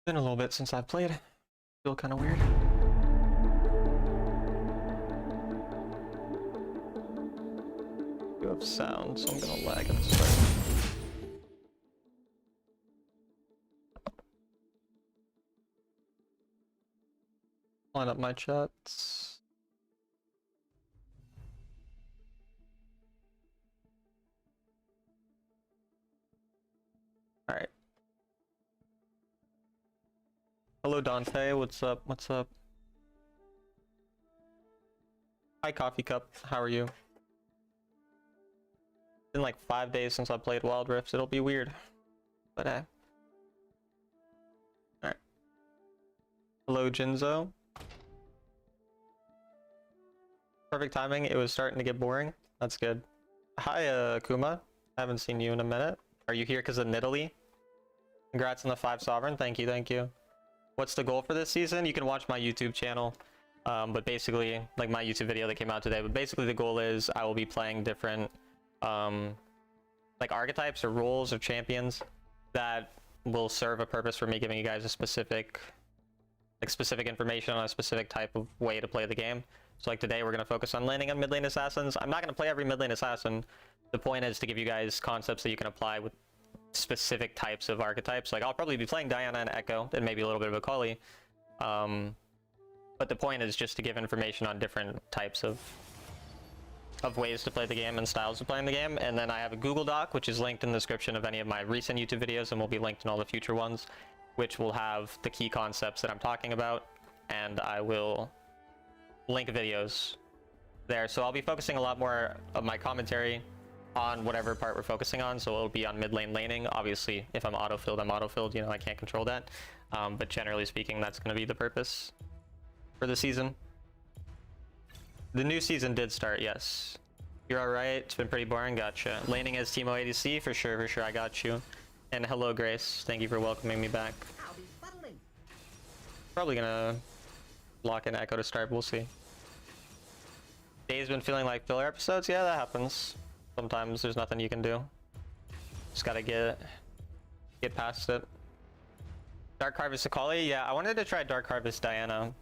Been a little bit since I've played. Feel kind of weird. You have sound, so I'm gonna lag at the start. Line up my chats. All right. Hello Dante, what's up? What's up? Hi Coffee Cup, how are you? Been like 5 days since I played Wild Rifts. It'll be weird, but all right. Hello Jinzo. Perfect timing. It was starting to get boring. That's good. Hi Kuma. Haven't seen you in a minute. Are you here because of Nidalee? Congrats on the 5 sovereign. Thank you, thank you. What's the goal for this season? You can watch my YouTube channel. But basically, like my YouTube video that came out today, but basically the goal is I will be playing different like archetypes or roles or champions that will serve a purpose for me, giving you guys a specific information on a specific type of way to play the game. So like today we're going to focus on landing on mid lane assassins. I'm not going to play every mid lane assassin. The point is to give you guys concepts that you can apply with specific types of archetypes. Like I'll probably be playing Diana and Echo and maybe a little bit of Akali. But the point is just to give information on different types of ways to play the game and styles of playing the game. And then I have a Google Doc, which is linked in the description of any of my recent YouTube videos and will be linked in all the future ones, which will have the key concepts that I'm talking about. And I will link videos there. So I'll be focusing a lot more of my commentary on whatever part we're focusing on. So it'll be on mid lane laning. Obviously, if I'm auto-filled, I'm auto-filled. You know, I can't control that. But generally speaking, that's going to be the purpose for the season. The new season did start, yes. You're alright, it's been pretty boring, gotcha. Laning as Teemo ADC, for sure, I got you. And hello Grace, thank you for welcoming me back. Probably gonna lock in Echo to start, we'll see. Days been feeling like filler episodes? Yeah, that happens. Sometimes there's nothing you can do. Just gotta get past it. Dark Harvest Akali? Yeah, I wanted to try Dark Harvest Diana.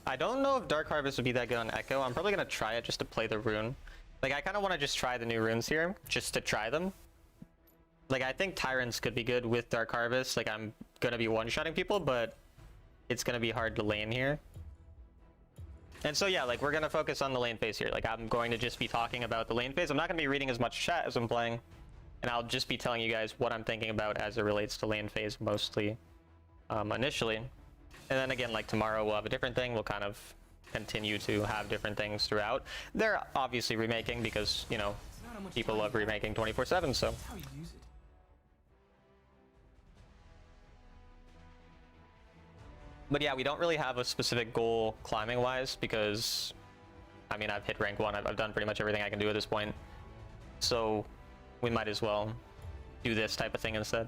I don't know if Dark Harvest would be that good on Echo. I'm probably gonna try it just to play the rune. Like, I kind of want to just try the new runes here, just to try them. Like, I think Tyrants could be good with Dark Harvest. Like, I'm gonna be one-shotting people, but it's gonna be hard to lane here. And so, yeah, like, we're gonna focus on the lane phase here. Like, I'm going to just be talking about the lane phase. I'm not gonna be reading as much chat as I'm playing. And I'll just be telling you guys what I'm thinking about as it relates to lane phase, mostly, initially. And then again, like tomorrow we'll have a different thing. We'll kind of continue to have different things throughout. They're obviously remaking because, you know, people love remaking 24/7, so. But yeah, we don't really have a specific goal climbing wise because, I mean, I've hit rank 1. I've done pretty much everything I can do at this point. So we might as well do this type of thing instead.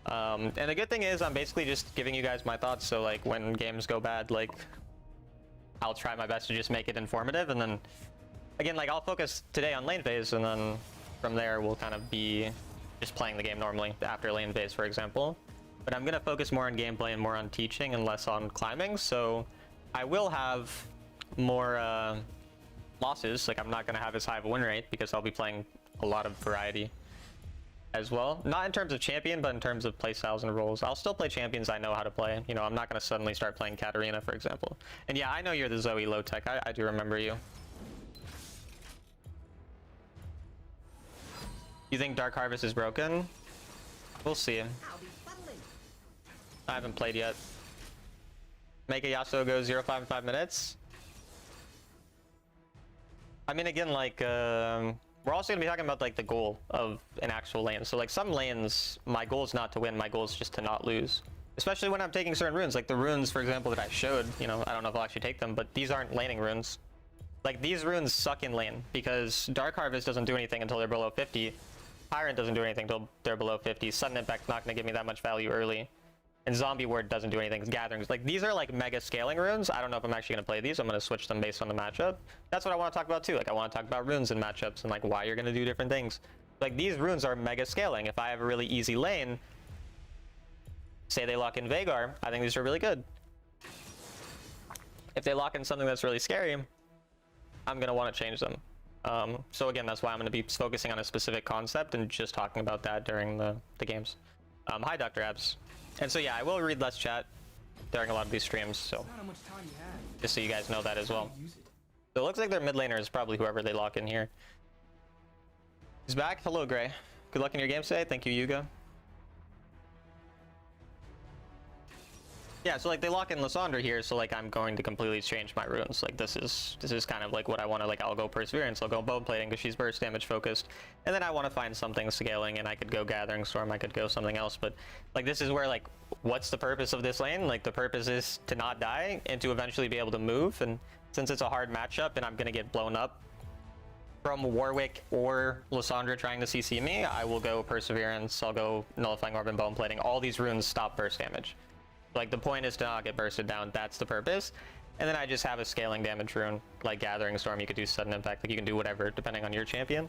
And the good thing is I'm basically just giving you guys my thoughts, so like when games go bad, like I'll try my best to just make it informative, and then again, like I'll focus today on lane phase, and then from there we'll kind of be just playing the game normally after lane phase, for example. But I'm gonna focus more on gameplay and more on teaching and less on climbing, so I will have more losses. Like I'm not gonna have as high of a win rate because I'll be playing a lot of variety as well. Not in terms of champion, but in terms of playstyles and roles. I'll still play champions I know how to play. You know, I'm not going to suddenly start playing Katarina, for example. And yeah, I know you're the Zoe low tech. I do remember you. You think Dark Harvest is broken? We'll see. I haven't played yet. Make a Yasuo go 0-5 in 5 minutes? I mean, again, like, we're also going to be talking about like the goal of an actual lane. So like some lanes, my goal is not to win, my goal is just to not lose. Especially when I'm taking certain runes, like the runes, for example, that I showed, you know, I don't know if I'll actually take them, but these aren't laning runes. Like these runes suck in lane because Dark Harvest doesn't do anything until they're below 50. Tyrant doesn't do anything until they're below 50. Sudden Impact's not going to give me that much value early. And Zombie Word doesn't do anything. It's Gatherings. Like these are like mega scaling runes. I don't know if I'm actually going to play these. I'm going to switch them based on the matchup. That's what I want to talk about too. Like I want to talk about runes and matchups and like why you're going to do different things. Like these runes are mega scaling. If I have a really easy lane, Say they lock in Veigar, I think these are really good. If they lock in something that's really scary, I'm going to want to change them. So again, that's why I'm going to be focusing on a specific concept and just talking about that during the games. Hi, Dr. Abs. And so yeah, I will read less chat during a lot of these streams, so just so you guys know that as well. So it looks like their mid laner is probably whoever they lock in here. He's back. Hello, Gray. Good luck in your game today. Thank you, Yuga. Yeah, so like they lock in Lysandra here, so like I'm going to completely change my runes. Like this is kind of like what I want to, like I'll go Perseverance, I'll go Bone Plating because she's burst damage focused, and then I want to find something scaling, and I could go Gathering Storm, I could go something else, but like this is where like what's the purpose of this lane? Like the purpose is to not die and to eventually be able to move, and since it's a hard matchup and I'm gonna get blown up from Warwick or Lysandra trying to CC me, I will go Perseverance, I'll go Nullifying Orb and Bone Plating. All these runes stop burst damage. Like the point is to not get bursted down, that's the purpose. And then I just have a scaling damage rune, like Gathering Storm, you could do Sudden Impact, like you can do whatever depending on your champion.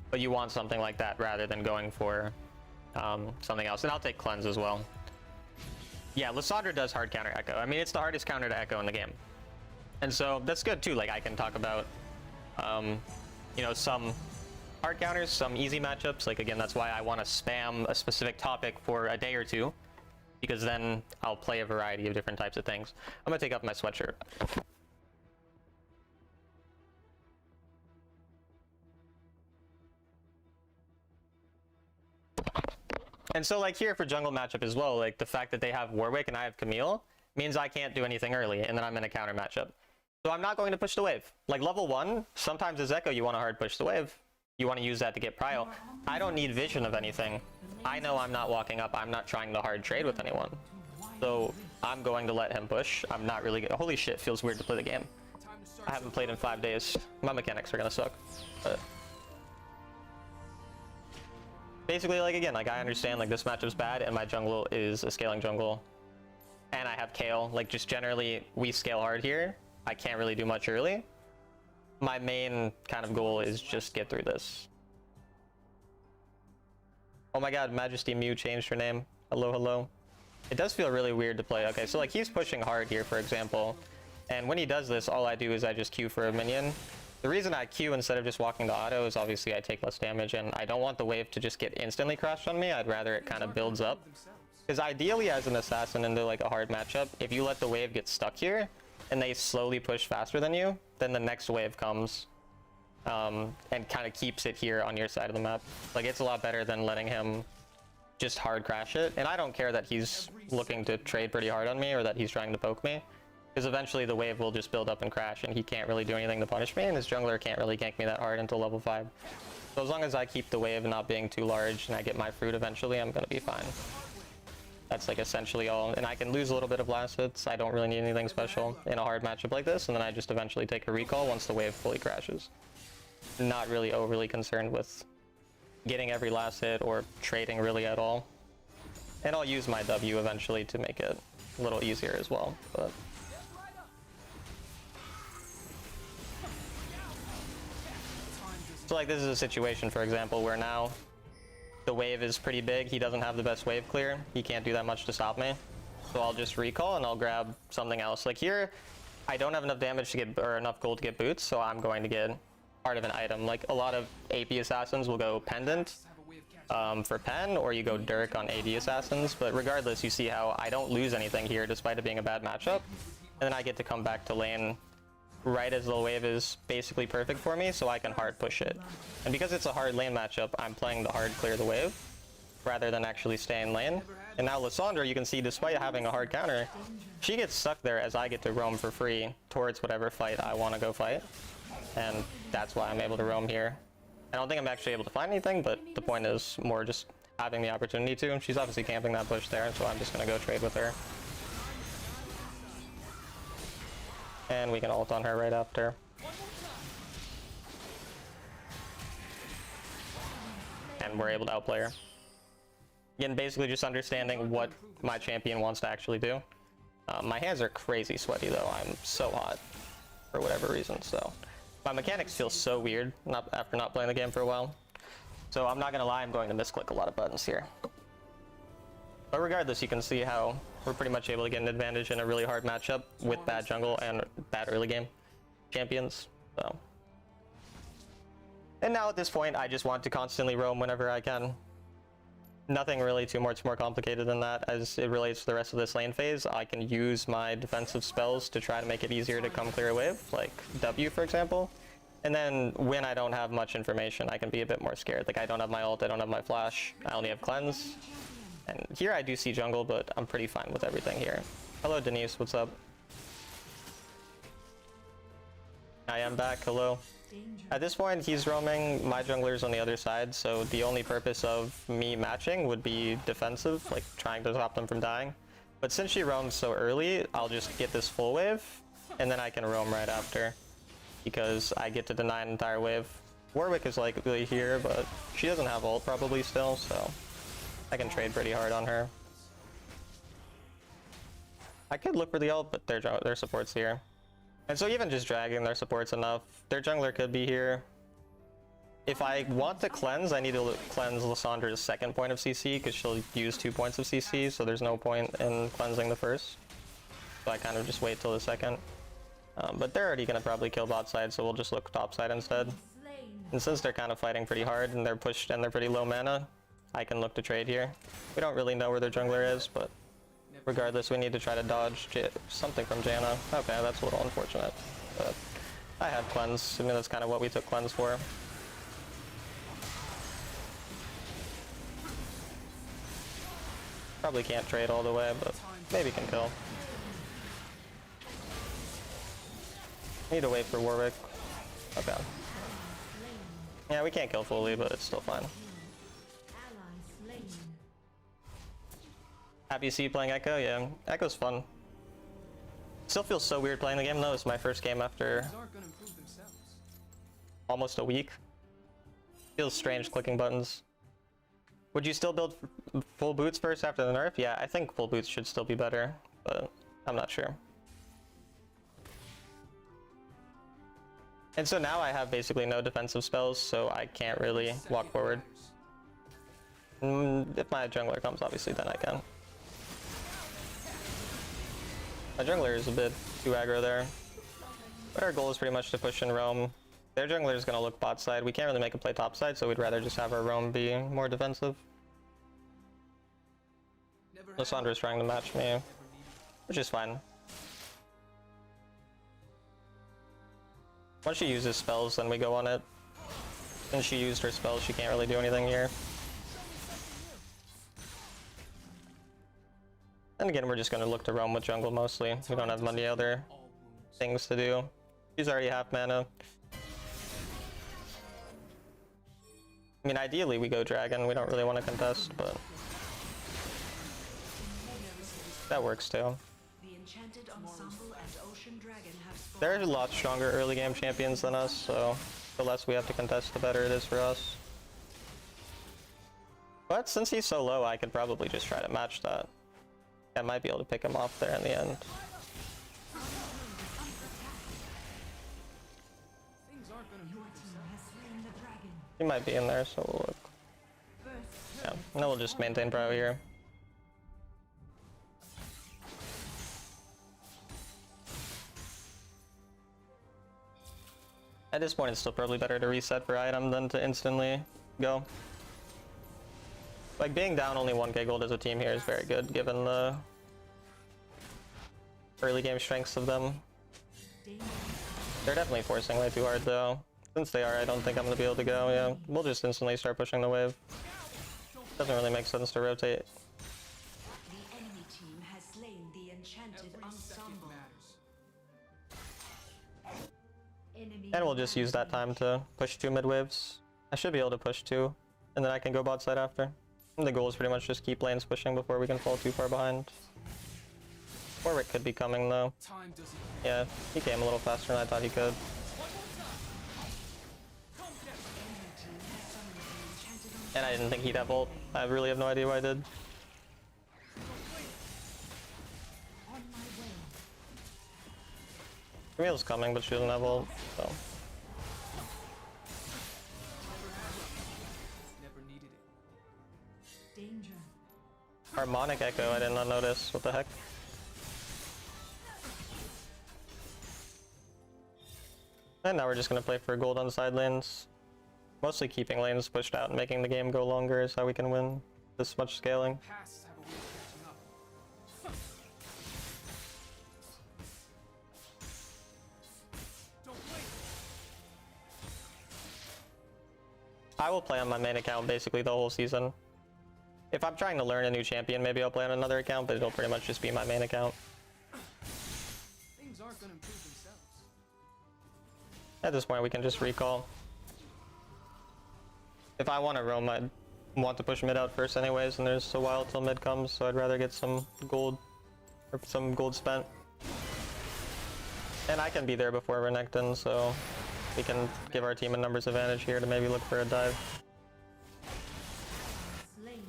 But you want something like that rather than going for something else. And I'll take Cleanse as well. Yeah, Lysandra does hard counter Echo. I mean, it's the hardest counter to Echo in the game. And so that's good too, like I can talk about, you know, some hard counters, some easy matchups. Like again, that's why I want to spam a specific topic for a day or two, because then I'll play a variety of different types of things. I'm gonna take off my sweatshirt. And so like here for jungle matchup as well, like the fact that they have Warwick and I have Camille means I can't do anything early, and then I'm in a counter matchup. So I'm not going to push the wave. Like level 1, sometimes as Echo you want to hard push the wave. You want to use that to get prio. I don't need vision of anything. I know I'm not walking up, I'm not trying to hard trade with anyone. So I'm going to let him push. I'm not really good. Holy shit, feels weird to play the game. I haven't played in 5 days. My mechanics are gonna suck. But basically, like again, like I understand like this matchup's bad and my jungle is a scaling jungle. And I have Kale. Like just generally, we scale hard here. I can't really do much early. My main kind of goal is just get through this. Oh my god, Majesty Mew changed her name. Hello, hello. It does feel really weird to play. Okay, so like he's pushing hard here, for example. And when he does this, all I do is I just Q for a minion. The reason I Q instead of just walking to auto is obviously I take less damage, and I don't want the wave to just get instantly crashed on me. I'd rather it kind of builds up. Because ideally as an assassin into like a hard matchup, if you let the wave get stuck here, and they slowly push faster than you, then the next wave comes and kind of keeps it here on your side of the map. Like it's a lot better than letting him just hard crash it. And I don't care that he's looking to trade pretty hard on me or that he's trying to poke me, because eventually the wave will just build up and crash and he can't really do anything to punish me, and his jungler can't really gank me that hard until level 5. So as long as I keep the wave not being too large and I get my fruit eventually, I'm gonna be fine. That's like essentially all, and I can lose a little bit of last hits. I don't really need anything special in a hard matchup like this, and then I just eventually take a recall once the wave fully crashes. Not really overly concerned with getting every last hit or trading really at all. And I'll use my W eventually to make it a little easier as well, but... So like this is a situation, for example, where now the wave is pretty big. He doesn't have the best wave clear. He can't do that much to stop me. So I'll just recall and I'll grab something else. Like here, I don't have enough damage to get, or enough gold to get boots, so I'm going to get part of an item. Like a lot of AP assassins will go Pendant for Pen, or you go Dirk on AD assassins. But regardless, you see how I don't lose anything here despite it being a bad matchup. And then I get to come back to lane right as the wave is basically perfect for me, so I can hard push it. And because it's a hard lane matchup, I'm playing the hard clear the wave rather than actually stay in lane. And now Lysandra, you can see despite having a hard counter, she gets stuck there as I get to roam for free towards whatever fight I want to go fight. And that's why I'm able to roam here. I don't think I'm actually able to find anything, but the point is more just having the opportunity to. And she's obviously camping that bush there, so I'm just going to go trade with her. And we can ult on her right after. And we're able to outplay her. Again, basically just understanding what my champion wants to actually do. My hands are crazy sweaty though. I'm so hot for whatever reason, so. My mechanics feel so weird after not playing the game for a while. So I'm not gonna lie, I'm going to misclick a lot of buttons here. But regardless, you can see how we're pretty much able to get an advantage in a really hard matchup with bad jungle and bad early game champions. So. And now at this point, I just want to constantly roam whenever I can. Nothing really too much more complicated than that as it relates to the rest of this lane phase. I can use my defensive spells to try to make it easier to come clear a wave, like W for example. And then when I don't have much information, I can be a bit more scared. Like I don't have my ult, I don't have my flash, I only have cleanse. And here I do see jungle, but I'm pretty fine with everything here. Hello Denise, what's up? I am back, hello. At this point, he's roaming, my jungler's on the other side, so the only purpose of me matching would be defensive, like trying to stop them from dying. But since she roams so early, I'll just get this full wave, and then I can roam right after, because I get to deny an entire wave. Warwick is likely here, but she doesn't have ult probably still, so I can trade pretty hard on her. I could look for the ult, but their support's here. And so even just dragging their support's enough. Their jungler could be here. If I want to cleanse, I need to cleanse Lissandra's second point of CC because she'll use 2 points of CC, so there's no point in cleansing the first. So I kind of just wait till the second. But they're already going to probably kill bot side, so we'll just look top side instead. And since they're kind of fighting pretty hard and they're pushed and they're pretty low mana, I can look to trade here. We don't really know where their jungler is, but regardless, we need to try to dodge something from Janna. Okay, that's a little unfortunate. But I have cleanse. I mean, that's kind of what we took cleanse for. Probably can't trade all the way, but maybe can kill. Need to wait for Warwick. Okay. Yeah, we can't kill fully, but it's still fine. Happy to see you playing Echo? Yeah, Echo's fun. Still feels so weird playing the game though. It's my first game after almost a week. Feels strange clicking buttons. Would you still build full boots first after the nerf? Yeah, I think full boots should still be better, but I'm not sure. And so now I have basically no defensive spells, so I can't really walk forward. If my jungler comes, obviously, then I can. My jungler is a bit too aggro there. But our goal is pretty much to push and roam. Their jungler is going to look bot side. We can't really make a play top side, so we'd rather just have our roam be more defensive. Lissandra's trying to match me, which is fine. Once she uses spells, then we go on it. Since she used her spells, she can't really do anything here. And again, we're just going to look to roam with jungle mostly. We don't have many other things to do. She's already half mana. I mean, ideally we go dragon. We don't really want to contest, but that works too. They're a lot stronger early game champions than us, so the less we have to contest, the better it is for us. But since he's so low, I could probably just try to match that. I might be able to pick him off there in the end. He might be in there, so we'll look. Yeah, and then we'll just maintain pro here. At this point, it's still probably better to reset for item than to instantly go. Like, being down only 1k gold as a team here is very good, given the early game strengths of them. They're definitely forcing way too hard, though. Since they are, I don't think I'm going to be able to go, yeah. We'll just instantly start pushing the wave. Doesn't really make sense to rotate. The enemy team has slain the enchanted ensemble. And we'll just use that time to push 2 mid waves. I should be able to push 2, and then I can go bot side after. And the goal is pretty much just keep lanes pushing before we can fall too far behind. Warwick could be coming though. Yeah, he came a little faster than I thought he could. And I didn't think he'd have ult. I really have no idea why I did. Camille's coming, but she doesn't have ult, so. Harmonic Echo, I did not notice. What the heck? And now we're just gonna play for gold on side lanes. Mostly keeping lanes pushed out and making the game go longer is how we can win this much scaling. Pass have a way of catching up. Don't wait. I will play on my main account basically the whole season. If I'm trying to learn a new champion, maybe I'll play on another account, but it'll pretty much just be my main account. Things aren't gonna improve themselves. At this point, we can just recall. If I want to roam, I'd want to push mid out first anyways, and there's a while till mid comes, so I'd rather get some gold, or some gold spent. And I can be there before Renekton, so we can give our team a numbers advantage here to maybe look for a dive. Slain.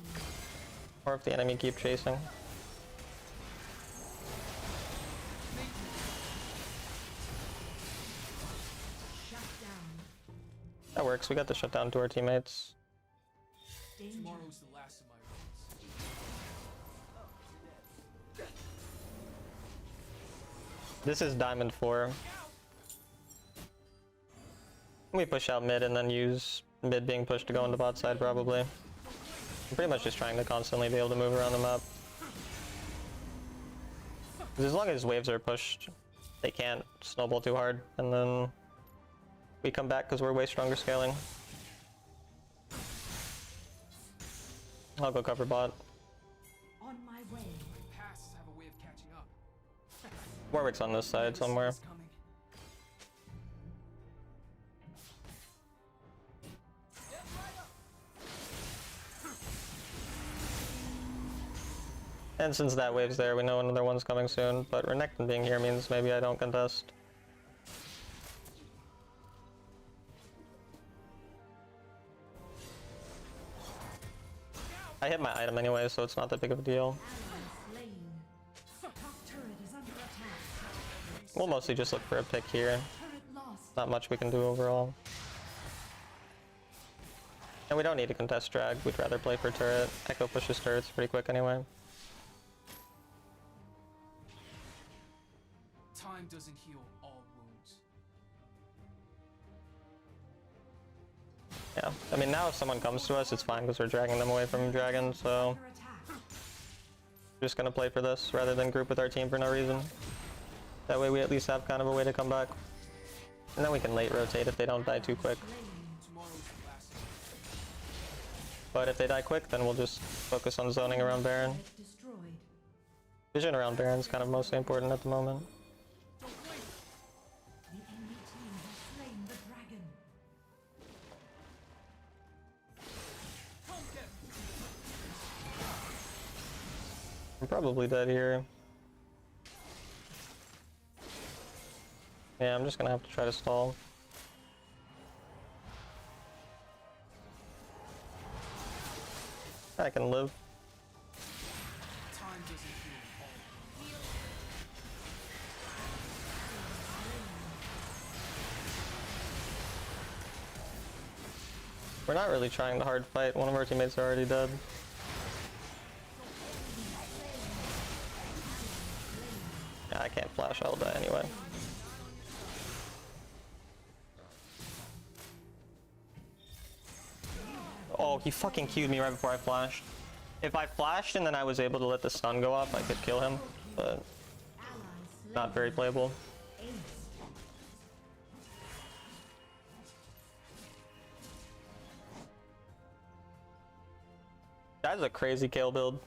Or if the enemy keep chasing. Shut down. That works, we got the shutdown to our teammates. Danger. Tomorrow's the last of my runs. This is Diamond 4. We push out mid and then use mid being pushed to go on the bot side probably. I'm pretty much just trying to constantly be able to move around the map. 'Cause as long as waves are pushed, they can't snowball too hard, and then we come back because we're way stronger scaling. I'll go cover bot. On my way. Pass have a way of catching up. Warwick's on this side somewhere. It's coming. And since that wave's there, we know another one's coming soon, but Renekton being here means maybe I don't contest. I hit my item anyway, so it's not that big of a deal. Ally slain. Top turret is under attack. We'll mostly just look for a pick here. Turret lost. Not much we can do overall. And we don't need to contest drag, we'd rather play for turret. Echo pushes turrets pretty quick anyway. Time doesn't heal all wounds. Yeah, I mean now if someone comes to us, it's fine because we're dragging them away from dragon, so Under attack. we're just gonna play for this rather than group with our team for no reason. That way we at least have kind of a way to come back. And then we can late rotate if they don't die too quick. Slain. Tomorrow's the last of But if they die quick, then we'll just focus on zoning around Baron. Turret destroyed. Vision around Baron is kind of mostly important at the moment. Don't wait. The enemy team has slain the dragon. Don't get I'm probably dead here. Yeah, I'm just gonna have to try to stall. I can live. time doesn't heal all. We're not really trying the hard fight. One of our teammates are already dead. Yeah, I can't flash, I'll die anyway. Oh, he fucking queued me right before I flashed. If I flashed and then I was able to let the stun go off, I could kill him, but Ally slain. not very playable. Ace. That's a crazy kill build.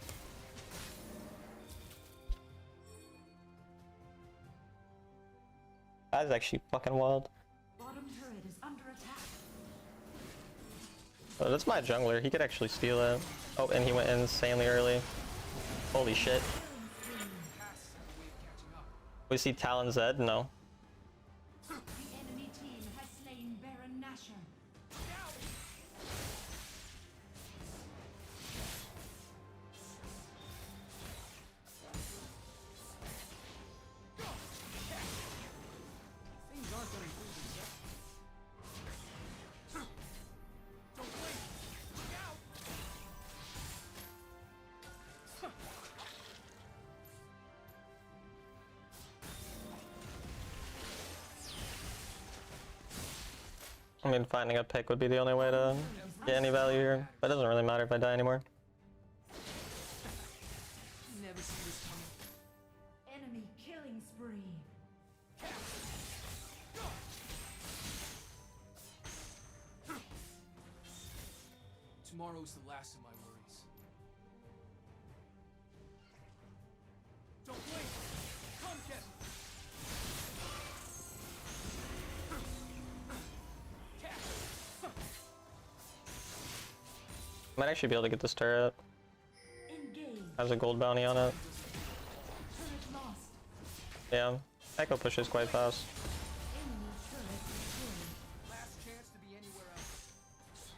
That is actually fucking wild. Bottom turret is under attack. Oh, that's my jungler. He could actually steal it. Oh, and he went insanely early. Holy shit. Pass have a way of catching up. We see Talon Zed? No. The enemy team has slain Baron Nashor. Things aren't gonna improve themselves. Don't wait. Look out. I mean, finding a pick would be the only way to get any value here. But it doesn't really matter if I die anymore. Never see this coming. Enemy killing spree. Tomorrow's the last of my worries. Don't wait! Come get me! Might actually be able to get this turret. Engage. Has a gold bounty on it. Turret lost. Yeah, Echo pushes quite fast. Enemy turret destroyed. Last chance to be anywhere else.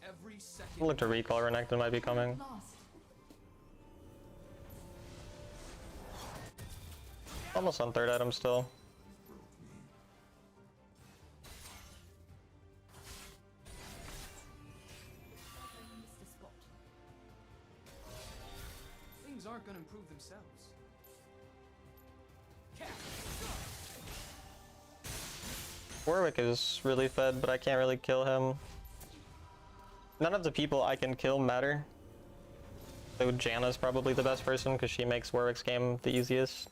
Every second. Look to recall Renekton might be coming. Lost. Almost on third item still. Missed a spot. Things aren't gonna improve themselves. Warwick is really fed, but I can't really kill him. None of the people I can kill matter. So Janna's probably the best person because she makes Warwick's game the easiest.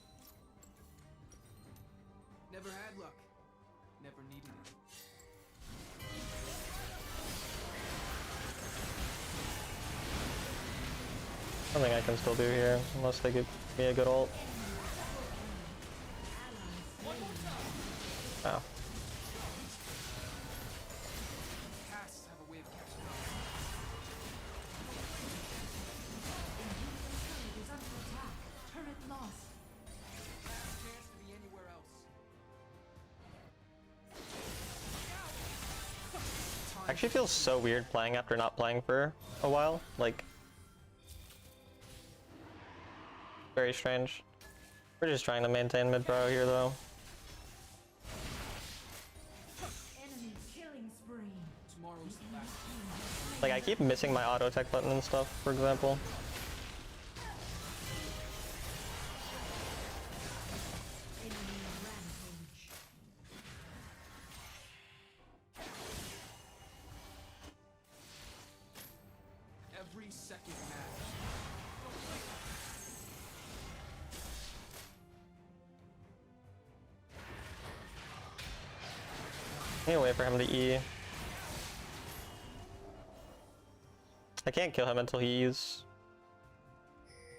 Never had luck. Never needed it. Something I can still do here, unless they give me a good ult. Oh. Casts have a way of catching up. Turret is under attack. Turret lost. Last chance to be anywhere else. Actually feels so weird playing after not playing for a while. Like, very strange. We're just trying to maintain mid-pro here though. Enemy killing spree. Tomorrow's the last. Like, I keep missing my auto tech button and stuff, for example. Enemy rampage. Every second matters. Need to wait for him to E. I can't kill him until he E's.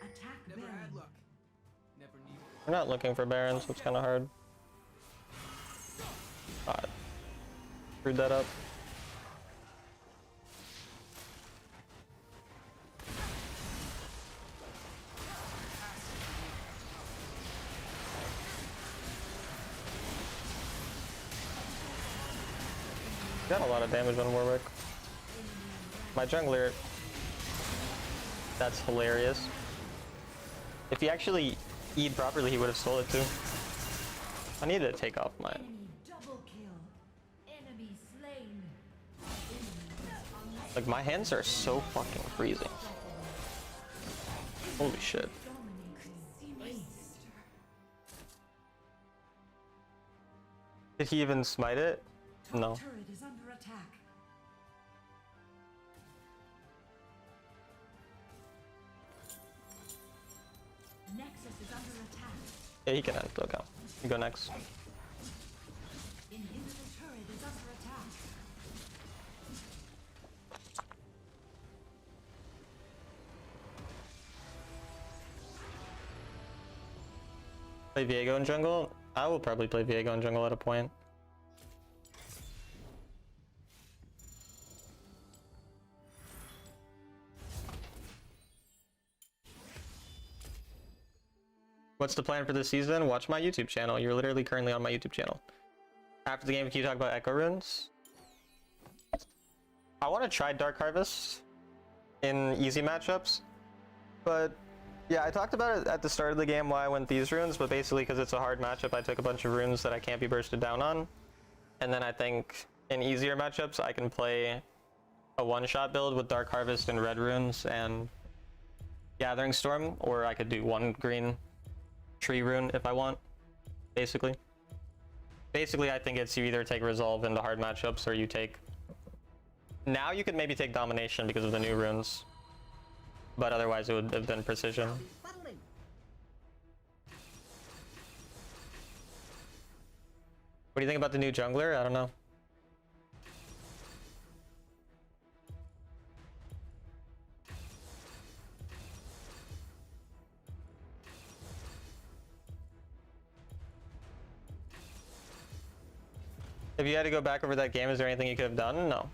Attack Never Baron. had luck. Never needed it. We're not looking for Baron, so it's kind of hard. God. Screwed that up. Got a lot of damage on Warwick. My jungler, that's hilarious. If he actually E'd properly, he would have stole it too. I need to take off my... Enemy double kill. Enemy slain. Like, my hands are so fucking freezing. Holy shit. Dominating. Ace. Did he even smite it? No. Turret is under attack. Nexus is under attack. Yeah, he can end. Okay. You go next. Inhibitor turret is under attack. Play Viego in jungle? I will probably play Viego in jungle at a point. What's the plan for this season? Watch my YouTube channel. You're literally currently on my YouTube channel. After the game, can you talk about Echo Runes? I want to try Dark Harvest in easy matchups, but yeah, I talked about it at the start of the game why I went these runes, but basically because it's a hard matchup, I took a bunch of runes that I can't be bursted down on, and then I think in easier matchups, I can play a one-shot build with Dark Harvest and red runes and Gathering Storm, or I could do one green tree rune if I want, basically. Basically, I think it's you either take resolve into hard matchups or you take... Now you could maybe take domination because of the new runes. But otherwise it would have been precision. What do you think about the new jungler? I don't know. If you had to go back over that game, is there anything you could have done? No.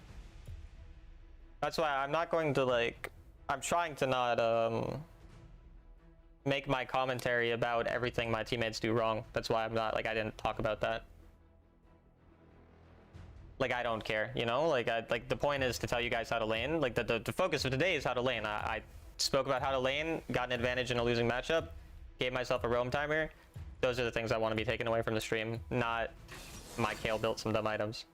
That's why I'm not going to like... I'm trying to not make my commentary about everything my teammates do wrong. That's why I'm not like I didn't talk about that. Like I don't care, you know? Like the point is to tell you guys how to lane. Like the focus of today is how to lane. I spoke about how to lane, got an advantage in a losing matchup, gave myself a roam timer. Those are the things I want to be taken away from the stream, not my Kale built some dumb items.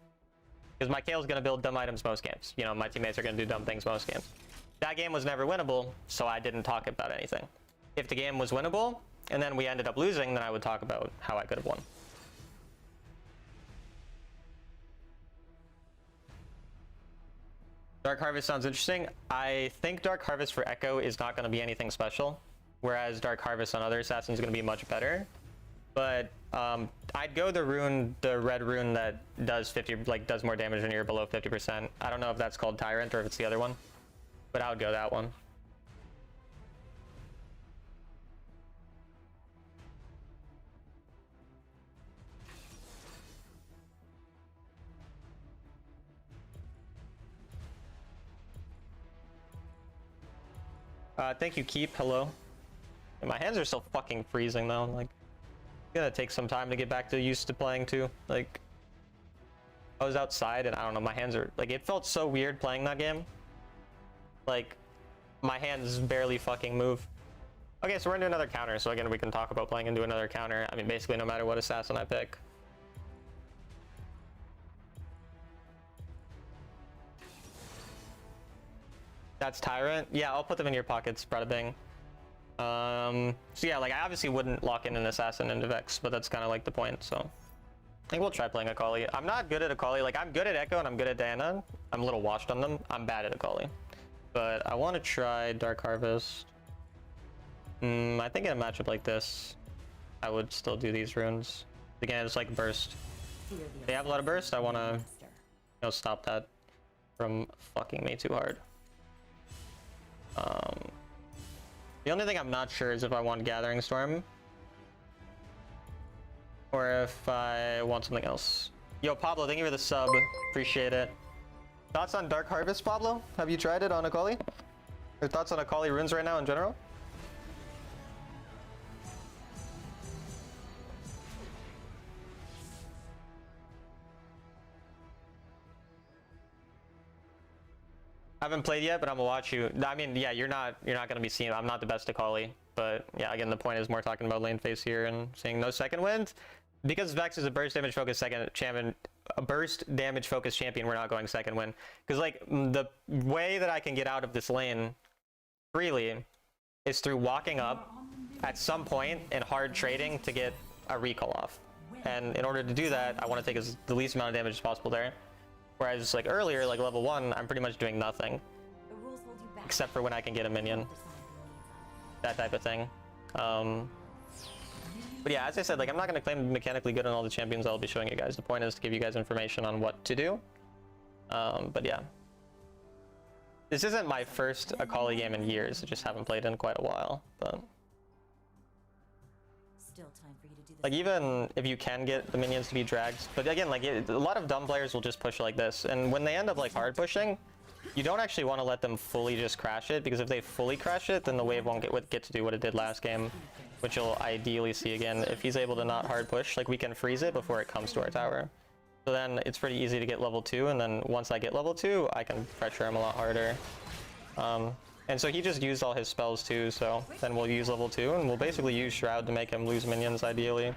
Because my Kale's gonna build dumb items most games. You know, my teammates are gonna do dumb things most games. That game was never winnable, so I didn't talk about anything. If the game was winnable, and then we ended up losing, then I would talk about how I could have won. Dark Harvest sounds interesting. I think Dark Harvest for Echo is not going to be anything special, whereas Dark Harvest on other assassins is going to be much better. But I'd go the red rune that does 50, like does more damage when you're below 50%. I don't know if that's called Tyrant or if it's the other one, but I would go that one. Thank you, Keep. Hello. And my hands are still fucking freezing though. Like, it's gonna take some time to get back to used to playing too. Like, I was outside and I don't know, my hands are like, it felt so weird playing that game. Like, my hands barely fucking move. Okay, so we're into another counter. So again, we can talk about playing into another counter. I mean, basically no matter what assassin I pick. That's Tyrant. Yeah, I'll put them in your pockets, Brada Bing. So yeah, like I obviously wouldn't lock in an assassin into Vex, but that's kind of like the point. So I think we'll try playing Akali. I'm not good at Akali. Like I'm good at Echo and I'm good at Diana. I'm a little washed on them. I'm bad at Akali, but I want to try Dark Harvest. I think in a matchup like this, I would still do these runes. Again, it's like burst. They have a lot of burst. I want to, you know, stop that from fucking me too hard. The only thing I'm not sure is if I want Gathering Storm or if I want something else. Yo, Pablo, thank you for the sub. Appreciate it. Thoughts on Dark Harvest, Pablo? Have you tried it on Akali? Or thoughts on Akali runes right now in general? I haven't played yet, but I'm gonna watch you. I mean, yeah, you're not gonna be seeing. I'm not the best Akali, but yeah, again, the point is more talking about lane phase here and seeing no second wind. Because Vex is a burst damage focused champion, we're not going second win. Because like the way that I can get out of this lane freely is through walking up at some point and hard trading to get a recall off. And in order to do that, I want to take the least amount of damage as possible there. Whereas like earlier, like level 1, I'm pretty much doing nothing. Except for when I can get a minion. That type of thing. But yeah, as I said, like I'm not going to claim to be mechanically good on all the champions I'll be showing you guys. The point is to give you guys information on what to do. But yeah. This isn't my first Akali game in years. I just haven't played in quite a while. But Still time for you to do this. like even if you can get the minions to be dragged, but again, like a lot of dumb players will just push like this, and when they end up like hard pushing, you don't actually want to let them fully just crash it, because if they fully crash it, then the wave won't get to do what it did last game, which you'll ideally see again if he's able to not hard push. Like we can freeze it before it comes to our tower, so then it's pretty easy to get level 2, and then once I get level 2, I can pressure him a lot harder. And so he just used all his spells too, so then we'll use level 2, and we'll basically use Shroud to make him lose minions ideally.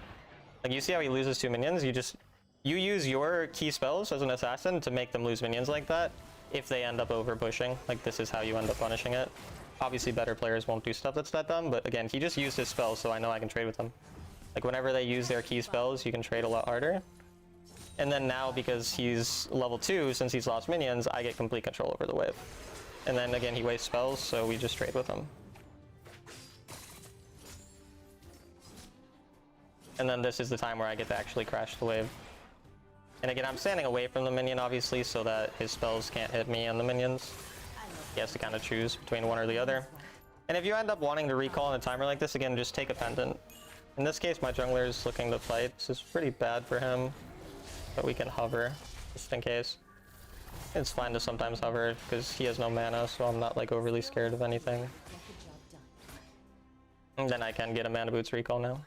Like you see how he loses 2 minions? You use your key spells as an assassin to make them lose minions like that if they end up over pushing. Like this is how you end up punishing it. Obviously better players won't do stuff that's that dumb, but again, he just used his spells, so I know I can trade with him. Like whenever they use their key spells, you can trade a lot harder. And then now, because he's level 2, since he's lost minions, I get complete control over the wave. And then again, he wastes spells, so we just trade with him. And then this is the time where I get to actually crash the wave. And again, I'm standing away from the minion, obviously, so that his spells can't hit me and the minions. He has to kind of choose between one or the other. And if you end up wanting to recall in a timer like this, again, just take a pendant. In this case, my jungler is looking to fight. This is pretty bad for him, but we can hover, just in case. It's fine to sometimes hover, because he has no mana, so I'm not like overly scared of anything. And then I can get a mana boots recall now.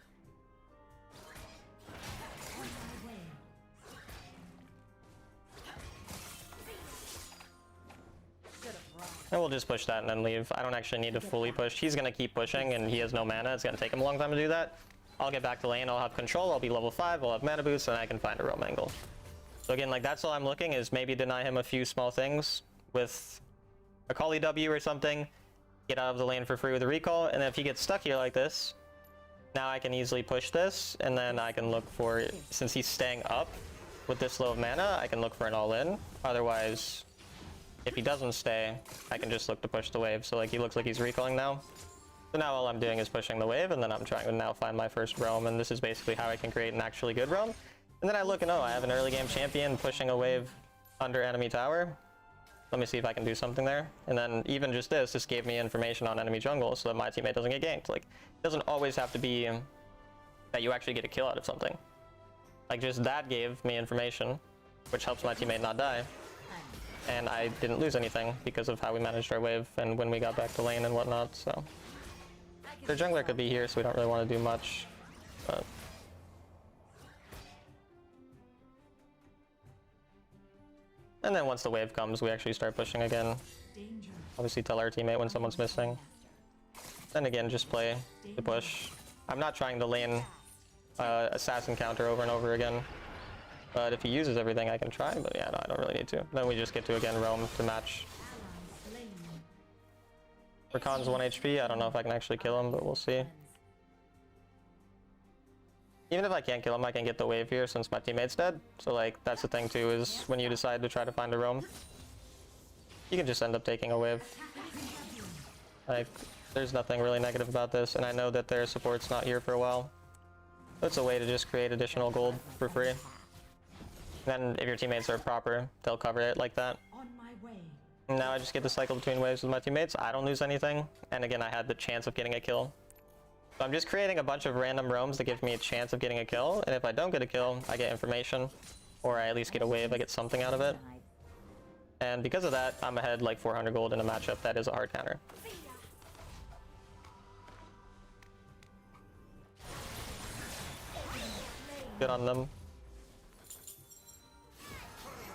And we'll just push that and then leave. I don't actually need to fully push. He's going to keep pushing, and he has no mana. It's going to take him a long time to do that. I'll get back to lane. I'll have control. I'll be level 5. I'll have mana boots, and I can find a roam angle. So again, like that's all I'm looking is maybe deny him a few small things with a Kali W or something. Get out of the lane for free with a recall. And if he gets stuck here like this, now I can easily push this. And then I can look for, since he's staying up with this low of mana, I can look for an all-in. Otherwise, if he doesn't stay, I can just look to push the wave. So like he looks like he's recalling now. So now all I'm doing is pushing the wave, and then I'm trying to now find my first roam, and this is basically how I can create an actually good roam. And then I look and oh, I have an early game champion pushing a wave under enemy tower. Let me see if I can do something there. And then even just this gave me information on enemy jungle so that my teammate doesn't get ganked. Like, it doesn't always have to be that you actually get a kill out of something. Like just that gave me information, which helps my teammate not die. And I didn't lose anything because of how we managed our wave and when we got back to lane and whatnot, so. Their jungler could be here, so we don't really want to do much, but. And then once the wave comes, we actually start pushing again. Obviously tell our teammate when someone's missing. Then again, just play the push. I'm not trying to lane assassin counter over and over again. But if he uses everything, I can try, but yeah, no, I don't really need to. Then we just get to, again, roam to match. Rakan's 1 HP, I don't know if I can actually kill him, but we'll see. Even if I can't kill him, I can get the wave here since my teammate's dead. So, like, that's the thing, too, is when you decide to try to find a roam, you can just end up taking a wave. Like, there's nothing really negative about this, and I know that their support's not here for a while. So it's a way to just create additional gold for free. Then if your teammates are proper, they'll cover it like that. And now I just get to cycle between waves with my teammates. I don't lose anything. And again, I had the chance of getting a kill. So I'm just creating a bunch of random roams that give me a chance of getting a kill. And if I don't get a kill, I get information. Or I at least get a wave, I get something out of it. And because of that, I'm ahead like 400 gold in a matchup that is a hard counter. Good on them.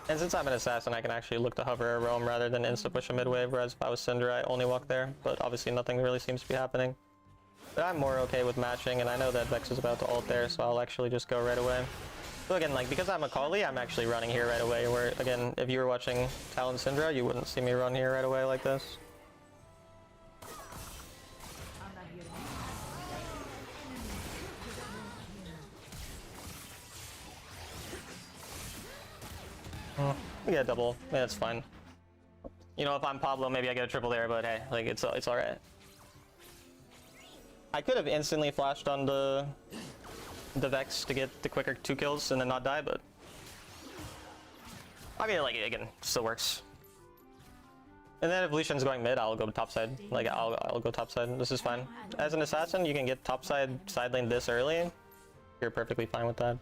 And since I'm an assassin, I can actually look to hover a roam rather than insta-push a mid-wave, whereas if I was Syndra, I only walk there, but obviously nothing really seems to be happening. But I'm more okay with matching, and I know that Vex is about to ult there, so I'll actually just go right away. So again, like, because I'm a Kali, I'm actually running here right away, where, again, if you were watching Talon Syndra, you wouldn't see me run here right away like this. We get a double. Yeah, that's fine. You know, if I'm Pablo, maybe I get a triple there, but hey, like it's alright. I could have instantly flashed on the Vex to get the quicker 2 kills and then not die, but I mean, like, again, still works. And then if Lucian's going mid, I'll go topside. Like, I'll go topside. This is fine. As an assassin, you can get topside side lane this early. You're perfectly fine with that.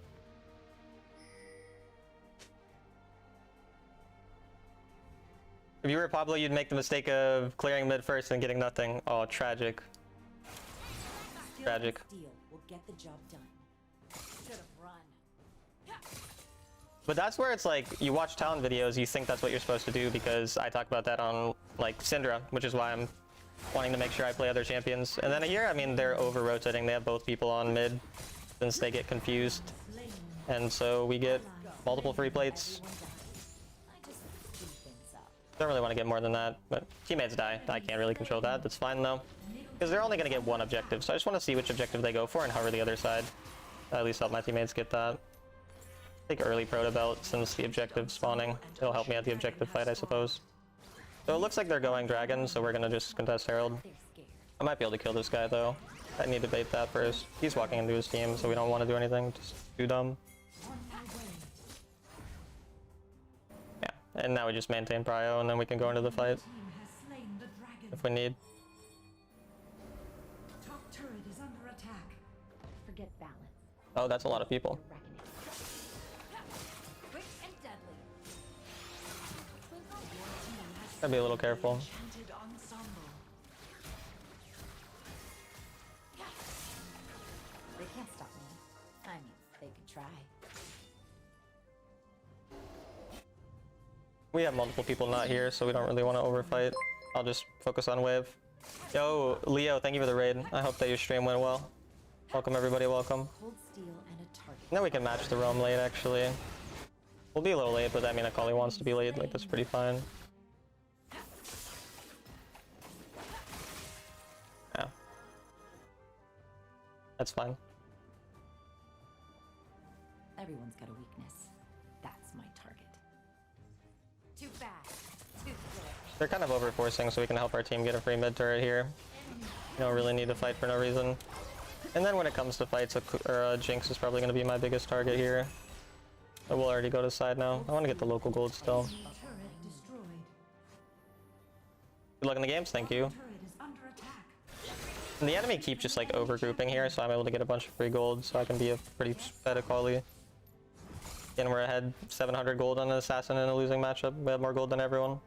If you were Pablo, you'd make the mistake of clearing mid first and getting nothing. Oh, tragic. Tragic. But that's where it's like, you watch Talon videos, you think that's what you're supposed to do, because I talk about that on, like, Syndra, which is why I'm wanting to make sure I play other champions. And then here, I mean, they're over-rotating. They have both people on mid, since they get confused. And so we get multiple free plates. Don't really want to get more than that, but teammates die. I can't really control that. That's fine though, because they're only going to get one objective. So I just want to see which objective they go for and hover the other side. At least help my teammates get that. Take early proto belt since the objective spawning. It'll help me at the objective fight, I suppose. So it looks like they're going dragon, so we're going to just contest Herald. I might be able to kill this guy though. I need to bait that first. He's walking into his team, so we don't want to do anything. Just too dumb. Yeah, and now we just maintain prio, and then we can go into the fight if we need. Top turret is under attack. Forget balance. Oh, that's a lot of people. Quick and deadly. Gotta be a little careful. Enchanted ensemble. They can't stop me. I mean, they could try. We have multiple people not here, so we don't really want to overfight. I'll just focus on wave. Yo, Leo, thank you for the raid. I hope that your stream went well. Welcome everybody, welcome. Cold steel and a target. Now we can match the roam late, actually. We'll be a little late, but I mean, Akali wants to be late, like, that's pretty fine. Yeah. That's fine. Everyone's got a weakness. That's my target. Too fast. Too quick. They're kind of overforcing, so we can help our team get a free mid turret here. You don't really need to fight for no reason. And then when it comes to fights, Jinx is probably going to be my biggest target here. But we'll already go to side now. I want to get the local gold still. Turret destroyed. Good luck in the games, thank you. Turret is under attack. And the enemy keep just like overgrouping here, so I'm able to get a bunch of free gold, so I can be a pretty fed Akali. Again, we're ahead 700 gold on an assassin in a losing matchup. We have more gold than everyone.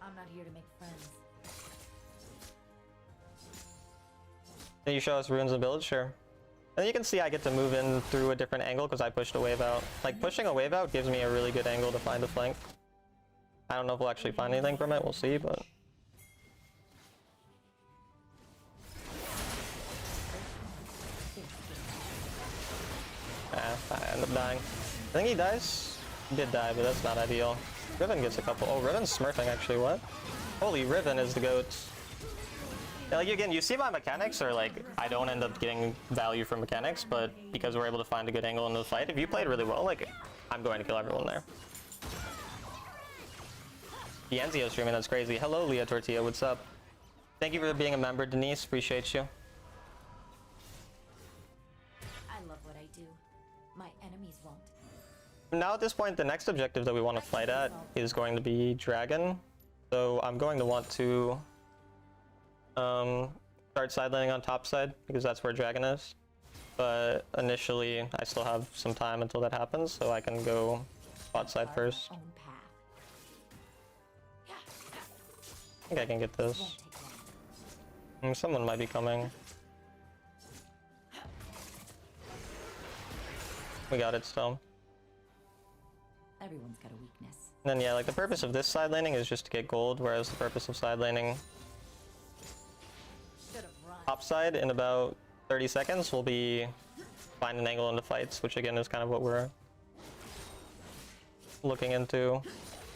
I'm not here to make friends. Can you show us runes and builds? Sure. And you can see I get to move in through a different angle because I pushed a wave out. Like, pushing a wave out gives me a really good angle to find a flank. I don't know if we'll actually find anything from it, we'll see, but... I end up dying. I think he dies. He did die, but that's not ideal. Riven gets a couple. Oh, Riven's smurfing actually, what? Holy, Riven is the GOAT. Yeah, like again, you see my mechanics are like, I don't end up getting value from mechanics, but because we're able to find a good angle in the fight, if you played really well, like, I'm going to kill everyone there. The Enzio streaming, that's crazy. Hello, Leah Tortilla, what's up? Thank you for being a member, Denise, appreciate you. I love what I do. My enemies won't. Now at this point, the next objective that we want to fight at is going to be Dragon. So I'm going to want to start side laning on top side because that's where Dragon is. But initially, I still have some time until that happens, so I can go bot side first. Own path. I think I can get this. Won't take long. Someone might be coming. We got it still. Everyone's got a weakness. And then yeah, like the purpose of this side laning is just to get gold, whereas the purpose of side laning Should have run. top side in about 30 seconds will be find an angle into fights, which again is kind of what we're looking into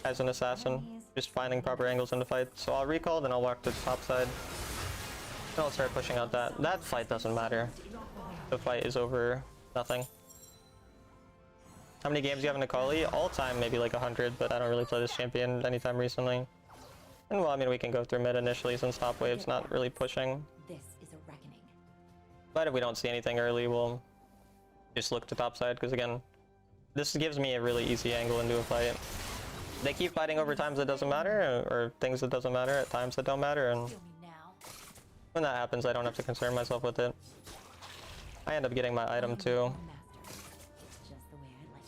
as an assassin. Just finding proper angles into fights. So I'll recall, then I'll walk to the top side. And I'll start pushing out that. That fight doesn't matter. The fight is over nothing. How many games do you have in Akali? All time, maybe like 100, but I don't really play this champion anytime recently. And well, I mean, we can go through mid initially since top wave's not really pushing. This is a reckoning. But if we don't see anything early, we'll just look to top side, because again, this gives me a really easy angle into a fight. They keep fighting over times that doesn't matter, or things that doesn't matter at times that don't matter, and Feel me now. when that happens, I don't have to concern myself with it. I end up getting my item too. Master. Just the way I like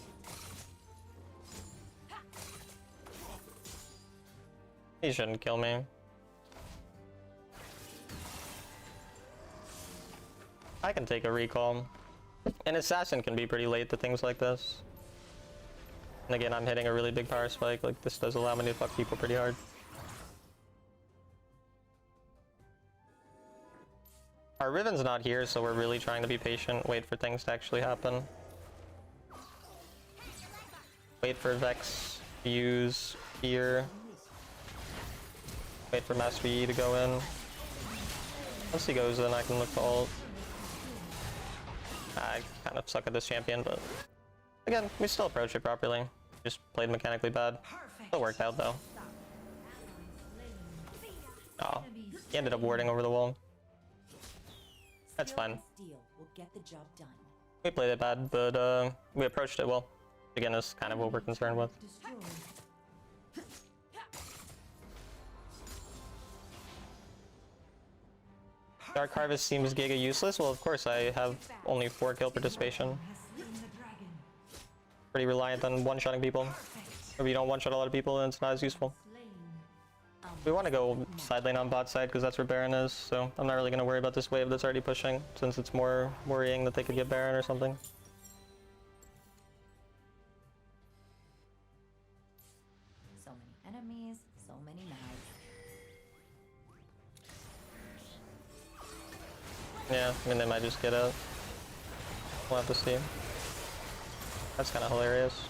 it. He shouldn't kill me. I can take a recall. An assassin can be pretty late to things like this. And again, I'm hitting a really big power spike, like this does allow me to fuck people pretty hard. Our Riven's not here, so we're really trying to be patient, wait for things to actually happen. Wait for Vex to use here. Wait for Master Yi to go in. Once he goes in, I can look to ult. I kind of suck at this champion, but again, we still approach it properly. Just played mechanically bad. Still worked out though. Oh, he ended up warding over the wall. That's fine. Steel will get the job done. We played it bad, but we approached it well. Again, is kind of what we're concerned with. Destroyed. Dark Harvest seems giga useless. Well, of course, I have only 4 kill participation. Has slain the dragon. Pretty reliant on one-shotting people. If you don't one-shot a lot of people, then it's not as useful. Slain. We want to go side lane on bot side because that's where Baron is, so I'm not really going to worry about this wave that's already pushing, since it's more worrying that they could get Baron or something. So many enemies, so many knives. Yeah, I mean, they might just get out. We'll have to see. That's kind of hilarious.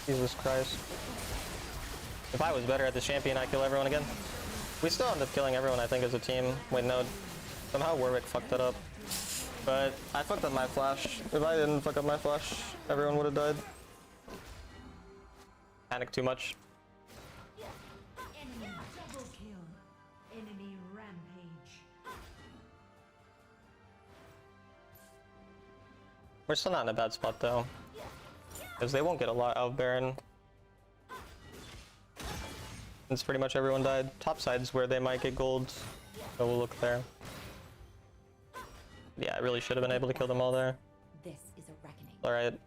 Jesus Christ. If I was better at this champion, I'd kill everyone again. We still end up killing everyone, I think, as a team. Wait, no. Somehow Warwick fucked it up. But I fucked up my flash. If I didn't fuck up my flash, everyone would have died. Panicked too much. Enemy double kill. Enemy rampage. We're still not in a bad spot, though. Because they won't get a lot out of Baron. Since pretty much everyone died. Top side's where they might get gold. So we'll look there. Yeah, I really should have been able to kill them all there. This is a reckoning. Alright.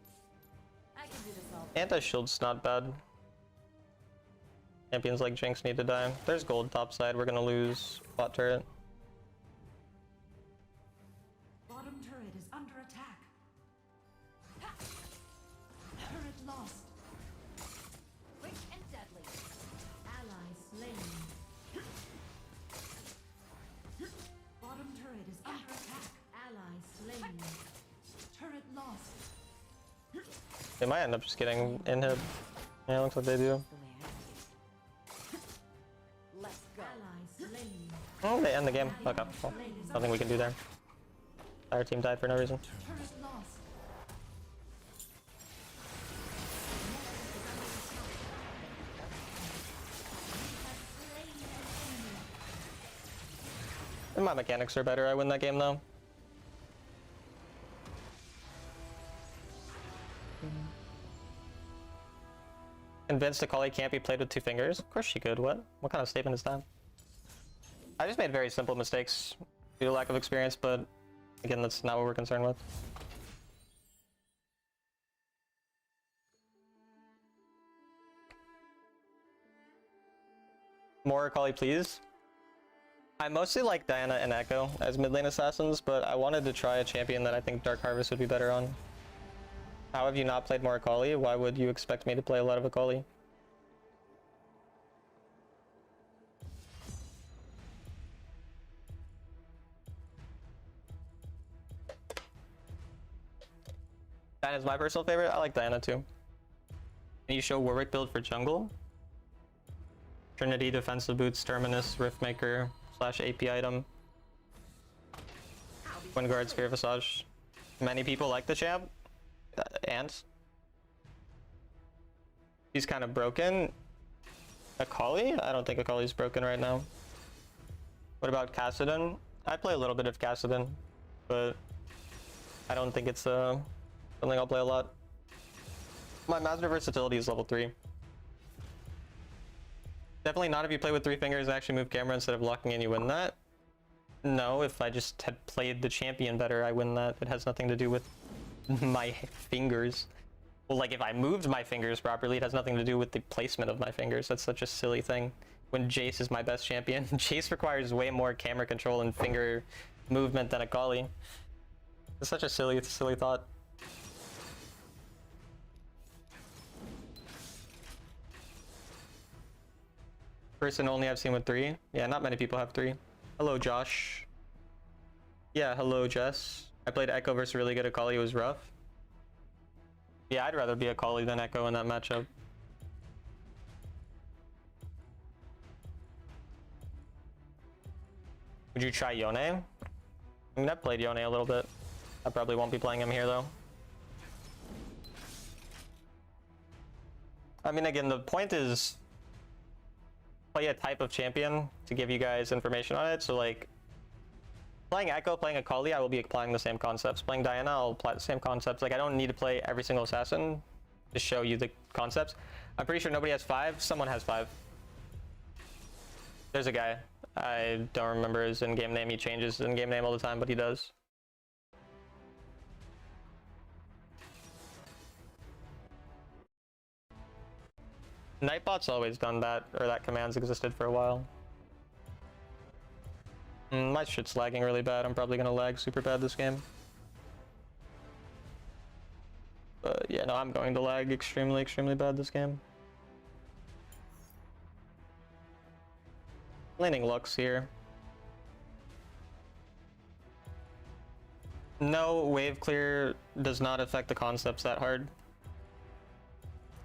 I can do this all. Anti-shield's not bad. Champions like Jinx need to die. There's gold top side. We're gonna lose bot turret. Bottom turret is under attack. Turret lost. Quick and deadly. Ally slain. Bottom turret is under attack. Ally slain. Turret lost. They might end up just getting inhib. Yeah, looks like they do. The way I see it. Let's go. Ally slain. Oh, they end the game. Okay, well, nothing we can do there. Our team died for no reason. Turret lost. And my mechanics are better. I win that game though. Convinced Akali can't be played with 2 fingers? Of course she could. What? What kind of statement is that? I just made very simple mistakes due to lack of experience, but again, that's not what we're concerned with. More Akali, please. I mostly like Diana and Echo as mid lane assassins, but I wanted to try a champion that I think Dark Harvest would be better on. How have you not played more Akali? Why would you expect me to play a lot of Akali? Diana's my personal favorite. I like Diana too. Can you show Warwick build for jungle? Trinity, defensive boots, Terminus, Riftmaker, / AP item. Wind guard, Sphere Visage. Many people like the champ. And he's kind of broken. Akali? I don't think Akali's broken right now. What about Kassadin? I play a little bit of Kassadin, but I don't think it's something I'll play a lot. My master versatility is level 3. Definitely not if you play with 3 fingers and actually move camera instead of locking in, you win that. No, if I just had played the champion better, I win that. It has nothing to do with my fingers. Well, like if I moved my fingers properly, it has nothing to do with the placement of my fingers. That's such a silly thing. When Jace is my best champion, Jace requires way more camera control and finger movement than Akali. It's such a silly thought. Person only I've seen with 3. Yeah, not many people have 3. Hello, Josh. Yeah, hello, Jess. I played Echo versus really good Akali. It was rough. Yeah, I'd rather be a Kali than Echo in that matchup. Would you try Yone? I mean, I've played Yone a little bit. I probably won't be playing him here though. I mean, again, the point is play a type of champion to give you guys information on it. So like playing Echo, playing a Kali, I will be applying the same concepts. Playing Diana, I'll apply the same concepts. Like I don't need to play every single assassin to show you the concepts. I'm pretty sure nobody has 5. Someone has 5. There's a guy. I don't remember his in-game name. He changes his in-game name all the time, but he does. Nightbot's always done that, or that command's existed for a while. My shit's lagging really bad. I'm probably gonna lag super bad this game. But yeah, no, I'm going to lag extremely, extremely bad this game. Laning Lux here. No, wave clear does not affect the concepts that hard.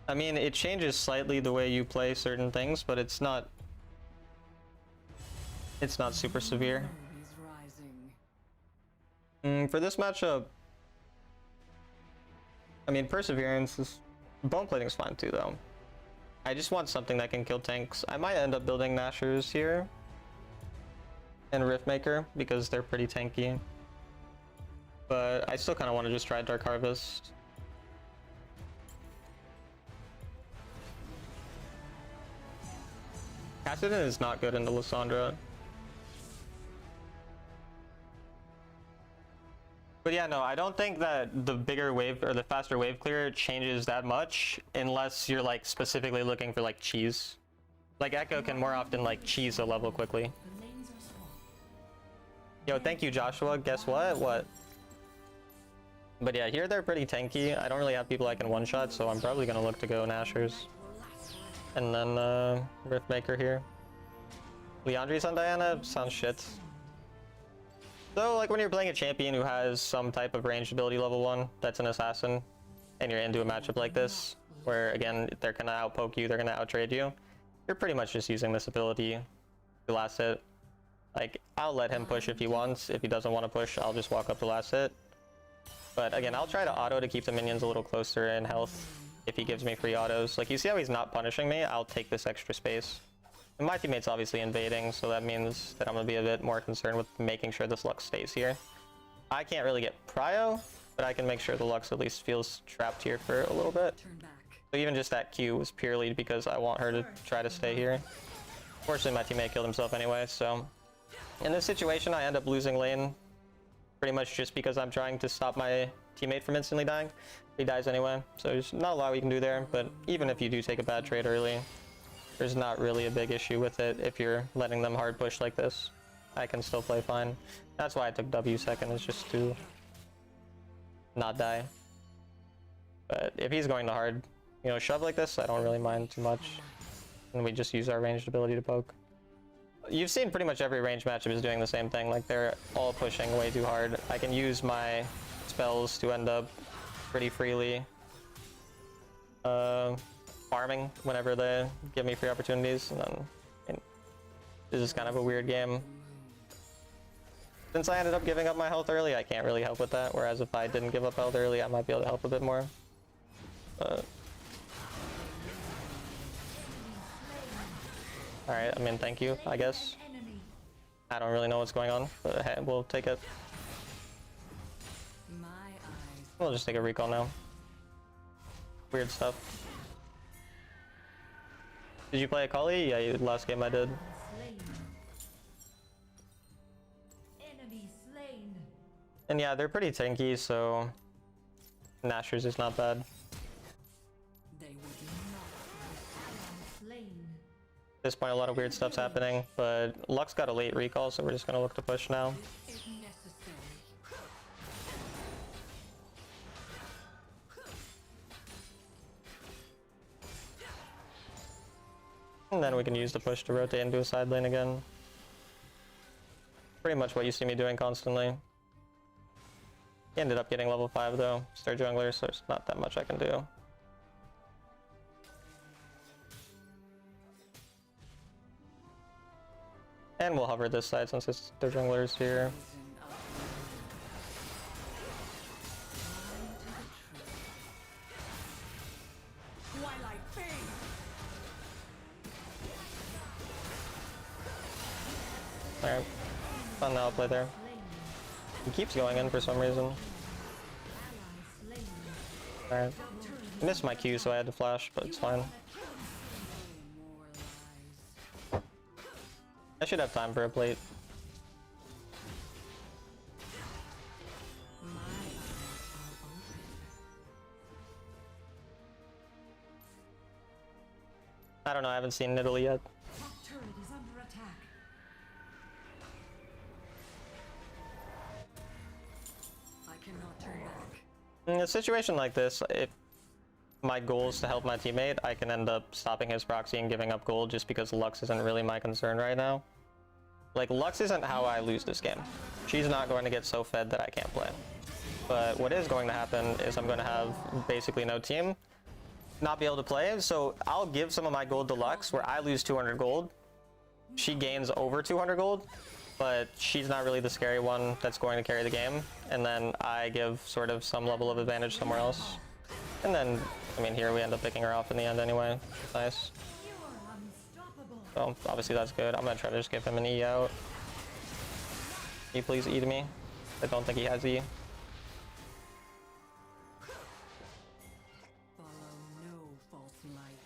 I mean, it changes slightly the way you play certain things, but it's not super severe. For this matchup, I mean, Perseverance is... Bone Plating is fine too, though. I just want something that can kill tanks. I might end up building Nashers here and Riftmaker because they're pretty tanky. But I still kind of want to just try Dark Harvest. Kassadin is not good into Lissandra. But yeah, no, I don't think that the bigger wave or the faster wave clear changes that much unless you're like specifically looking for like cheese. Like Echo can more often like cheese a level quickly. Yo, thank you, Joshua. Guess what? What? But yeah, here they're pretty tanky. I don't really have people I can one-shot, so I'm probably gonna look to go Nashers. And then Riftmaker here. Leandri's on Diana? Sounds shit. So like when you're playing a champion who has some type of ranged ability level 1 that's an assassin, and you're into a matchup like this, where again, they're gonna outpoke you, they're gonna outtrade you, you're pretty much just using this ability to last hit. Like, I'll let him push if he wants. If he doesn't want to push, I'll just walk up to last hit. But again, I'll try to auto to keep the minions a little closer in health if he gives me free autos. Like, you see how he's not punishing me? I'll take this extra space. And my teammate's obviously invading, so that means that I'm going to be a bit more concerned with making sure this Lux stays here. I can't really get prio, but I can make sure the Lux at least feels trapped here for a little bit. So even just that Q was purely because I want her to try to stay here. Fortunately, my teammate killed himself anyway, so... In this situation, I end up losing lane pretty much just because I'm trying to stop my teammate from instantly dying. He dies anyway, so there's not a lot we can do there, but even if you do take a bad trade early, there's not really a big issue with it if you're letting them hard push like this. I can still play fine. That's why I took W second, is just to not die. But if he's going to hard, you know, shove like this, I don't really mind too much. And we just use our ranged ability to poke. You've seen pretty much every range matchup is doing the same thing. Like, they're all pushing way too hard. I can use my spells to end up pretty freely farming whenever they give me free opportunities, and then this is kind of a weird game. Since I ended up giving up my health early, I can't really help with that, whereas if I didn't give up health early, I might be able to help a bit more. Alright, I mean, thank you, I guess. I don't really know what's going on, but hey, we'll take it. We'll just take a recall now. Weird stuff. Did you play a Kali? Yeah, last game I did. And yeah, they're pretty tanky, so Nashers is not bad. At this point, a lot of weird stuff's happening, but Lux got a late recall, so we're just gonna look to push now. And then we can use the push to rotate into a side lane again. Pretty much what you see me doing constantly. He ended up getting level 5 though. Star jungler, so there's not that much I can do. And we'll hover this side since it's their jungler's here. Alright. Fun now, I'll play there. He keeps going in for some reason. Alright. I missed my Q, so I had to flash, but it's fine. I should have time for a plate. I don't know, I haven't seen Italy yet. Top turret is under attack. I cannot turn back. In a situation like this, if my goal is to help my teammate, I can end up stopping his proxy and giving up gold just because Lux isn't really my concern right now. Like, Lux isn't how I lose this game. She's not going to get so fed that I can't play. But what is going to happen is I'm going to have basically no team, not be able to play, so I'll give some of my gold to Lux where I lose 200 gold. She gains over 200 gold, but she's not really the scary one that's going to carry the game, and then I give sort of some level of advantage somewhere else. And then, I mean, here we end up picking her off in the end anyway. Nice. So, obviously that's good. I'm gonna try to just give him an E out. Can you please E to me? I don't think he has E. Follow no false light.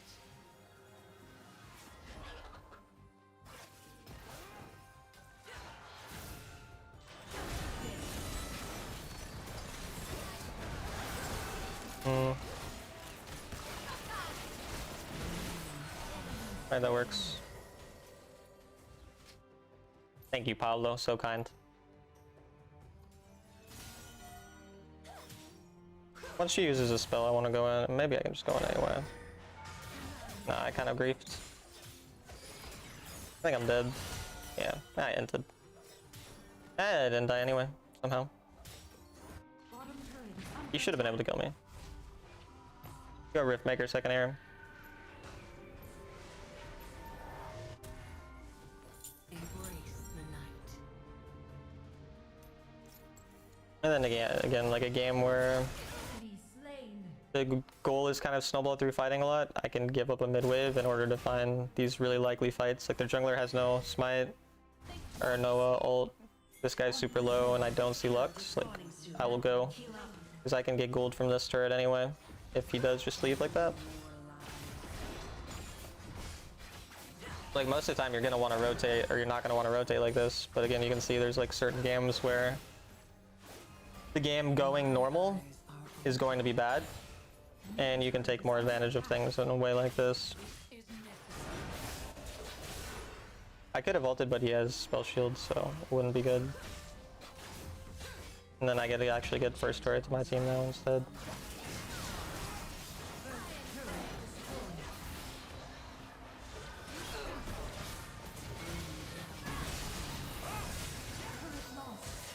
Alright, that works. Thank you, Pablo. So kind. Once she uses a spell, I want to go in. Maybe I can just go in anyway. Nah, I kind of griefed. I think I'm dead. Yeah, I entered. I didn't die anyway, somehow. He should have been able to kill me. Go Rift Maker second air. And then again, like a game where the goal is kind of snowball through fighting a lot, I can give up a mid wave in order to find these really likely fights. Like their jungler has no smite or no ult. This guy's super low and I don't see Lux. Like I will go because I can get gold from this turret anyway if he does just leave like that. Like most of the time you're gonna want to rotate, or you're not gonna want to rotate like this. But again, you can see there's like certain games where the game going normal is going to be bad, and you can take more advantage of things in a way like this. I could have ulted, but he has spell shield, so it wouldn't be good. And then I get to actually get first turret to my team now instead.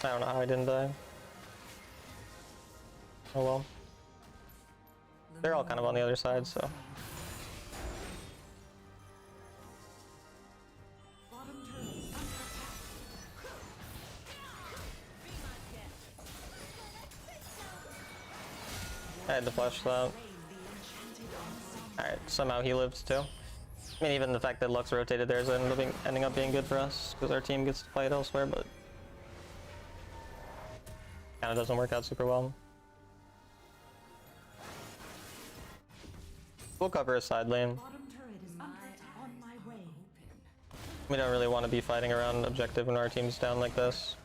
I don't know how I didn't die. Oh well. They're all kind of on the other side, so. I had to flash that. Alright, somehow he lives too. I mean, even the fact that Lux rotated there is ending up being good for us, because our team gets to play it elsewhere, but kind of doesn't work out super well. We'll cover a side lane. We don't really want to be fighting around objective when our team's down like this.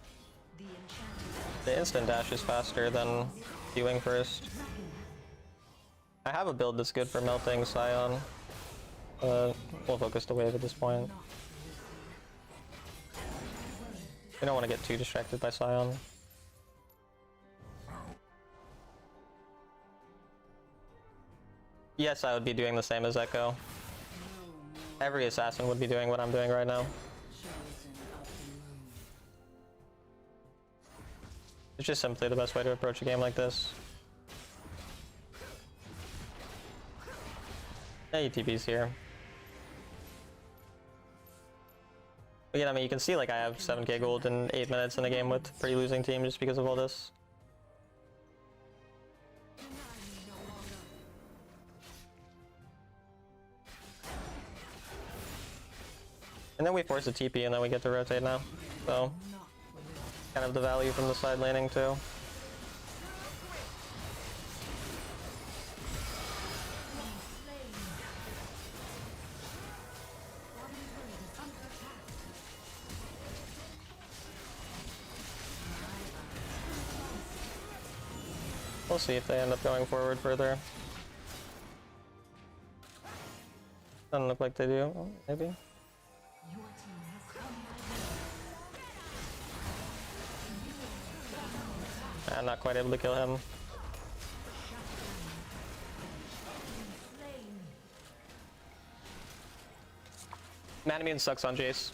The instant dash is faster than queuing first. I have a build that's good for melting Scion. We'll focus the wave at this point. We don't want to get too distracted by Scion. Yes, I would be doing the same as Echo. Every assassin would be doing what I'm doing right now. It's just simply the best way to approach a game like this. Yeah, UTB's here. But yeah, I mean, you can see like I have 7k gold in 8 minutes in a game with pretty losing team just because of all this. And then we force a TP and then we get to rotate now. So, kind of the value from the side laning too. We'll see if they end up going forward further. Doesn't look like they do. Oh, maybe. Your team has come by I'm not quite able to kill him. slain. Manamune sucks on Jace.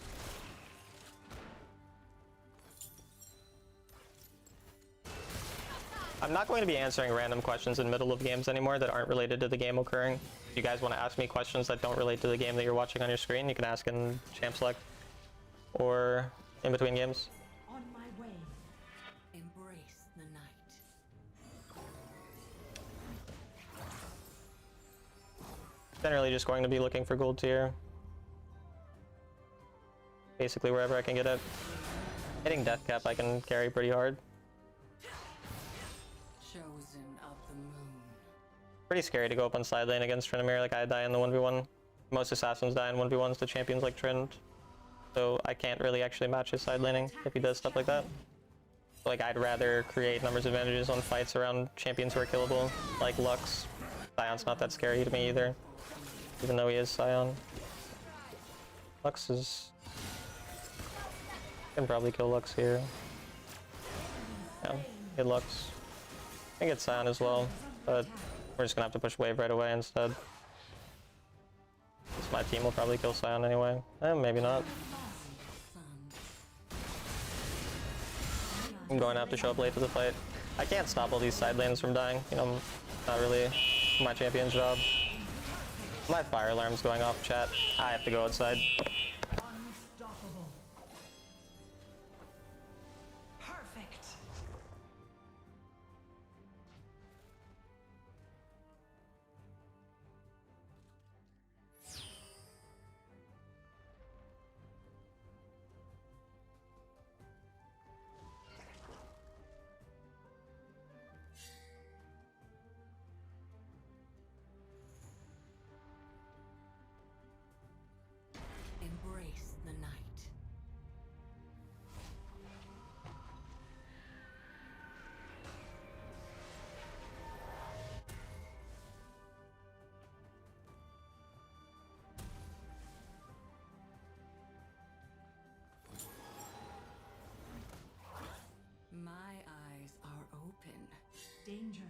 I'm not going to be answering random questions in the middle of games anymore that aren't related to the game occurring. If you guys want to ask me questions that don't relate to the game that you're watching on your screen, you can ask in Champ Select or in between games. On my way. Embrace the night. Generally just going to be looking for gold tier. Basically wherever I can get it. Hitting death cap I can carry pretty hard. Chosen of the moon. Pretty scary to go up on side lane against Tryndamere. Like I die in the 1v1. Most assassins die in 1v1s to champions like Trynd. So I can't really actually match his side laning if he does stuff like that. So, like I'd rather create numbers advantages on fights around champions who are killable, like Lux. Sion's not that scary to me either, even though he is Sion. Lux is... I can probably kill Lux here. Yeah, get Lux. I can get Sion as well, but we're just gonna have to push wave right away instead. Because my team will probably kill Sion anyway. Maybe not. I'm going to have to show up late to the fight. I can't stop all these side lanes from dying. You know, not really my champion's job. My fire alarm's going off, chat. I have to go outside. Unstoppable. Perfect. Embrace the night. My eyes are open. Danger.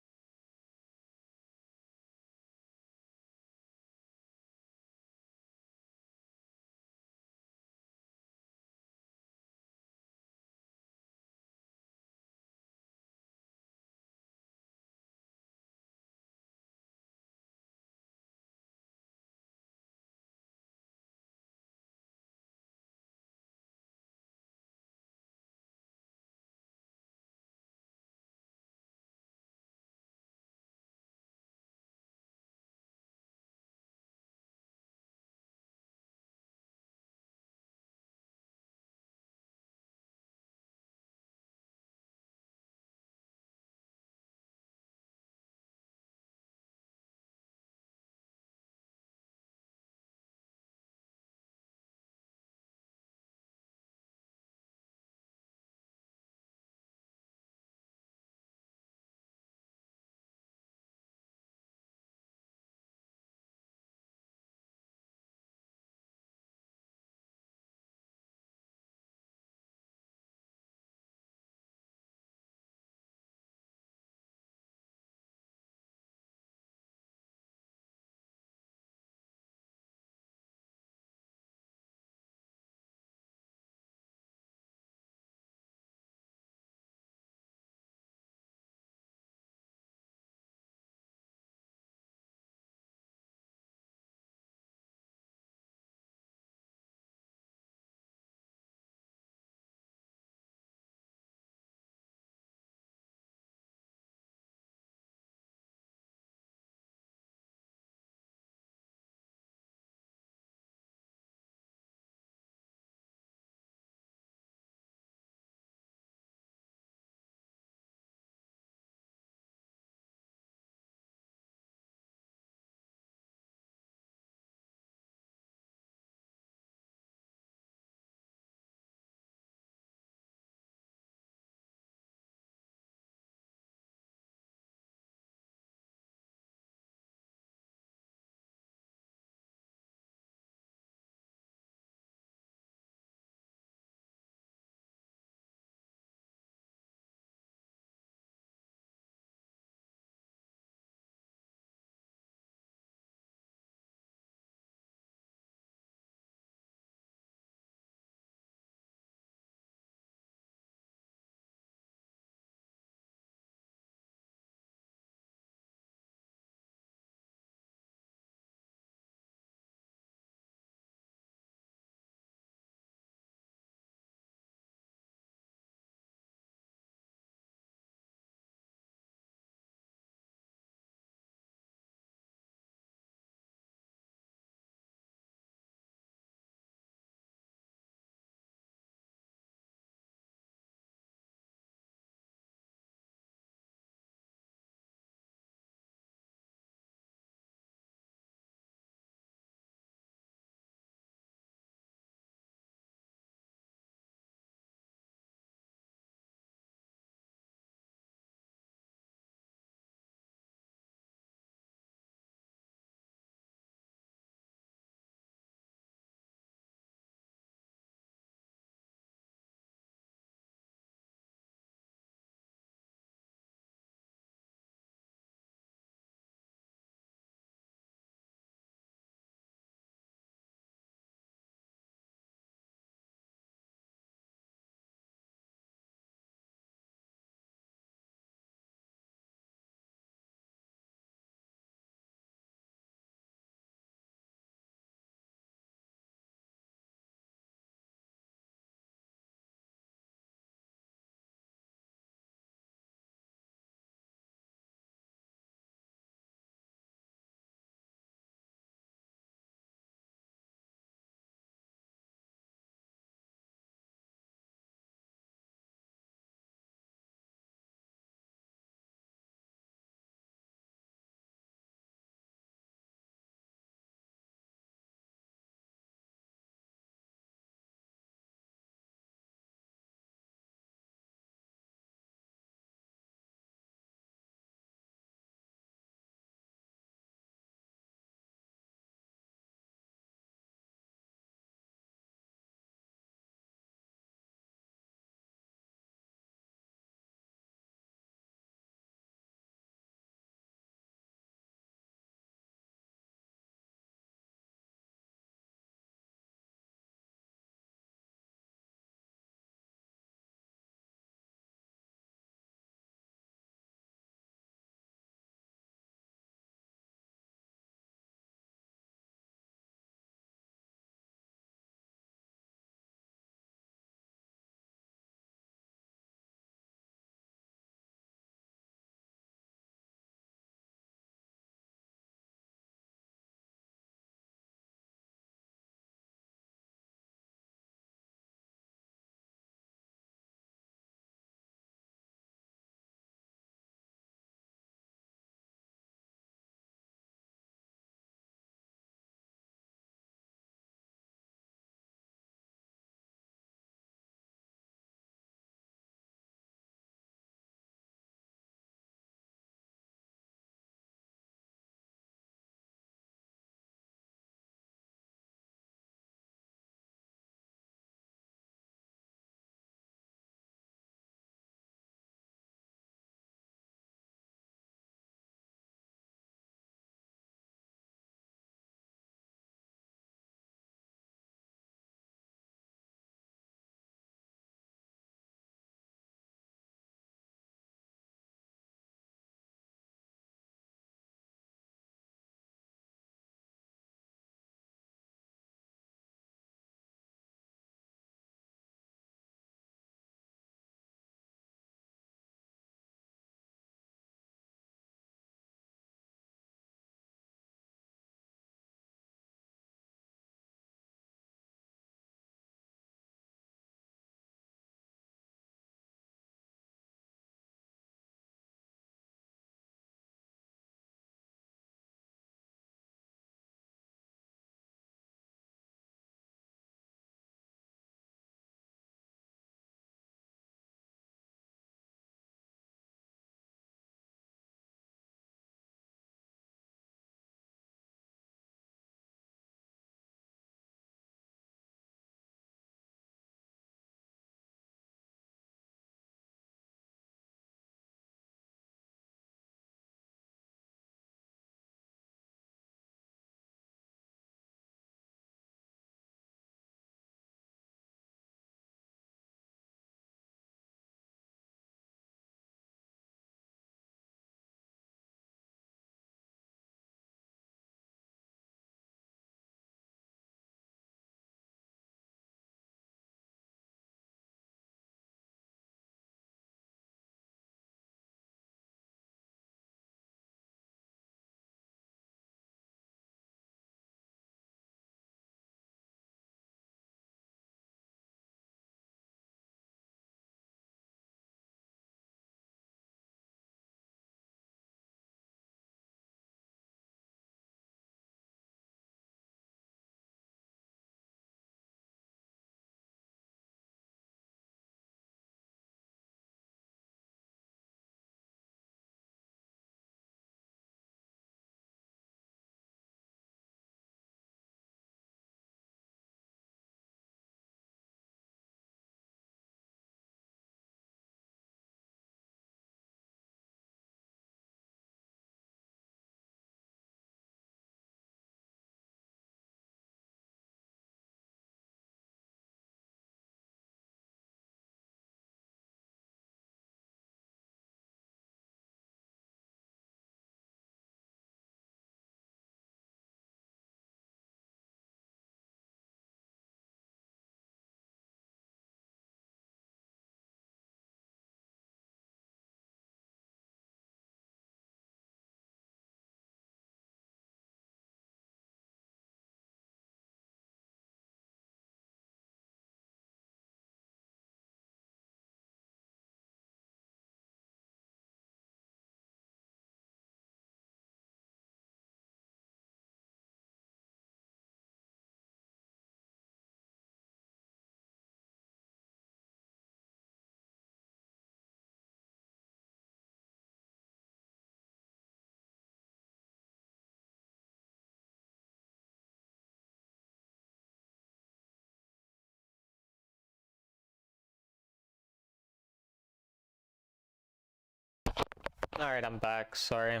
Alright, I'm back. Sorry.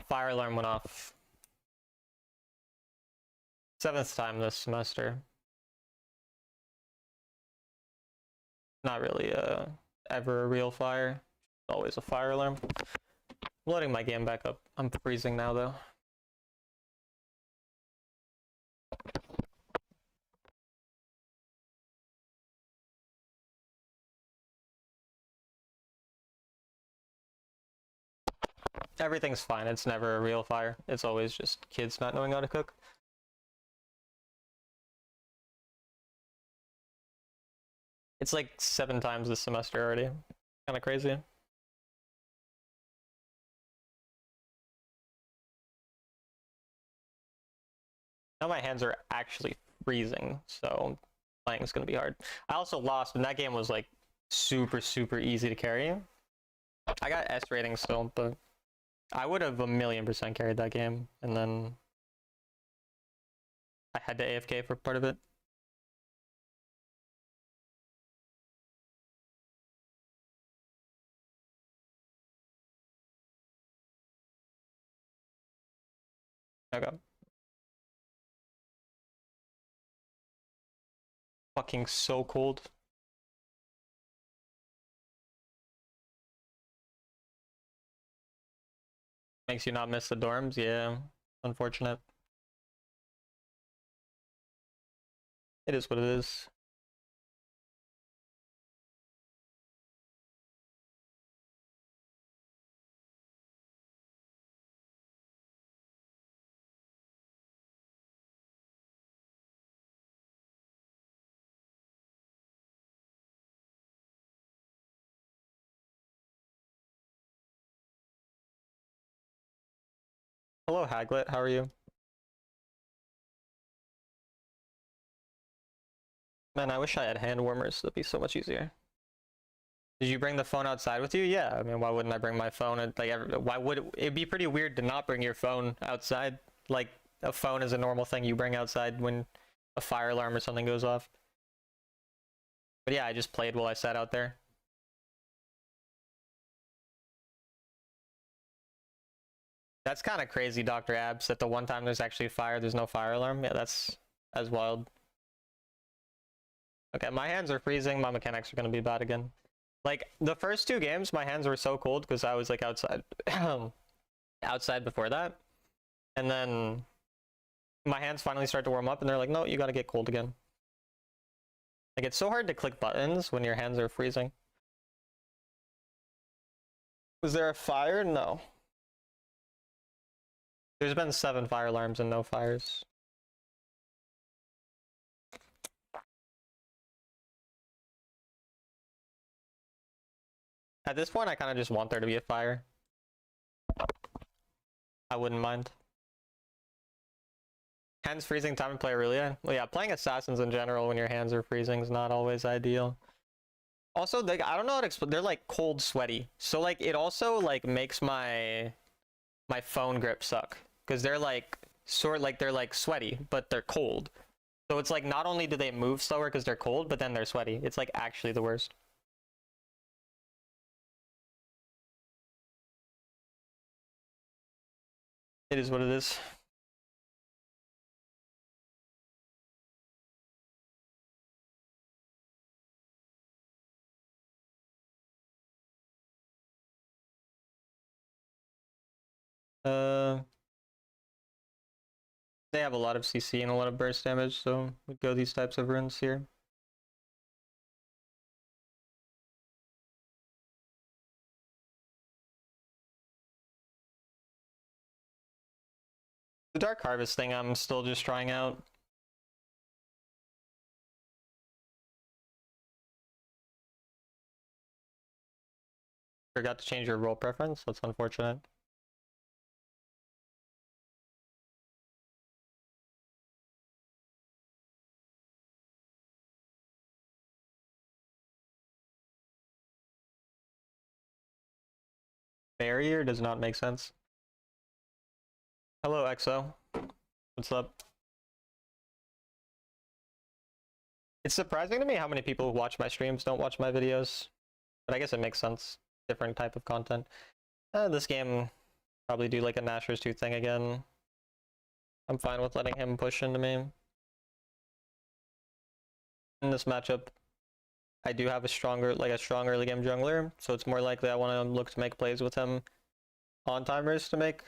Fire alarm went off. 7th time this semester. Not really ever a real fire. Always a fire alarm. I'm loading my game back up. I'm freezing now though. Everything's fine. It's never a real fire. It's always just kids not knowing how to cook. It's like 7 times this semester already. Kind of crazy. Now my hands are actually freezing, so playing is going to be hard. I also lost, and that game was like super easy to carry. I got S rating still, but I would have 1,000,000% carried that game, and then I had to AFK for part of it. Okay. Fucking so cold. Makes you not miss the dorms? Yeah, unfortunate. It is what it is. Hello, Haglet. How are you? Man, I wish I had hand warmers. That'd be so much easier. Did you bring the phone outside with you? Yeah. I mean, why wouldn't I bring my phone? And like, why would it'd be pretty weird to not bring your phone outside? Like, a phone is a normal thing you bring outside when a fire alarm or something goes off. But yeah, I just played while I sat out there. That's kind of crazy, Dr. Abs, that the one time there's actually fire, there's no fire alarm. Yeah, that's wild. Okay, my hands are freezing. My mechanics are going to be bad again. Like, the first 2 games, my hands were so cold because I was, like, outside. outside before that. And then my hands finally start to warm up, and they're like, no, you got to get cold again. Like, it's so hard to click buttons when your hands are freezing. Was there a fire? No. There's been 7 fire alarms and no fires. At this point, I kind of just want there to be a fire. I wouldn't mind. Hands freezing, time to play Aurelia. Well, yeah, playing assassins in general when your hands are freezing is not always ideal. Also, I don't know how to explain. They're like cold, sweaty. So like it also like makes my phone grip suck because they're like they're like sweaty, but they're cold. So it's like not only do they move slower because they're cold, but then they're sweaty. It's like actually the worst. It is what it is. They have a lot of CC and a lot of burst damage, so we go these types of runes here. The Dark Harvest thing I'm still just trying out. Forgot to change your role preference, that's unfortunate. Barrier does not make sense. Hello, EXO. What's up? It's surprising to me how many people who watch my streams don't watch my videos, but I guess it makes sense. different type of content. This game, probably do like a Nashor's Tooth thing again. I'm fine with letting him push into me. In this matchup, I do have a strong early game jungler, so it's more likely I want to look to make plays with him on timers to make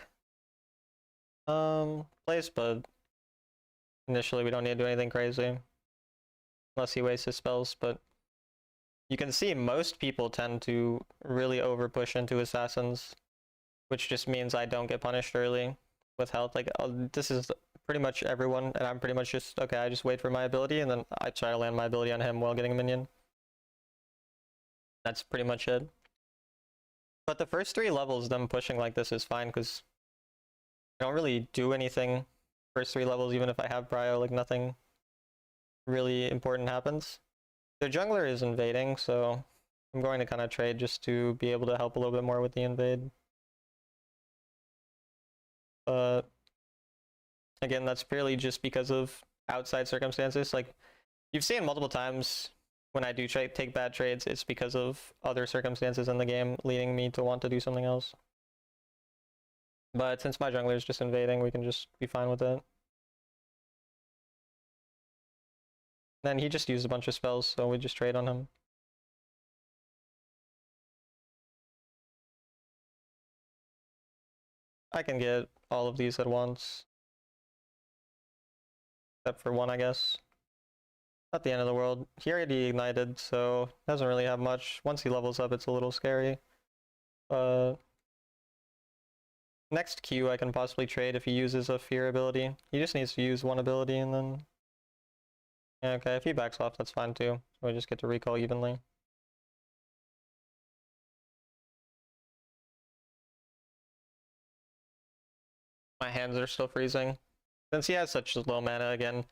plays, but initially we don't need to do anything crazy. Unless he wastes his spells, but you can see most people tend to really over push into assassins, which just means I don't get punished early with health. Like, this is pretty much everyone, and I'm pretty much just, okay, I just wait for my ability, and then I try to land my ability on him while getting a minion. That's pretty much it. But the first 3 levels, them pushing like this is fine, because I don't really do anything first 3 levels, even if I have prio, like nothing really important happens. Their jungler is invading, so I'm going to kind of trade just to be able to help a little bit more with the invade. But again, that's purely just because of outside circumstances. Like, you've seen multiple times when I do take bad trades, it's because of other circumstances in the game leading me to want to do something else. But since my jungler is just invading, we can just be fine with it. Then he just used a bunch of spells, so we just trade on him. I can get all of these at once. Except for one, I guess. Not the end of the world. He already ignited, so doesn't really have much. Once he levels up, it's a little scary. Next Q I can possibly trade if he uses a fear ability. He just needs to use one ability and then... Yeah, okay, if he backs off, that's fine too. So we just get to recall evenly. My hands are still freezing. Since he has such low mana again,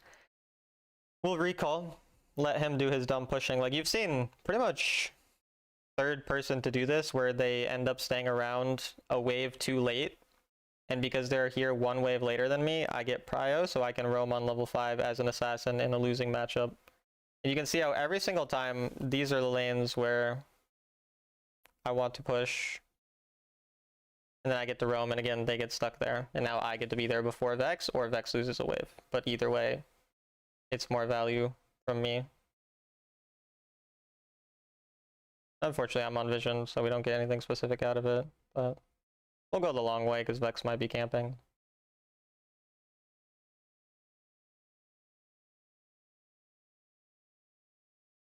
we'll recall. Let him do his dumb pushing. Like, you've seen pretty much third person to do this, where they end up staying around a wave too late. And because they're here one wave later than me, I get prio, so I can roam on level 5 as an assassin in a losing matchup. And you can see how every single time, these are the lanes where I want to push. And then I get to roam, and again, they get stuck there. And now I get to be there before Vex, or Vex loses a wave. But either way, it's more value from me. Unfortunately, I'm on vision, so we don't get anything specific out of it. But we'll go the long way, because Vex might be camping.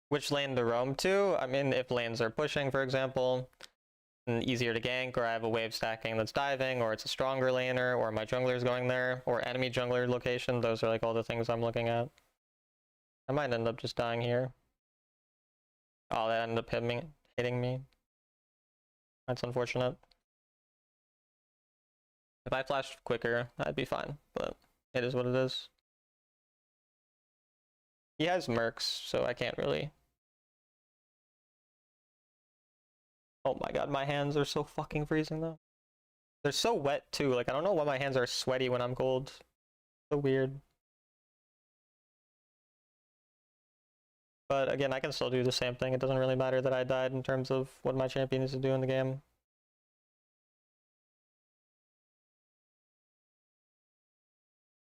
Which lane to roam to? I mean, if lanes are pushing, for example, and easier to gank, or I have a wave stacking that's diving, or it's a stronger laner, or my jungler's going there, or enemy jungler location, those are like all the things I'm looking at. I might end up just dying here. Oh, that ended up hitting me. That's unfortunate. If I flashed quicker, I'd be fine, but it is what it is. He has mercs, so I can't really... Oh my god, my hands are so fucking freezing though. They're so wet too, like I don't know why my hands are sweaty when I'm cold. So weird. But again, I can still do the same thing. It doesn't really matter that I died in terms of what my champion needs to do in the game.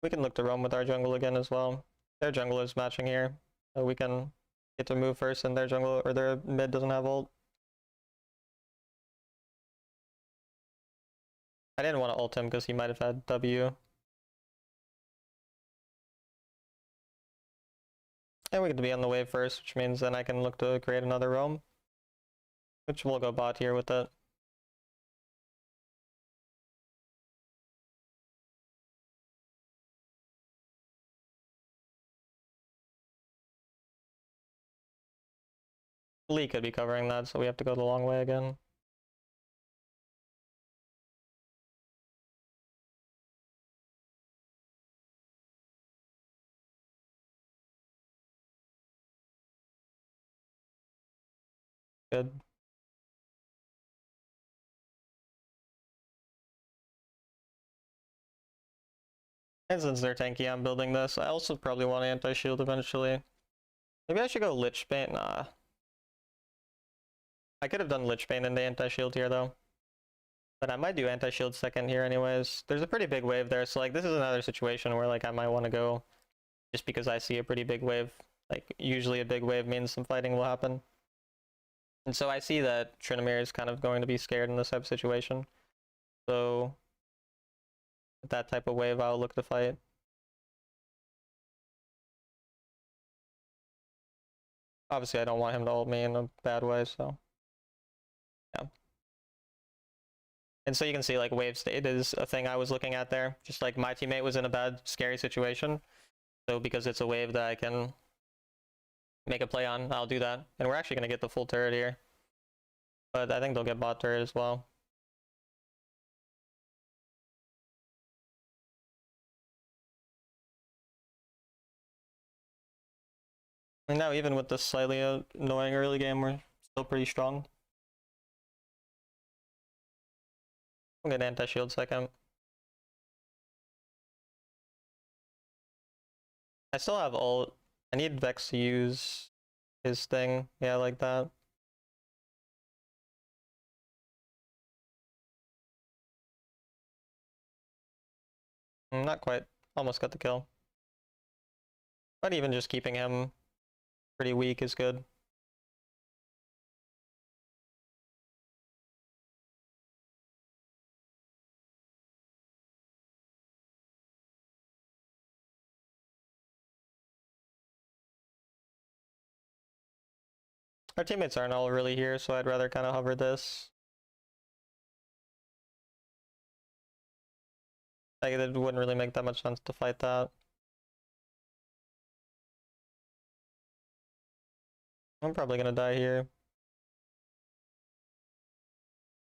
We can look to roam with our jungle again as well. Their jungle is matching here. So we can get to move first, and their jungle or their mid doesn't have ult. I didn't want to ult him because he might have had W. And we get to be on the wave first, which means then I can look to create another roam. Which we'll go bot here with it. Lee could be covering that, so we have to go the long way again. Good. And since they're tanky, I'm building this. I also probably want anti-shield eventually. Maybe I should go Lich Bane. Nah. I could have done Lich Bane in the anti-shield here though. But I might do anti-shield second here anyways. There's a pretty big wave there, so like this is another situation where like I might want to go just because I see a pretty big wave. Like usually a big wave means some fighting will happen. And so I see that Tryndamere is kind of going to be scared in this type of situation. So with that type of wave I'll look to fight. Obviously I don't want him to ult me in a bad way, so yeah. And so you can see like wave state is a thing I was looking at there. Just like my teammate was in a bad, scary situation. So because it's a wave that I can make a play on, I'll do that. And we're actually going to get the full turret here. But I think they'll get bot turret as well. And now even with this slightly annoying early game, we're still pretty strong. I'm going to anti-shield second. I still have ult. I need Vex to use his thing. Yeah, like that. Not quite. Almost got the kill. But even just keeping him pretty weak is good. Our teammates aren't all really here, so I'd rather kind of hover this. Like, it wouldn't really make that much sense to fight that. I'm probably gonna die here.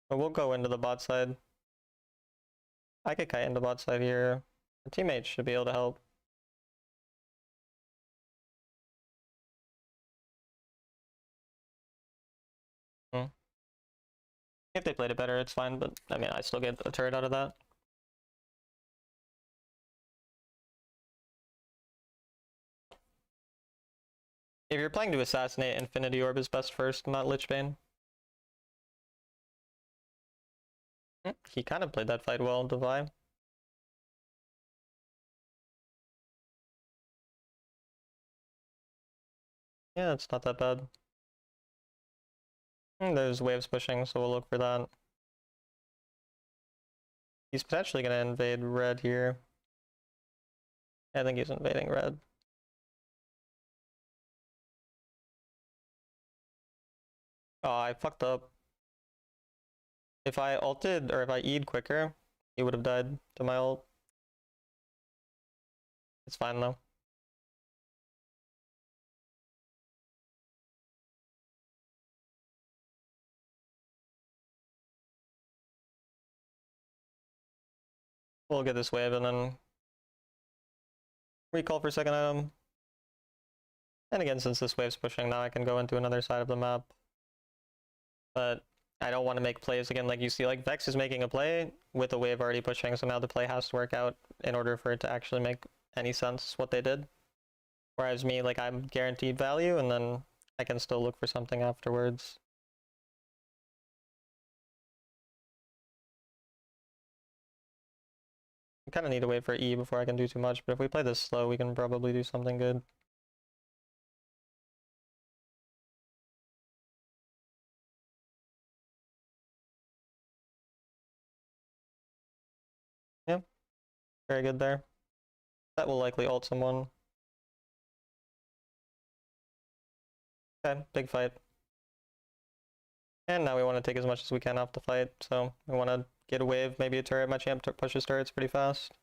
But we'll go into the bot side. I could kite into bot side here. The teammates should be able to help. If they played it better, it's fine, but I mean, I still get a turret out of that. If you're playing to assassinate, Infinity Orb is best first, not Lich Bane. He kind of played that fight well, Devi. Yeah, it's not that bad. There's waves pushing, so we'll look for that. He's potentially going to invade red here. I think he's invading red. Oh, I fucked up. If I ulted, or if I E'd quicker, he would have died to my ult. It's fine though. We'll get this wave and then recall for second item. And again, since this wave's pushing, now I can go into another side of the map. But I don't want to make plays again like you see. Like Vex is making a play with a wave already pushing, so now the play has to work out in order for it to actually make any sense what they did. Whereas me, like I'm guaranteed value and then I can still look for something afterwards. I kind of need to wait for E before I can do too much, but if we play this slow, we can probably do something good. Yeah, very good there. That will likely ult someone. Okay, big fight. And now we want to take as much as we can off the fight, so we want to get a wave, maybe a turret. My champ pushes turrets pretty fast.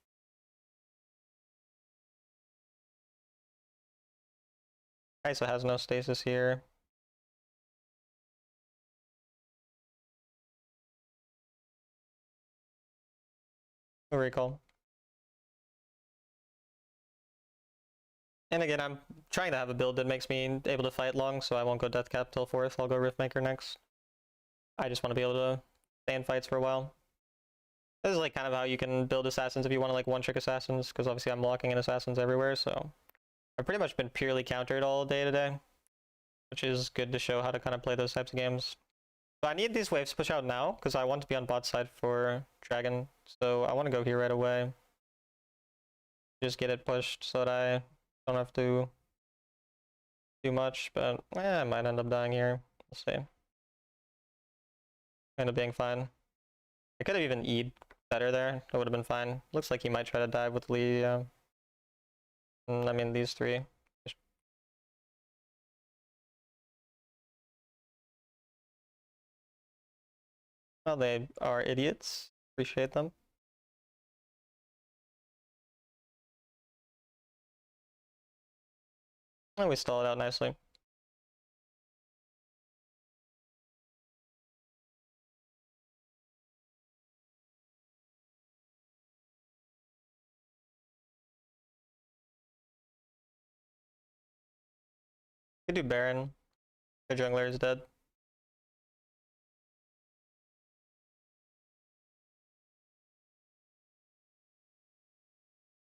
Kai'Sa has no stasis here. No recall. And again, I'm trying to have a build that makes me able to fight long, so I won't go Death Cap till 4th. I'll go Riftmaker next. I just want to be able to stay in fights for a while. This is like kind of how you can build assassins if you want to like one-trick assassins, because obviously I'm locking in assassins everywhere, so I've pretty much been purely countered all day today, which is good to show how to kind of play those types of games. But I need these waves to push out now, because I want to be on bot side for Dragon. So I want to go here right away. Just get it pushed so that I don't have to do much, but I might end up dying here. We'll see. End up being fine. I could have even E'd better there. That would have been fine. Looks like he might try to dive with Lee. I mean, these three. Well, they are idiots. Appreciate them. And we stall it out nicely. We do Baron. The jungler is dead.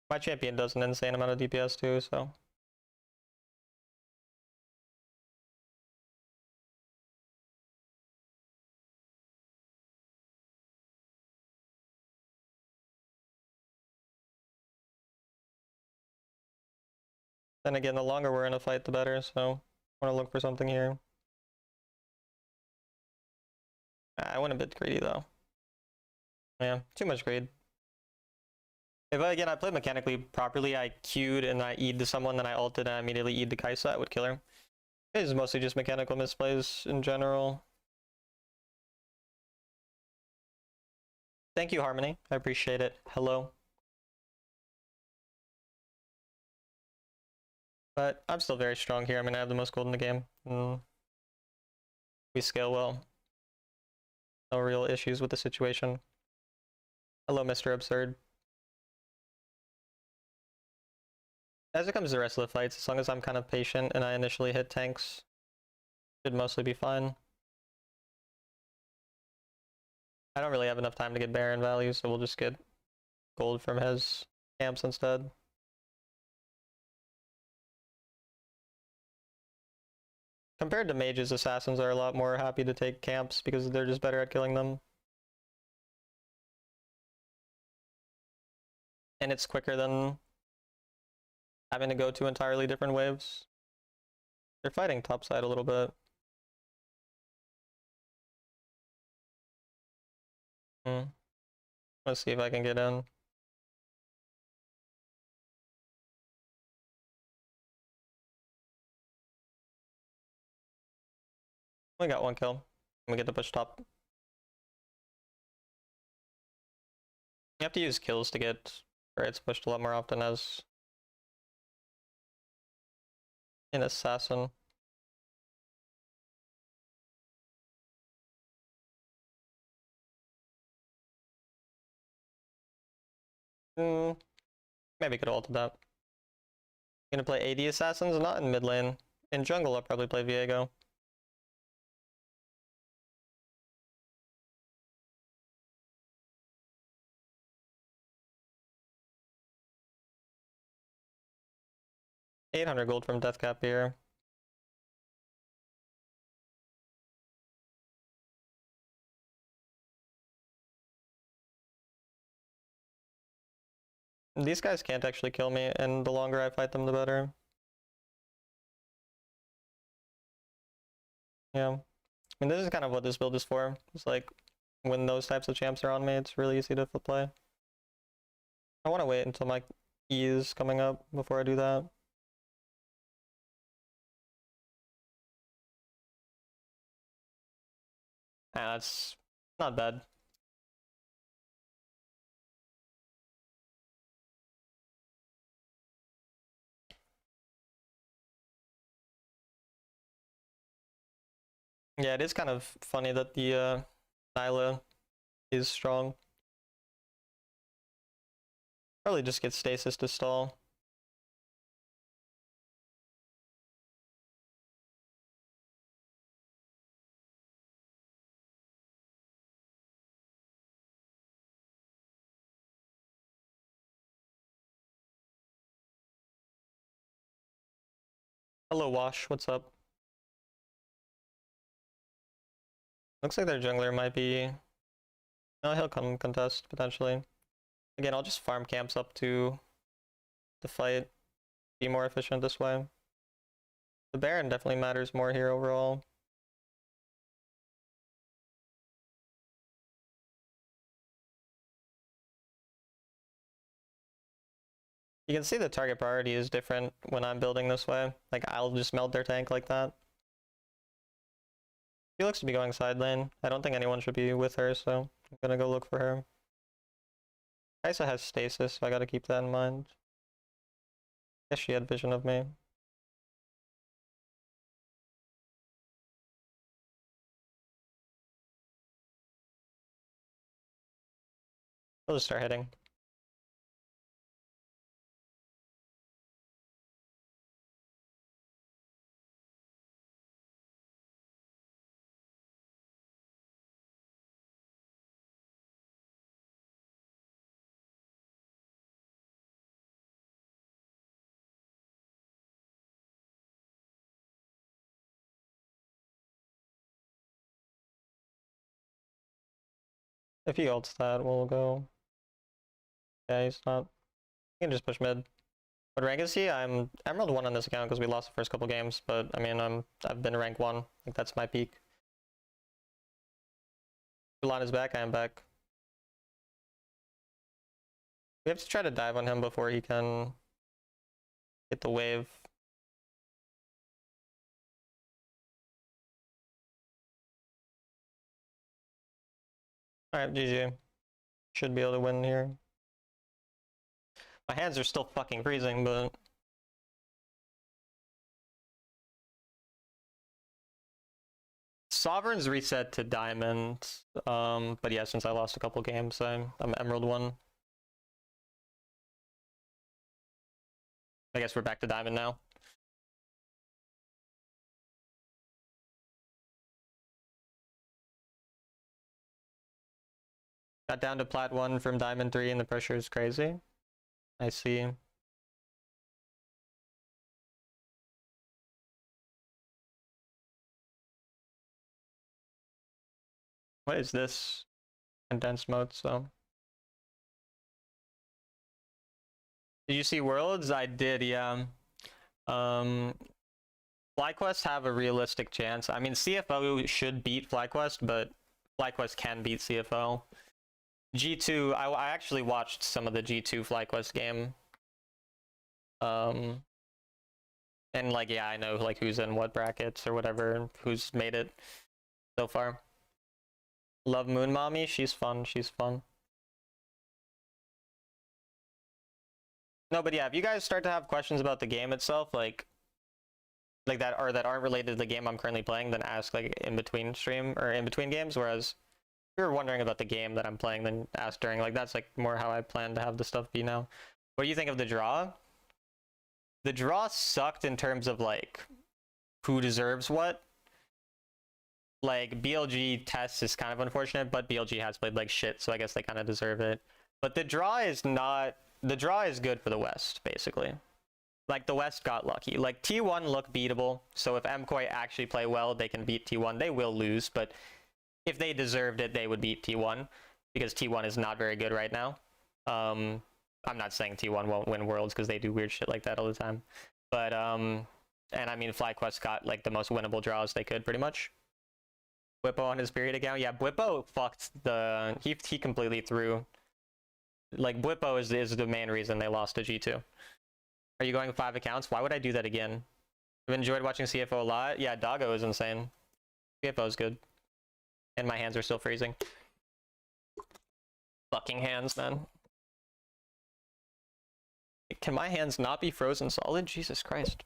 My champion does an insane amount of DPS too, so. Then again, the longer we're in a fight, the better, so I want to look for something here. I went a bit greedy though. Yeah, too much greed. If again I played mechanically properly, I Q'd and I E'd to someone, then I ulted and I immediately E'd to Kaisa, I would kill her. It is mostly just mechanical misplays in general. Thank you, Harmony. I appreciate it. Hello. But I'm still very strong here. I mean, I have the most gold in the game. We scale well. No real issues with the situation. Hello, Mr. Absurd. As it comes to the rest of the fights, as long as I'm kind of patient and I initially hit tanks, should mostly be fine. I don't really have enough time to get Baron value, so we'll just get gold from his camps instead. Compared to mages, assassins are a lot more happy to take camps because they're just better at killing them. And it's quicker than having to go to entirely different waves. They're fighting topside a little bit. Let's see if I can get in. We got one kill. We get to push top. You have to use kills to get raids pushed a lot more often as an assassin. Maybe could have ulted that. Gonna play AD assassins, not in mid lane. In jungle, I'll probably play Viego. $800 gold from Deathcap here. These guys can't actually kill me, and the longer I fight them, the better. Yeah. I mean, this is kind of what this build is for. It's like, when those types of champs are on me, it's really easy to flip play. I want to wait until my E is coming up before I do that. Ah, that's not bad. Yeah, it is kind of funny that the Nyla is strong. Probably just get stasis to stall. Hello, Wash. What's up? Looks like their jungler might be... No, he'll come contest, potentially. Again, I'll just farm camps up to the fight. Be more efficient this way. The Baron definitely matters more here overall. You can see the target priority is different when I'm building this way. Like, I'll just melt their tank like that. She looks to be going side lane. I don't think anyone should be with her, so I'm gonna go look for her. Kaisa has stasis, so I gotta keep that in mind. Guess she had vision of me. I'll just start hitting. If he ults that, we'll go. Yeah, he's not. You can just push mid. What rank is he? I'm Emerald 1 on this account because we lost the first couple games, but I mean, I've been rank 1. I think that's my peak. Ulan is back, I am back. We have to try to dive on him before he can get the wave. Alright, GG. Should be able to win here. My hands are still fucking freezing, but... Sovereign's reset to Diamond, but yeah, since I lost a couple games, I'm Emerald 1. I guess we're back to Diamond now. Got down to Plat 1 from Diamond 3 and the pressure is crazy. I see. What is this? Condensed mode, so. Did you see Worlds? I did, yeah. FlyQuest have a realistic chance. I mean, CFO should beat FlyQuest, but FlyQuest can beat CFO. G2, I actually watched some of the G2 FlyQuest game. And like, yeah, I know like who's in what brackets or whatever, who's made it so far. Love Moon Mommy, she's fun, she's fun. No, but yeah, if you guys start to have questions about the game itself, like that, or that aren't related to the game I'm currently playing, then ask like in between stream or in between games, whereas if you're wondering about the game that I'm playing, then ask during. Like, that's like more how I plan to have the stuff be now. What do you think of the draw? The draw sucked in terms of like who deserves what. Like, BLG tests is kind of unfortunate, but BLG has played like shit, so I guess they kind of deserve it. But the draw is not... The draw is good for the West, basically. Like, the West got lucky. Like, T1 looked beatable, so if MKOI actually play well, they can beat T1. They will lose, but if they deserved it, they would beat T1, because T1 is not very good right now. I'm not saying T1 won't win Worlds, because they do weird shit like that all the time. But, and I mean, FlyQuest got, like, the most winnable draws they could, pretty much. Bwipo on his period account. Yeah, Bwipo fucked the... He completely threw... Like, Bwipo is the main reason they lost to G2. Are you going 5 accounts? Why would I do that again? I've enjoyed watching CFO a lot. Yeah, Doggo is insane. CFO is good. And my hands are still freezing. Fucking hands, man. Can my hands not be frozen solid? Jesus Christ.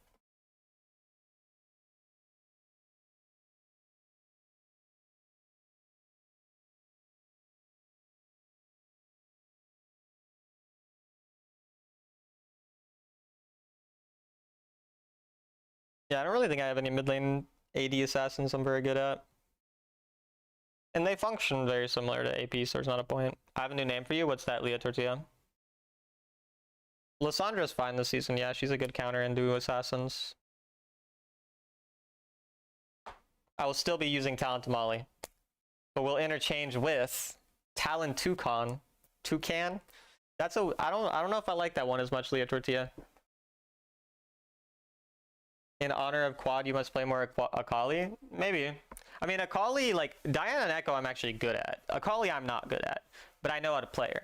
Yeah, I don't really think I have any mid lane AD assassins I'm very good at. And they function very similar to AP, so there's not a point. I have a new name for you. What's that, Leah Tortilla? Lyssandra's fine this season, yeah. She's a good counter into assassins. I will still be using Talent Molly. but we'll interchange with Talon Toucan. That's a I don't know if I like that one as much, Leah Tortilla. In honor of Quad, you must play more Akali? Maybe. I mean, Akali, like, Diana and Echo I'm actually good at. Akali I'm not good at, but I know how to play her.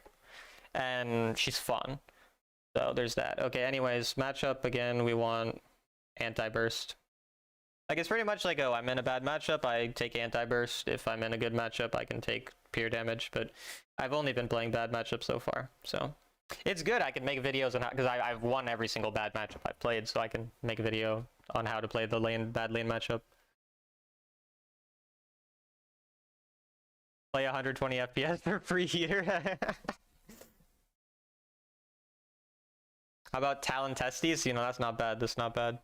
And she's fun. So there's that. Okay, anyways, matchup again, we want anti-burst. Like, it's pretty much like, oh, I'm in a bad matchup, I take anti-burst. If I'm in a good matchup, I can take pure damage, but I've only been playing bad matchups so far, so. It's good, I can make videos on how, because I've won every single bad matchup I've played, so I can make a video on how to play the bad lane matchup. Play 120 FPS for free heater. How about Talon Testes? You know, that's not bad, that's not bad.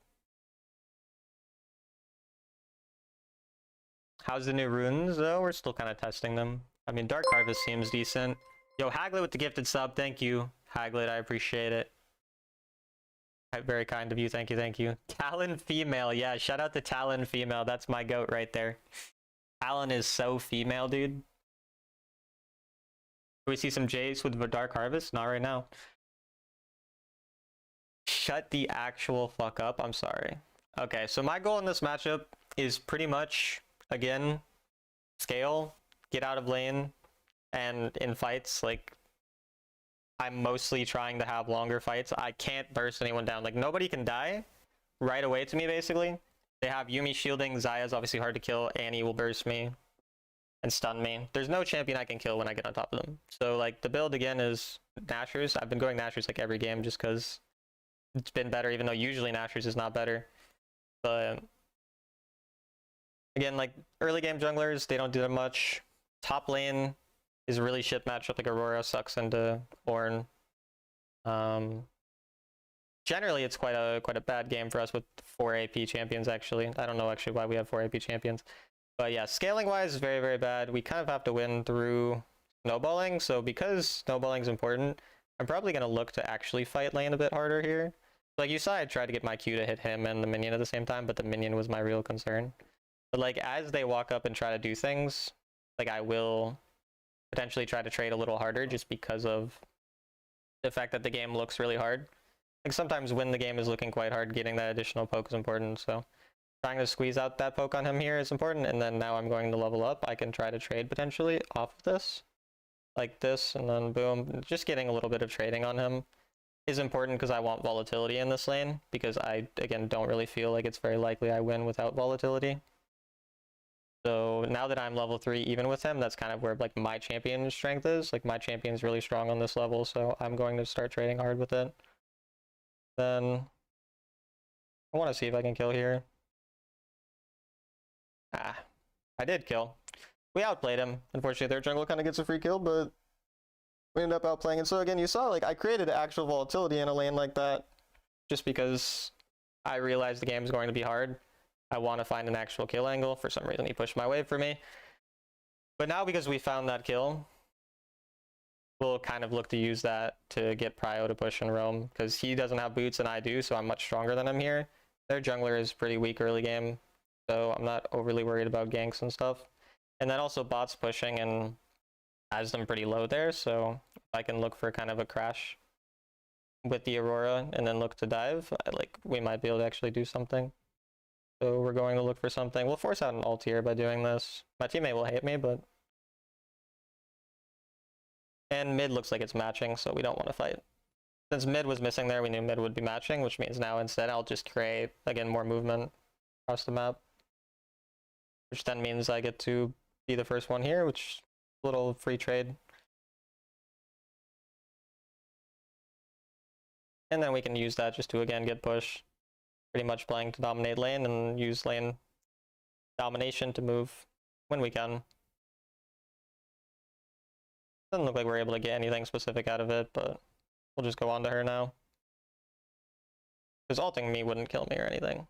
How's the new runes though? We're still kind of testing them. I mean, Dark Harvest seems decent. Yo, Haglet with the gifted sub, thank you. Haglet, I appreciate it. Very kind of you, thank you, thank you. Talon female, yeah, shout out to Talon female, that's my goat right there. Talon is so female, dude. Do we see some Jace with the Dark Harvest? Not right now. Shut the actual fuck up, I'm sorry. Okay, so my goal in this matchup is pretty much, again, scale, get out of lane, and in fights, like, I'm mostly trying to have longer fights. I can't burst anyone down. Like, nobody can die right away to me, basically. They have Yuumi shielding, Zaya's obviously hard to kill, Annie will burst me and stun me. There's no champion I can kill when I get on top of them. So, like, the build, again, is Nashers. I've been going Nashers, like, every game just because it's been better, even though usually Nashers is not better. But, again, like, early game junglers, they don't do that much. Top lane is a really shit matchup, like Aurora sucks into Ornn. Generally, it's quite a bad game for us with 4 AP champions, actually. I don't know actually why we have 4 AP champions. But yeah, scaling-wise is very, very bad. We kind of have to win through snowballing, so because snowballing is important, I'm probably going to look to actually fight lane a bit harder here. Like you saw, I tried to get my Q to hit him and the minion at the same time, but the minion was my real concern. But like, as they walk up and try to do things, like I will potentially try to trade a little harder just because of the fact that the game looks really hard. Like sometimes when the game is looking quite hard, getting that additional poke is important, so trying to squeeze out that poke on him here is important, and then now I'm going to level up. I can try to trade potentially off of this. Like this, and then boom. Just getting a little bit of trading on him is important because I want volatility in this lane, because I, again, don't really feel like it's very likely I win without volatility. So now that I'm level 3 even with him, that's kind of where like my champion strength is. Like my champion's really strong on this level, so I'm going to start trading hard with it. Then I want to see if I can kill here. Ah, I did kill. We outplayed him. Unfortunately, their jungle kind of gets a free kill, but we ended up outplaying it. So again, you saw like I created actual volatility in a lane like that just because I realized the game is going to be hard. I want to find an actual kill angle. For some reason, he pushed my wave for me. But now because we found that kill, we'll kind of look to use that to get Prio to push and roam, because he doesn't have boots and I do, so I'm much stronger than him here. Their jungler is pretty weak early game, so I'm not overly worried about ganks and stuff. And then also bots pushing and has them pretty low there, so if I can look for kind of a crash with the Aurora and then look to dive, like we might be able to actually do something. So we're going to look for something. We'll force out an ult here by doing this. My teammate will hate me, but... And mid looks like it's matching, so we don't want to fight. Since mid was missing there, we knew mid would be matching, which means now instead I'll just create, again, more movement across the map. Which then means I get to be the first one here, which is a little free trade. And then we can use that just to, again, get push. Pretty much playing to dominate lane and use lane domination to move when we can. Doesn't look like we're able to get anything specific out of it, but we'll just go on to her now. Because ulting me wouldn't kill me or anything.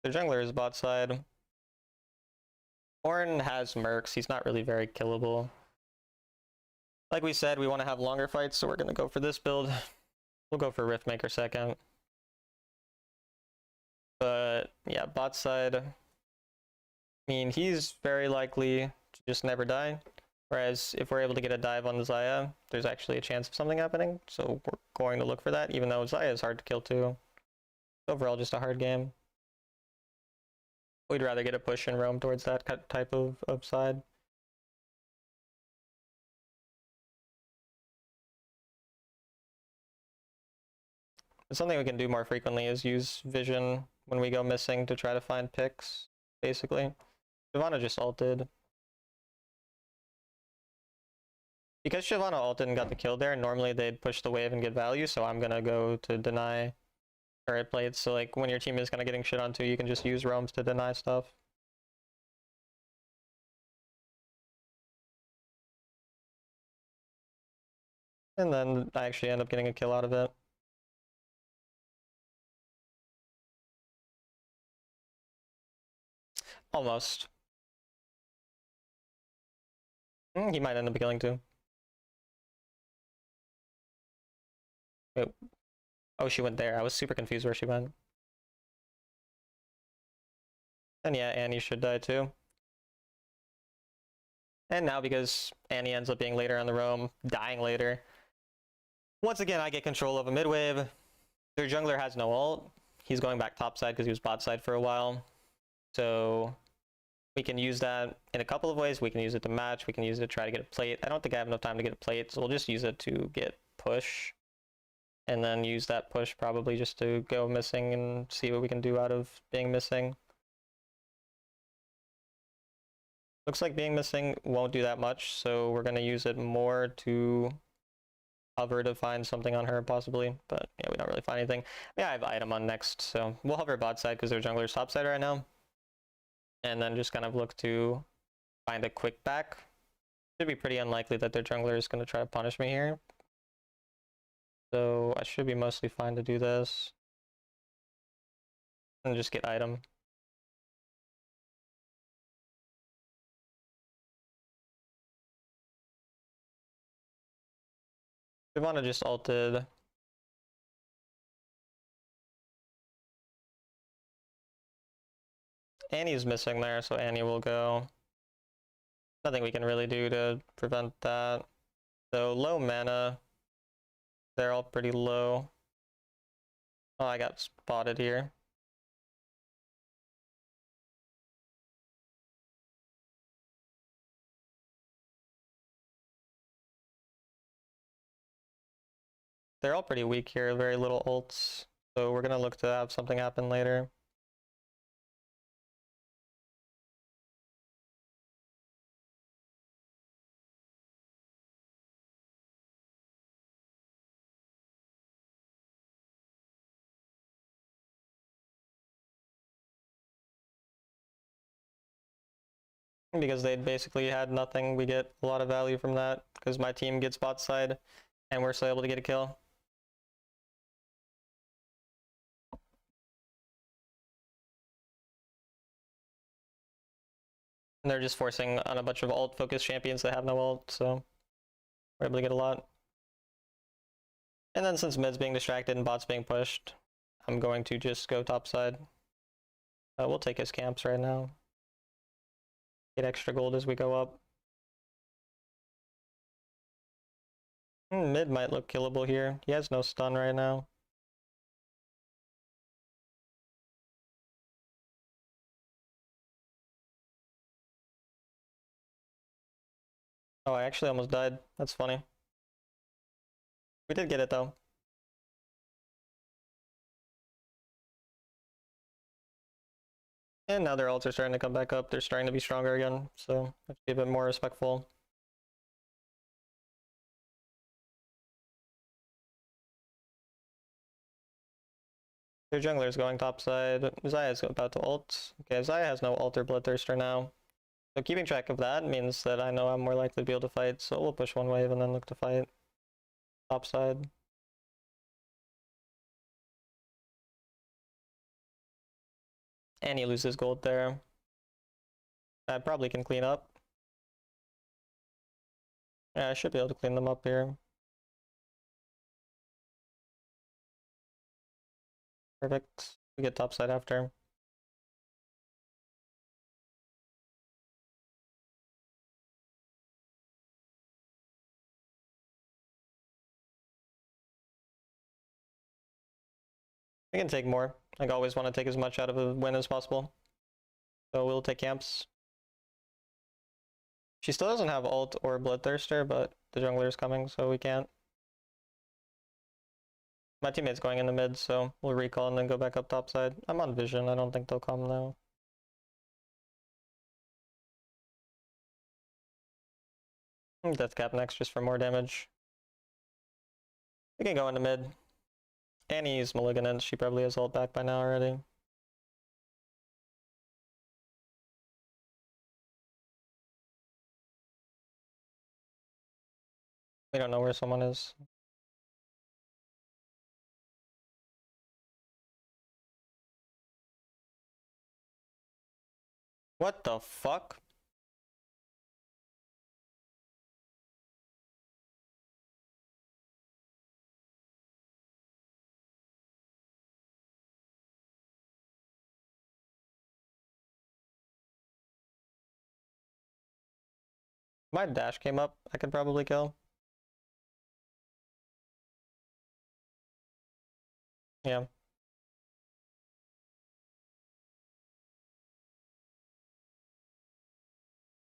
The jungler is bot side. Ornn has mercs, he's not really very killable. Like we said, we want to have longer fights, so we're going to go for this build. We'll go for Riftmaker second. But yeah, bot side, I mean, he's very likely to just never die. Whereas if we're able to get a dive on Zaya, there's actually a chance of something happening. So we're going to look for that, even though Zaya is hard to kill too. Overall, just a hard game. We'd rather get a push and roam towards that type of side. But something we can do more frequently is use vision when we go missing to try to find picks, basically. Shyvana just ulted. Because Shyvana ulted and got the kill there, normally they'd push the wave and get value, so I'm gonna go to deny turret plates. So like when your team is kind of getting shit on too, you can just use roams to deny stuff. And then I actually end up getting a kill out of it. Almost. He might end up killing too. Wait. Oh, she went there. I was super confused where she went. And yeah, Annie should die too. And now because Annie ends up being later on the roam, dying later, once again I get control of a mid wave. Their jungler has no ult. He's going back topside because he was bot side for a while. So we can use that in a couple of ways. We can use it to match. We can use it to try to get a plate. I don't think I have enough time to get a plate, so we'll just use it to get push. And then use that push probably just to go missing and see what we can do out of being missing. Looks like being missing won't do that much, so we're going to use it more to hover to find something on her possibly, but yeah, we don't really find anything. Yeah, I have item on next, so we'll hover bot side because their jungler's top side right now. And then just kind of look to find a quick back. Should be pretty unlikely that their jungler is going to try to punish me here. So I should be mostly fine to do this. And just get item. Shyvana just ulted. Annie's missing there, so Annie will go. Nothing we can really do to prevent that. So low mana. They're all pretty low. Oh, I got spotted here. They're all pretty weak here, very little ults. So we're gonna look to have something happen later. Because they basically had nothing, we get a lot of value from that. Because my team gets bot side, and we're still able to get a kill. And they're just forcing on a bunch of ult-focused champions that have no ult, so we're able to get a lot. And then since mid's being distracted and bot's being pushed, I'm going to just go topside. We'll take his camps right now. Get extra gold as we go up. Mid might look killable here. He has no stun right now. Oh, I actually almost died. That's funny. We did get it though. And now their ults are starting to come back up. They're starting to be stronger again, so let's be a bit more respectful. Their jungler is going topside. Zaya is about to ult. Okay, Zaya has no ult or bloodthirster now. So keeping track of that means that I know I'm more likely to be able to fight, so we'll push one wave and then look to fight topside. And he loses gold there. I probably can clean up. Yeah, I should be able to clean them up here. Perfect. We get topside after. We can take more. Like, I always want to take as much out of a win as possible. So we'll take camps. She still doesn't have ult or bloodthirster, but the jungler is coming, so we can't. My teammate's going in the mid, so we'll recall and then go back up topside. I'm on vision. I don't think they'll come now. Death cap next just for more damage. We can go into mid. Annie's malignant. She probably has ult back by now already. We don't know where someone is. What the fuck? My dash came up. I could probably kill. Yeah.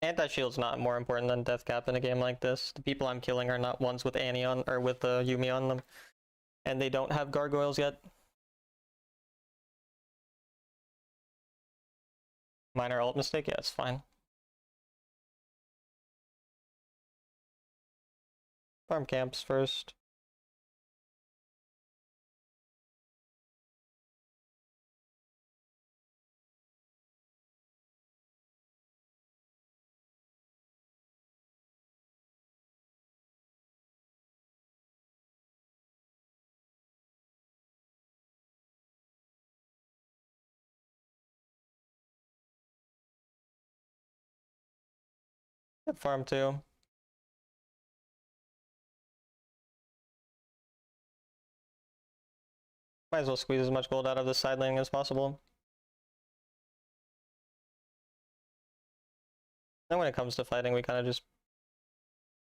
Anti-shield's not more important than death cap in a game like this. The people I'm killing are not ones with Annie on, or with Yumi on them. And they don't have gargoyles yet. Minor ult mistake? Yeah, it's fine. Farm camps first. Get farm too. Might as well squeeze as much gold out of this side lane as possible. Then when it comes to fighting, we kind of just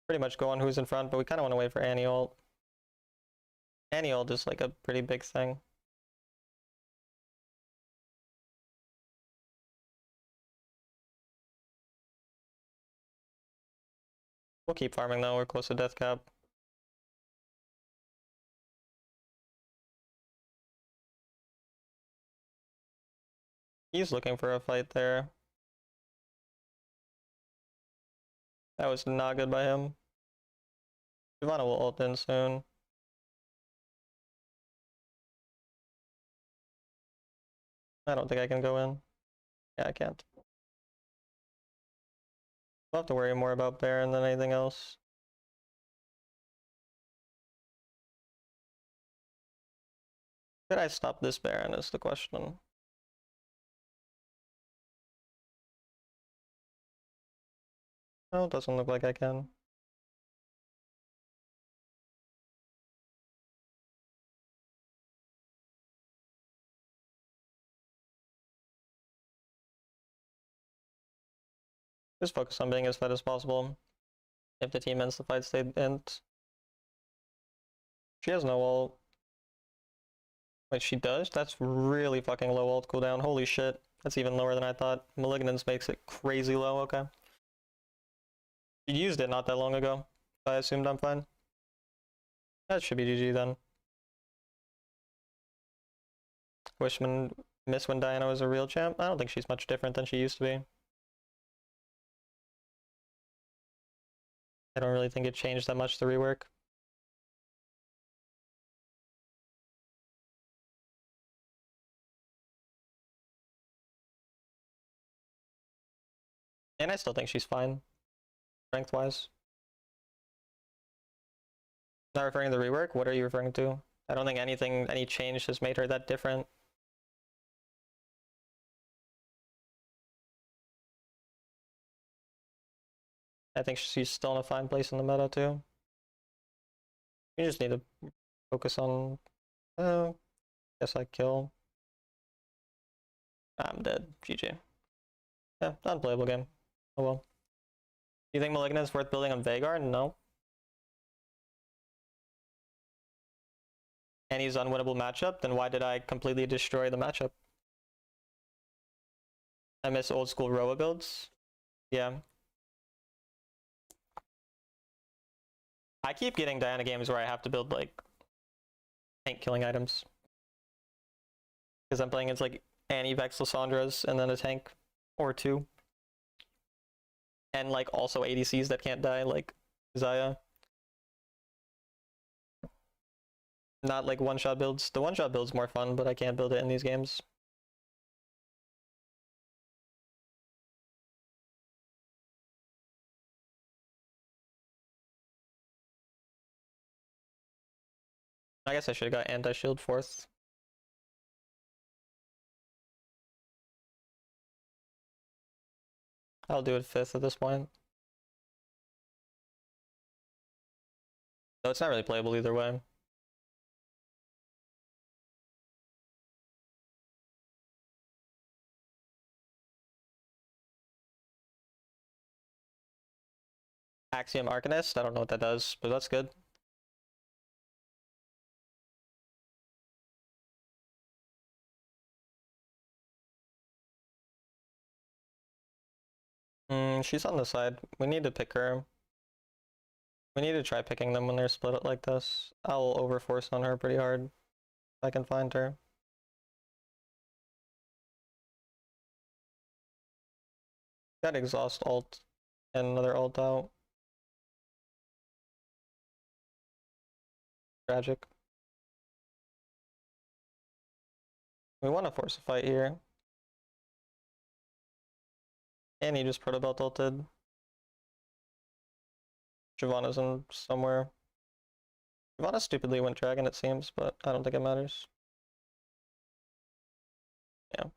pretty much go on who's in front, but we kind of want to wait for Annie ult. Annie ult is like a pretty big thing. We'll keep farming though, we're close to death cap. He's looking for a fight there. That was not good by him. Ivana will ult in soon. I don't think I can go in. Yeah, I can't. We'll have to worry more about Baron than anything else. Could I stop this Baron is the question. No, it doesn't look like I can. Just focus on being as fed as possible. If the team ends the fight, they end. She has no ult. Wait, she does? That's really fucking low ult cooldown. Holy shit. That's even lower than I thought. Malignance makes it crazy low, okay. You used it not that long ago. I assumed I'm fine. That should be GG then. Miss when Diana was a real champ. I don't think she's much different than she used to be. I don't really think it changed that much, the rework. And I still think she's fine, strength-wise. Not referring to the rework? What are you referring to? I don't think any change has made her that different. I think she's still in a fine place in the meta too. You just need to focus on Guess I kill. I'm dead. GG. Yeah, unplayable game. Oh well. You think Malignant is worth building on Vhagar? No. And he's unwinnable matchup, then why did I completely destroy the matchup? I miss old school Roa builds. Yeah. I keep getting Diana games where I have to build like tank killing items. Because I'm playing against like Annie, Vex, Lysandras, and then a tank or two. And like also ADCs that can't die, like Xayah. Not like one-shot builds. The one-shot build's more fun, but I can't build it in these games. I guess I should have got anti-shield fourth. I'll do it fifth at this point. So it's not really playable either way. Axiom Arcanist, I don't know what that does, but that's good. She's on the side. We need to pick her. We need to try picking them when they're split up like this. I'll overforce on her pretty hard if I can find her. Got exhaust ult and another ult out. Tragic. We want to force a fight here. And he just protobelt ulted. Shyvana's in somewhere. Shyvana stupidly went dragon, it seems, but I don't think it matters. Yeah.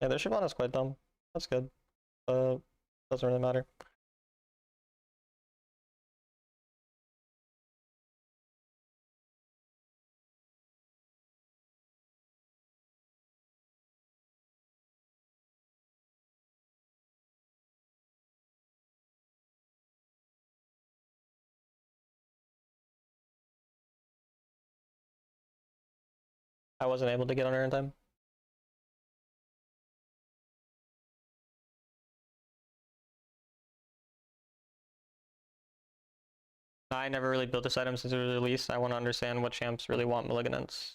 Yeah, their Shyvana's quite dumb. That's good. Doesn't really matter. I wasn't able to get on her in time. I never really built this item since it was released. I want to understand what champs really want Malignants.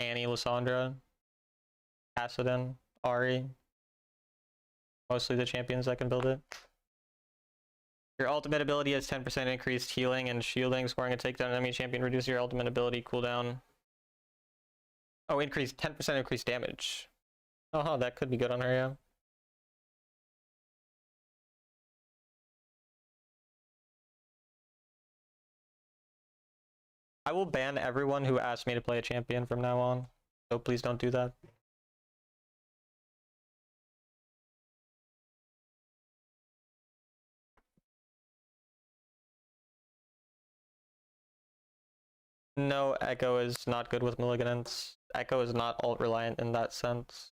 Annie, Lysandra, Kassadin, Ahri. Mostly the champions that can build it. Your ultimate ability has 10% increased healing and shielding. Scoring a takedown enemy champion reduces your ultimate ability cooldown. Oh, 10% increased damage. Oh, that could be good on her, yeah. I will ban everyone who asks me to play a champion from now on. So please don't do that. No, Echo is not good with Malignants. Echo is not ult reliant in that sense.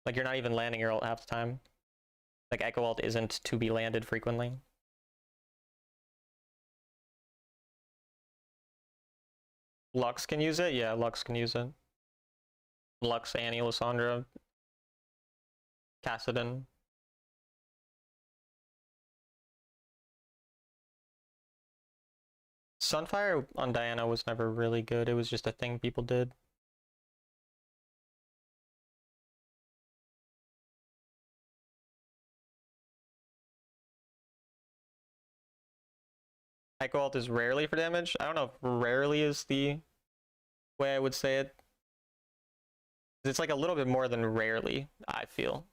Like, you're not even landing your ult half the time. Like, Echo ult isn't to be landed frequently. Lux can use it? Yeah, Lux can use it. Lux, Annie, Lysandra, Kassadin. Sunfire on Diana was never really good. It was just a thing people did. Echo ult is rarely for damage. I don't know if rarely is the way I would say it. It's like a little bit more than rarely, I feel.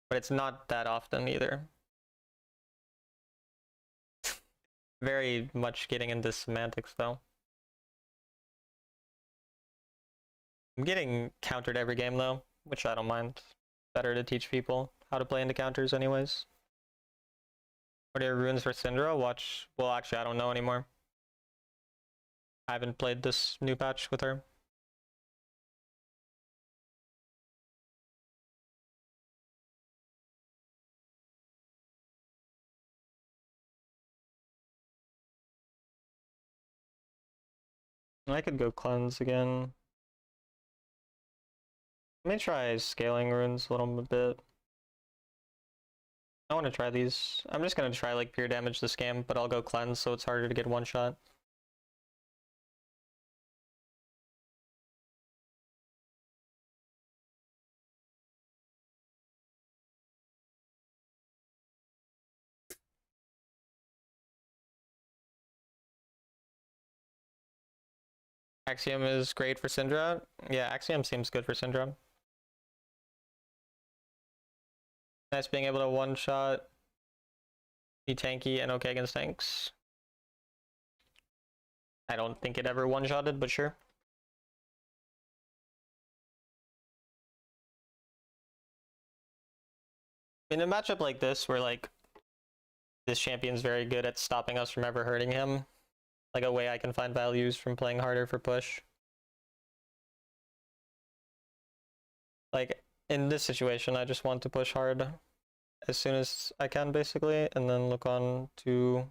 But it's not that often either. Very much getting into semantics though. I'm getting countered every game though, which I don't mind. Better to teach people. how to play into counters anyways. What are your runes for Syndra? Watch. Well, actually, I don't know anymore. I haven't played this new patch with her. I could go cleanse again. Let me try scaling runes a little bit. I want to try these. I'm just gonna try like pure damage this game, but I'll go cleanse so it's harder to get one shot. Axiom is great for Syndra. Yeah, Axiom seems good for Syndra. Nice being able to one-shot, be tanky and okay against tanks. I don't think it ever one-shotted, but sure. In a matchup like this, where like this champion's very good at stopping us from ever hurting him, like a way I can find values from playing harder for push. Like in this situation, I just want to push hard as soon as I can, basically, and then look on to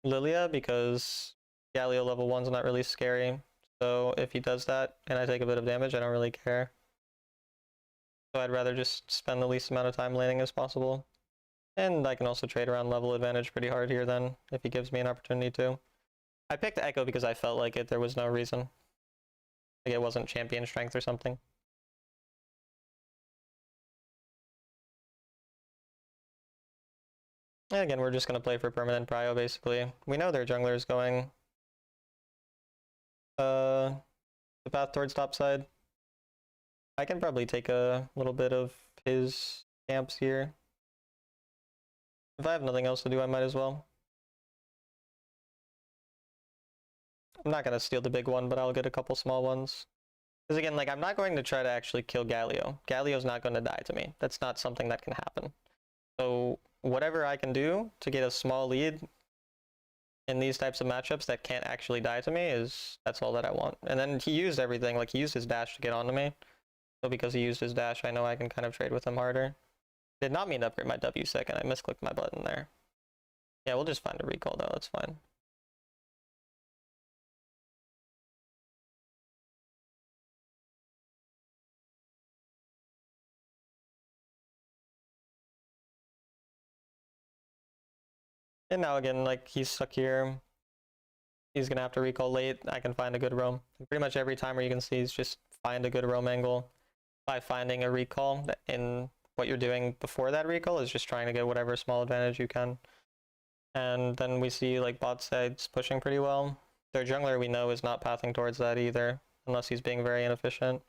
Lilia because Galio level 1's not really scary. So if he does that and I take a bit of damage, I don't really care. So I'd rather just spend the least amount of time laning as possible. And I can also trade around level advantage pretty hard here then, if he gives me an opportunity to. I picked Echo because I felt like there was no reason. Like it wasn't champion strength or something. And again, we're just going to play for permanent prio, basically. We know their jungler is going the path towards top side. I can probably take a little bit of his camps here. If I have nothing else to do, I might as well. I'm not going to steal the big one, but I'll get a couple small ones. Because again, like, I'm not going to try to actually kill Galio. Galio's not going to die to me. That's not something that can happen. So whatever I can do to get a small lead in these types of matchups that can't actually die to me that's all that I want. And then he used everything, like he used his dash to get onto me. So because he used his dash, I know I can kind of trade with him harder. Did not mean to upgrade my W second, I misclicked my button there. Yeah, we'll just find a recall though, that's fine. And now again, like he's stuck here. He's gonna have to recall late. I can find a good roam. Pretty much every timer you can see is just find a good roam angle by finding a recall. And what you're doing before that recall is just trying to get whatever small advantage you can. And then we see like bot side's pushing pretty well. Their jungler we know is not pathing towards that either, unless he's being very inefficient.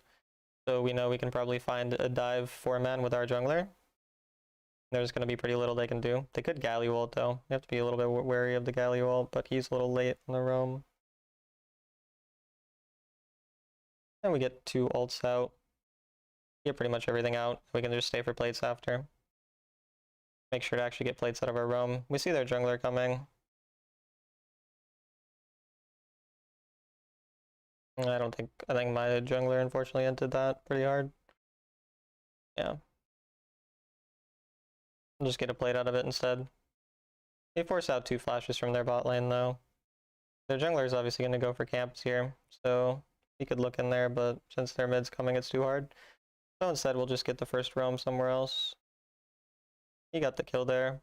So we know we can probably find a dive 4-man with our jungler. There's going to be pretty little they can do. They could Galio ult though. You have to be a little bit wary of the Galio ult, but he's a little late in the roam. And we get 2 ults out. Get pretty much everything out. We can just stay for plates after. Make sure to actually get plates out of our roam. We see their jungler coming. I think my jungler unfortunately entered that pretty hard. Yeah. I'll just get a plate out of it instead. They force out 2 flashes from their bot lane though. Their jungler is obviously going to go for camps here, so he could look in there, but since their mid's coming, it's too hard. So instead, we'll just get the first roam somewhere else. He got the kill there.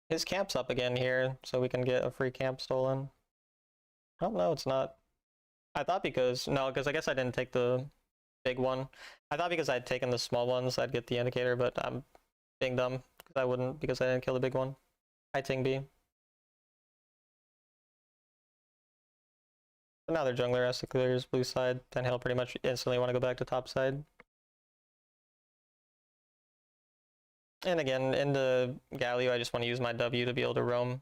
His camp's up again here, so we can get a free camp stolen. Oh, no, it's not. I thought because I guess I didn't take the big one. I thought because I'd taken the small ones, I'd get the indicator, but I'm being dumb because I wouldn't because I didn't kill the big one. I ting B. So now their jungler has to clear his blue side, then he'll pretty much instantly want to go back to top side. And again, in the Galio, I just want to use my W to be able to roam.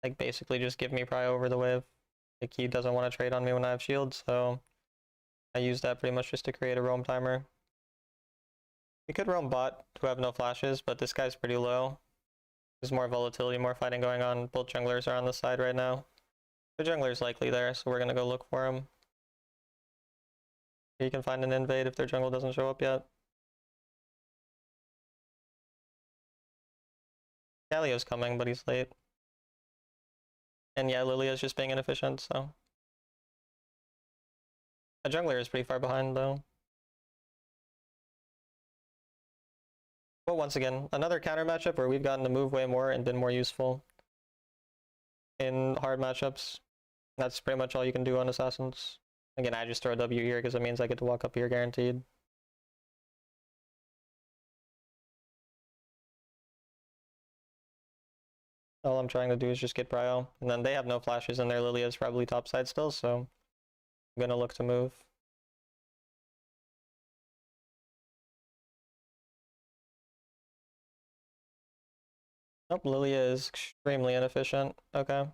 Like basically just give me prio over the wave. Like, he doesn't want to trade on me when I have shield, so I use that pretty much just to create a roam timer. We could roam bot who have no flashes, but this guy's pretty low. There's more volatility, more fighting going on. Both junglers are on the side right now. The jungler's likely there, so we're gonna go look for him. You can find an invade if their jungle doesn't show up yet. Galio's coming, but he's late. And yeah, Lilia's just being inefficient, so. The jungler is pretty far behind, though. But once again, another counter matchup where we've gotten to move way more and been more useful in hard matchups. That's pretty much all you can do on Assassins. Again, I just throw a W here because it means I get to walk up here guaranteed. All I'm trying to do is just get Bryo, and then they have no flashes and their Lilia is probably topside still, so I'm gonna look to move. Nope, Lilia is extremely inefficient. Okay.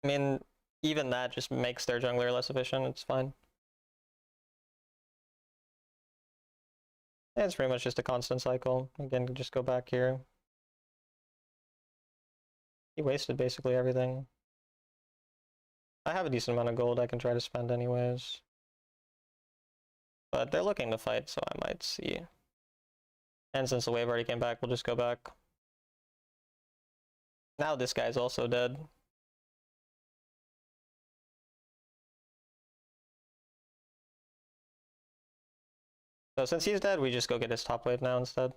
I mean, even that just makes their jungler less efficient, it's fine. It's pretty much just a constant cycle. Again, just go back here. He wasted basically everything. I have a decent amount of gold I can try to spend anyways. But they're looking to fight, so I might see. And since the wave already came back, we'll just go back. Now this guy's also dead. So since he's dead, we just go get his top wave now instead.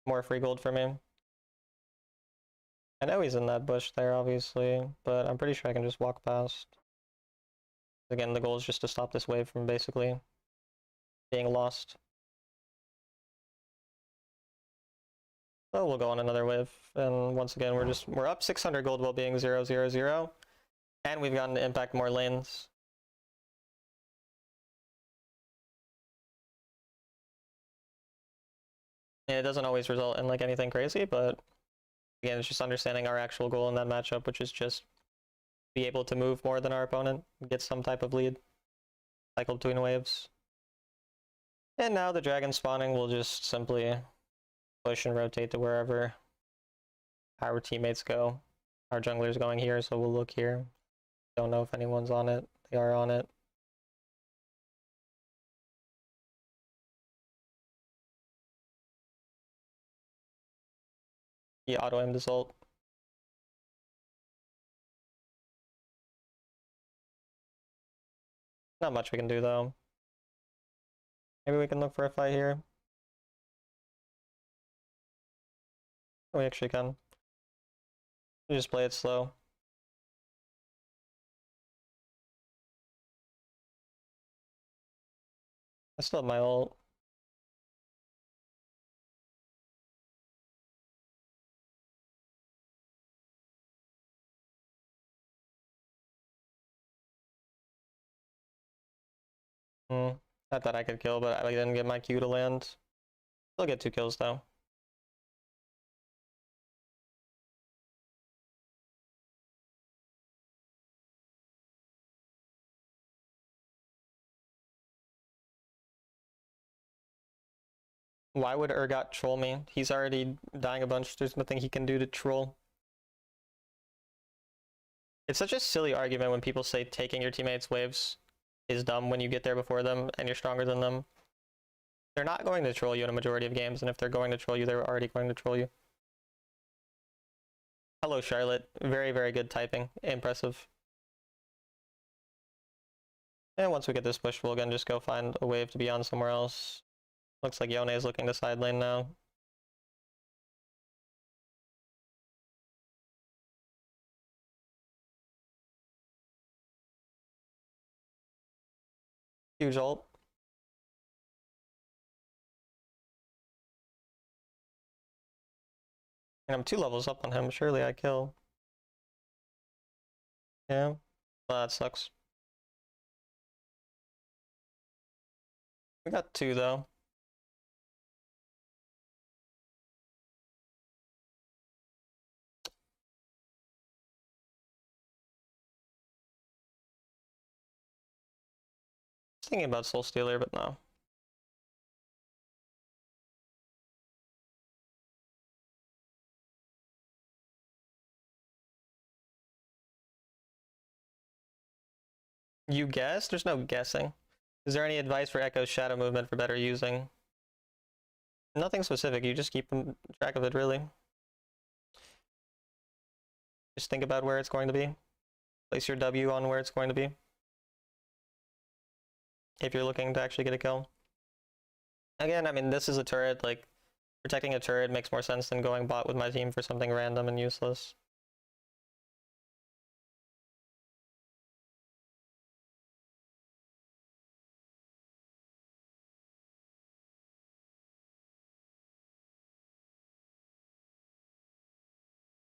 More free gold for me. I know he's in that bush there, obviously, but I'm pretty sure I can just walk past. Again, the goal is just to stop this wave from basically being lost. So we'll go on another wave, and once again, we're up 600 gold while being 0-0-0, and we've gotten to impact more lanes. And it doesn't always result in like anything crazy, but again, it's just understanding our actual goal in that matchup, which is just be able to move more than our opponent, get some type of lead, cycle between waves. And now the dragon spawning will just simply push and rotate to wherever our teammates go. Our jungler's going here, so we'll look here. Don't know if anyone's on it. They are on it. He auto-aimed his ult. Not much we can do though. Maybe we can look for a fight here. We actually can. We just play it slow. I still have my ult. I thought I could kill, but I didn't get my Q to land. Still get 2 kills though. Why would Urgot troll me? He's already dying a bunch. There's nothing he can do to troll. It's such a silly argument when people say taking your teammates' waves is dumb when you get there before them and you're stronger than them. They're not going to troll you in a majority of games, and if they're going to troll you, they're already going to troll you. Hello, Charlotte. Very, very good typing. Impressive. And once we get this push, we'll again just go find a wave to be on somewhere else. Looks like Yone is looking to side lane now. Huge ult. And I'm 2 levels up on him. Surely I kill. Yeah. Well, that sucks. We got 2 though. thinking about Soul Stealer, but no. You guess? There's no guessing. Is there any advice for Echo's shadow movement for better using? Nothing specific, you just keep track of it, really. Just think about where it's going to be. Place your W on where it's going to be. If you're looking to actually get a kill. Again, I mean, this is a turret, like, protecting a turret makes more sense than going bot with my team for something random and useless.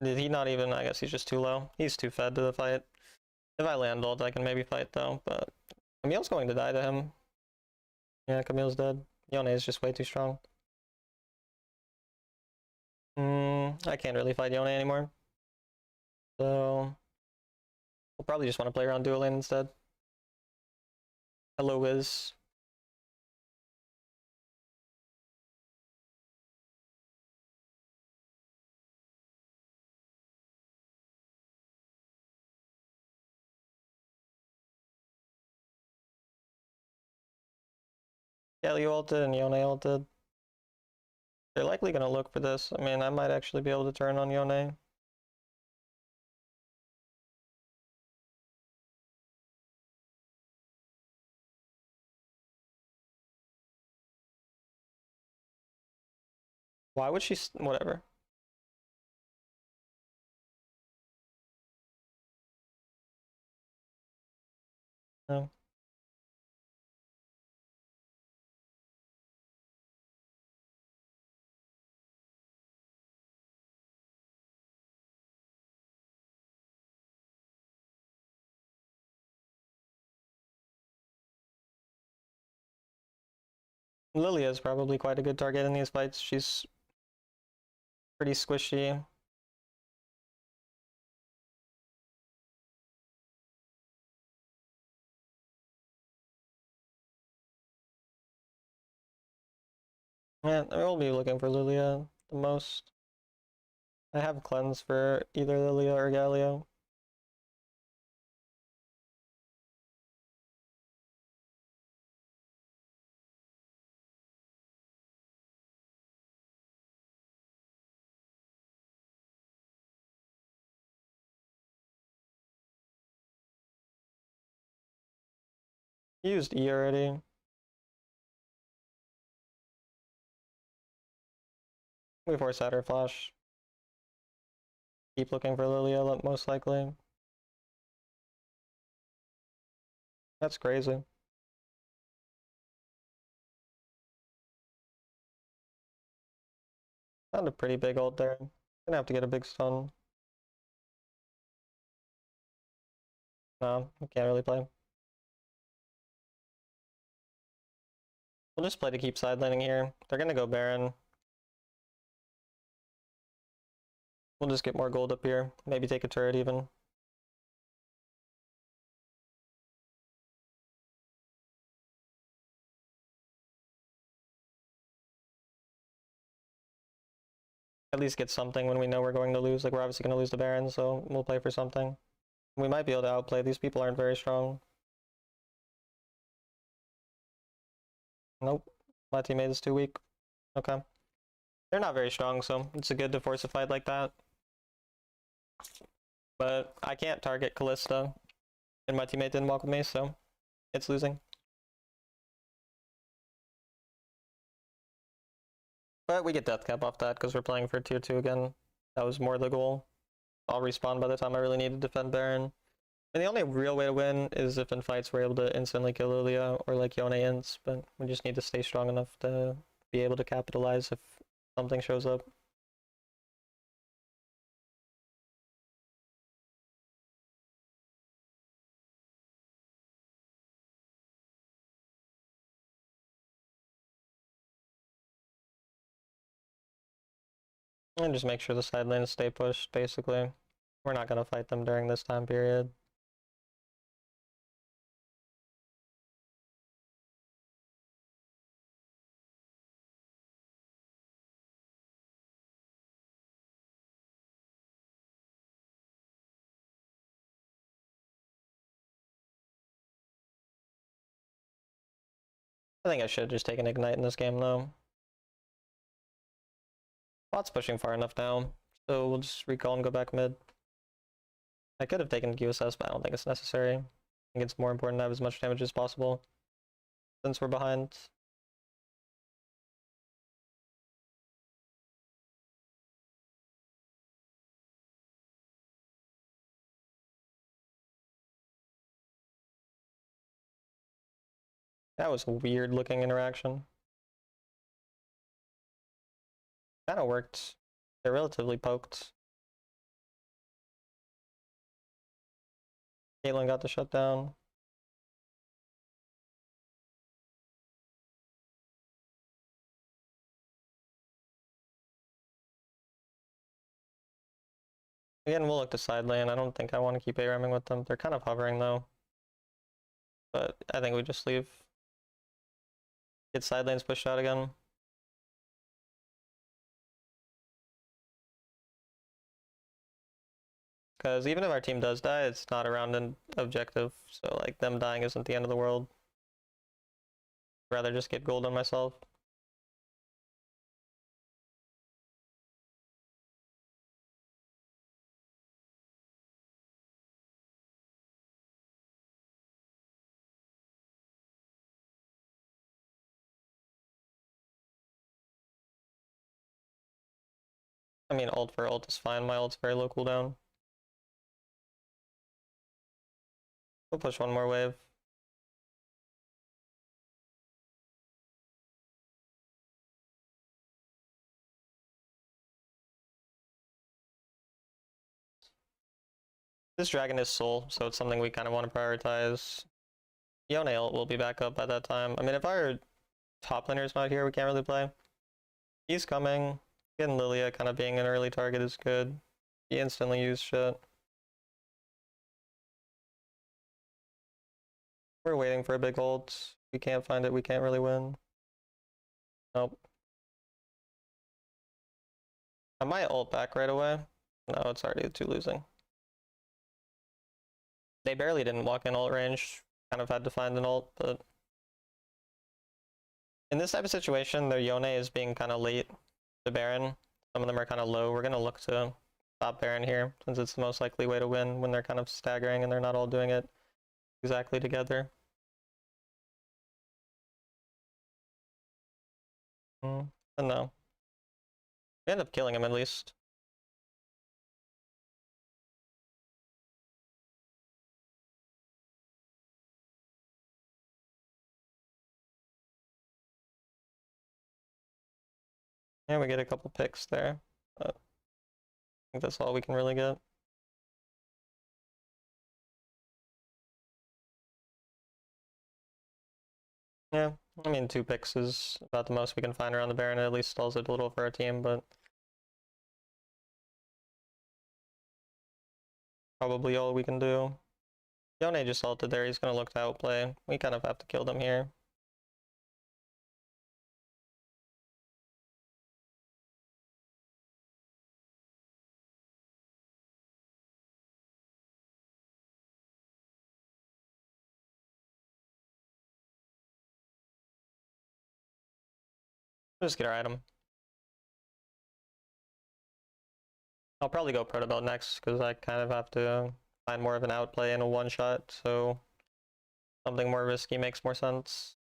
Did he not even? I guess he's just too low. He's too fed to the fight. If I land ult, I can maybe fight though, but Camille's going to die to him. Yeah, Camille's dead. Yone is just way too strong. I can't really fight Yone anymore. So we'll probably just want to play around dual lane instead. Hello, Wiz. Kelly ulted and Yone ulted. They're likely going to look for this. I mean, I might actually be able to turn on Yone. Why would she? Whatever. No. Lilia is probably quite a good target in these fights. She's pretty squishy. Yeah, I will be looking for Lilia the most. I have cleanse for either Lilia or Galio. Used E already. We force out her flash. Keep looking for Lilia, most likely. That's crazy. Found a pretty big ult there. Gonna have to get a big stun. No, I can't really play. We'll just play to keep side laning here. They're gonna go Baron. We'll just get more gold up here. Maybe take a turret even. At least get something when we know we're going to lose. Like, we're obviously going to lose the Baron, so we'll play for something. We might be able to outplay. These people aren't very strong. Nope. My teammate is too weak. Okay. They're not very strong, so it's good to force a fight like that. But I can't target Kalista, and my teammate didn't walk with me, so it's losing. But we get death cap off that because we're playing for tier 2 again. That was more the goal. I'll respawn by the time I really need to defend Baron. And the only real way to win is if in fights we're able to instantly kill Lilia or like Yone ints, but we just need to stay strong enough to be able to capitalize if something shows up. And just make sure the side lanes stay pushed, basically. We're not going to fight them during this time period. I think I should have just taken Ignite in this game though. Bot's pushing far enough now, so we'll just recall and go back mid. I could have taken QSS, but I don't think it's necessary. I think it's more important to have as much damage as possible since we're behind. That was a weird looking interaction. Kinda worked. They're relatively poked. Caitlyn got the shutdown. Again, we'll look to side lane. I don't think I want to keep ARAMing with them. They're kind of hovering though. But I think we just leave. Get side lanes pushed out again. Because even if our team does die, it's not around an objective. So like them dying isn't the end of the world. I'd rather just get gold on myself. I mean, ult for ult is fine. My ult's very low cooldown. We'll push one more wave. This dragon is soul, so it's something we kind of want to prioritize. Yone ult will be back up by that time. I mean, if our top laner's not here, we can't really play. He's coming. Getting Lilia kind of being an early target is good. He instantly used shit. We're waiting for a big ult. We can't find it, we can't really win. Nope. I might ult back right away. No, it's already 2 losing. They barely didn't walk in ult range. Kind of had to find an ult, but in this type of situation, their Yone is being kind of late to Baron. Some of them are kind of low. We're going to look to stop Baron here, since it's the most likely way to win when they're kind of staggering and they're not all doing it exactly together. But no. We end up killing him at least. Yeah, we get a couple picks there. But I think that's all we can really get. Yeah, I mean 2 picks is about the most we can find around the Baron. It at least stalls it a little for our team, but probably all we can do. Yone just ulted there, he's gonna look to outplay. We kind of have to kill them here. Just get our item. I'll probably go Protobelt next, because I kind of have to find more of an outplay in a one-shot, so something more risky makes more sense.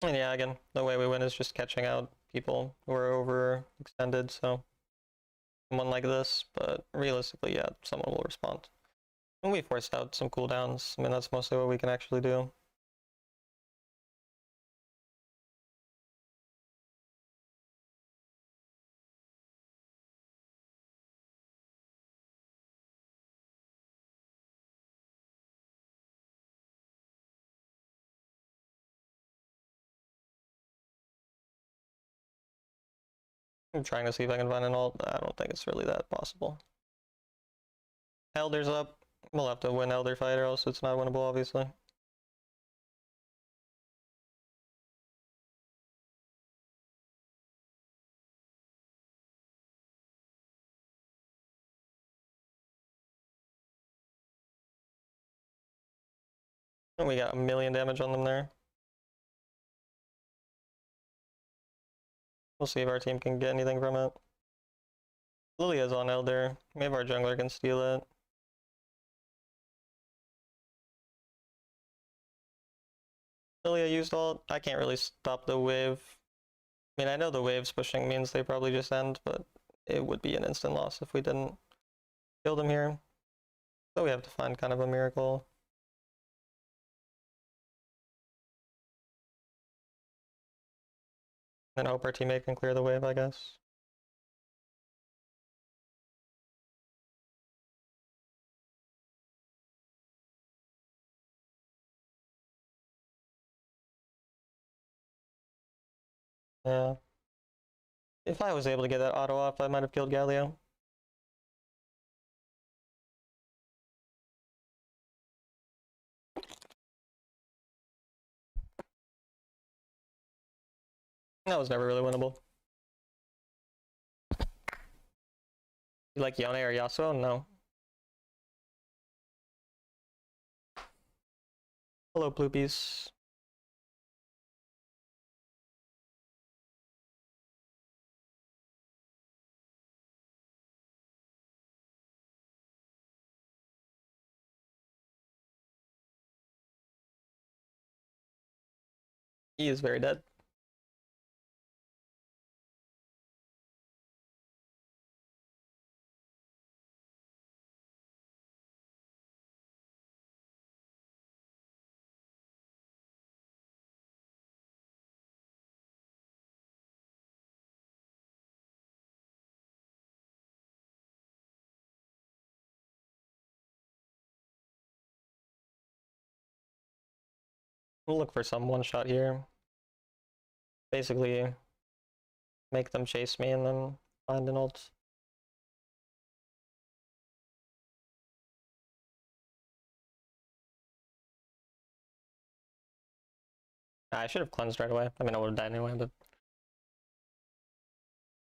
And yeah, again, the way we win is just catching out people who are overextended, so someone like this, but realistically, yeah, someone will respond. And we forced out some cooldowns. I mean, that's mostly what we can actually do. I'm trying to see if I can find an ult. I don't think it's really that possible. Elder's up. We'll have to win Elder fight or else it's not winnable, obviously. And we got 1,000,000 damage on them there. We'll see if our team can get anything from it. Lilia's on Elder. Maybe our jungler can steal it. Lilia used ult. I can't really stop the wave. I mean, I know the waves pushing means they probably just end, but it would be an instant loss if we didn't kill them here. So we have to find kind of a miracle. And hope our teammate can clear the wave, I guess. Yeah. If I was able to get that auto off, I might have killed Galio. That was never really winnable. You like Yone or Yasuo? No. Hello, Bloopies. He is very dead. We'll look for some one shot here. Basically, make them chase me and then find an ult. I should have cleansed right away. I mean, I would have died anyway, but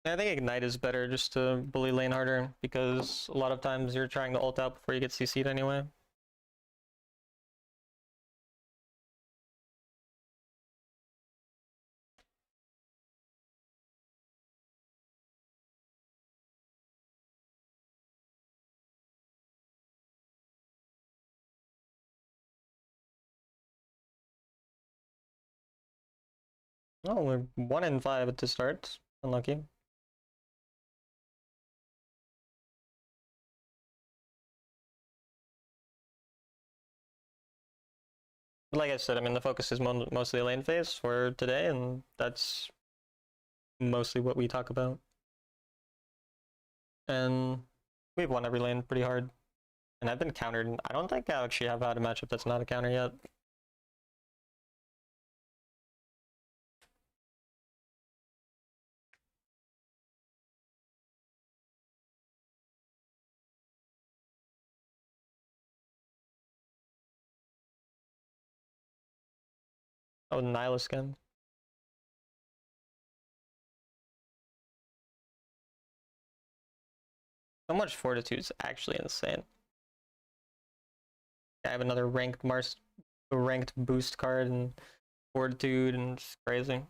I think Ignite is better just to bully lane harder, because a lot of times you're trying to ult out before you get CC'd anyway. Oh, we're 1 in 5 to start. Unlucky. But like I said, I mean, the focus is mostly lane phase for today, and that's mostly what we talk about. And we've won every lane pretty hard. And I've been countered. I don't think I actually have had a matchup that's not a counter yet. Oh, Nihilus skin. So much fortitude is actually insane. I have another ranked boost card and fortitude, and it's crazy.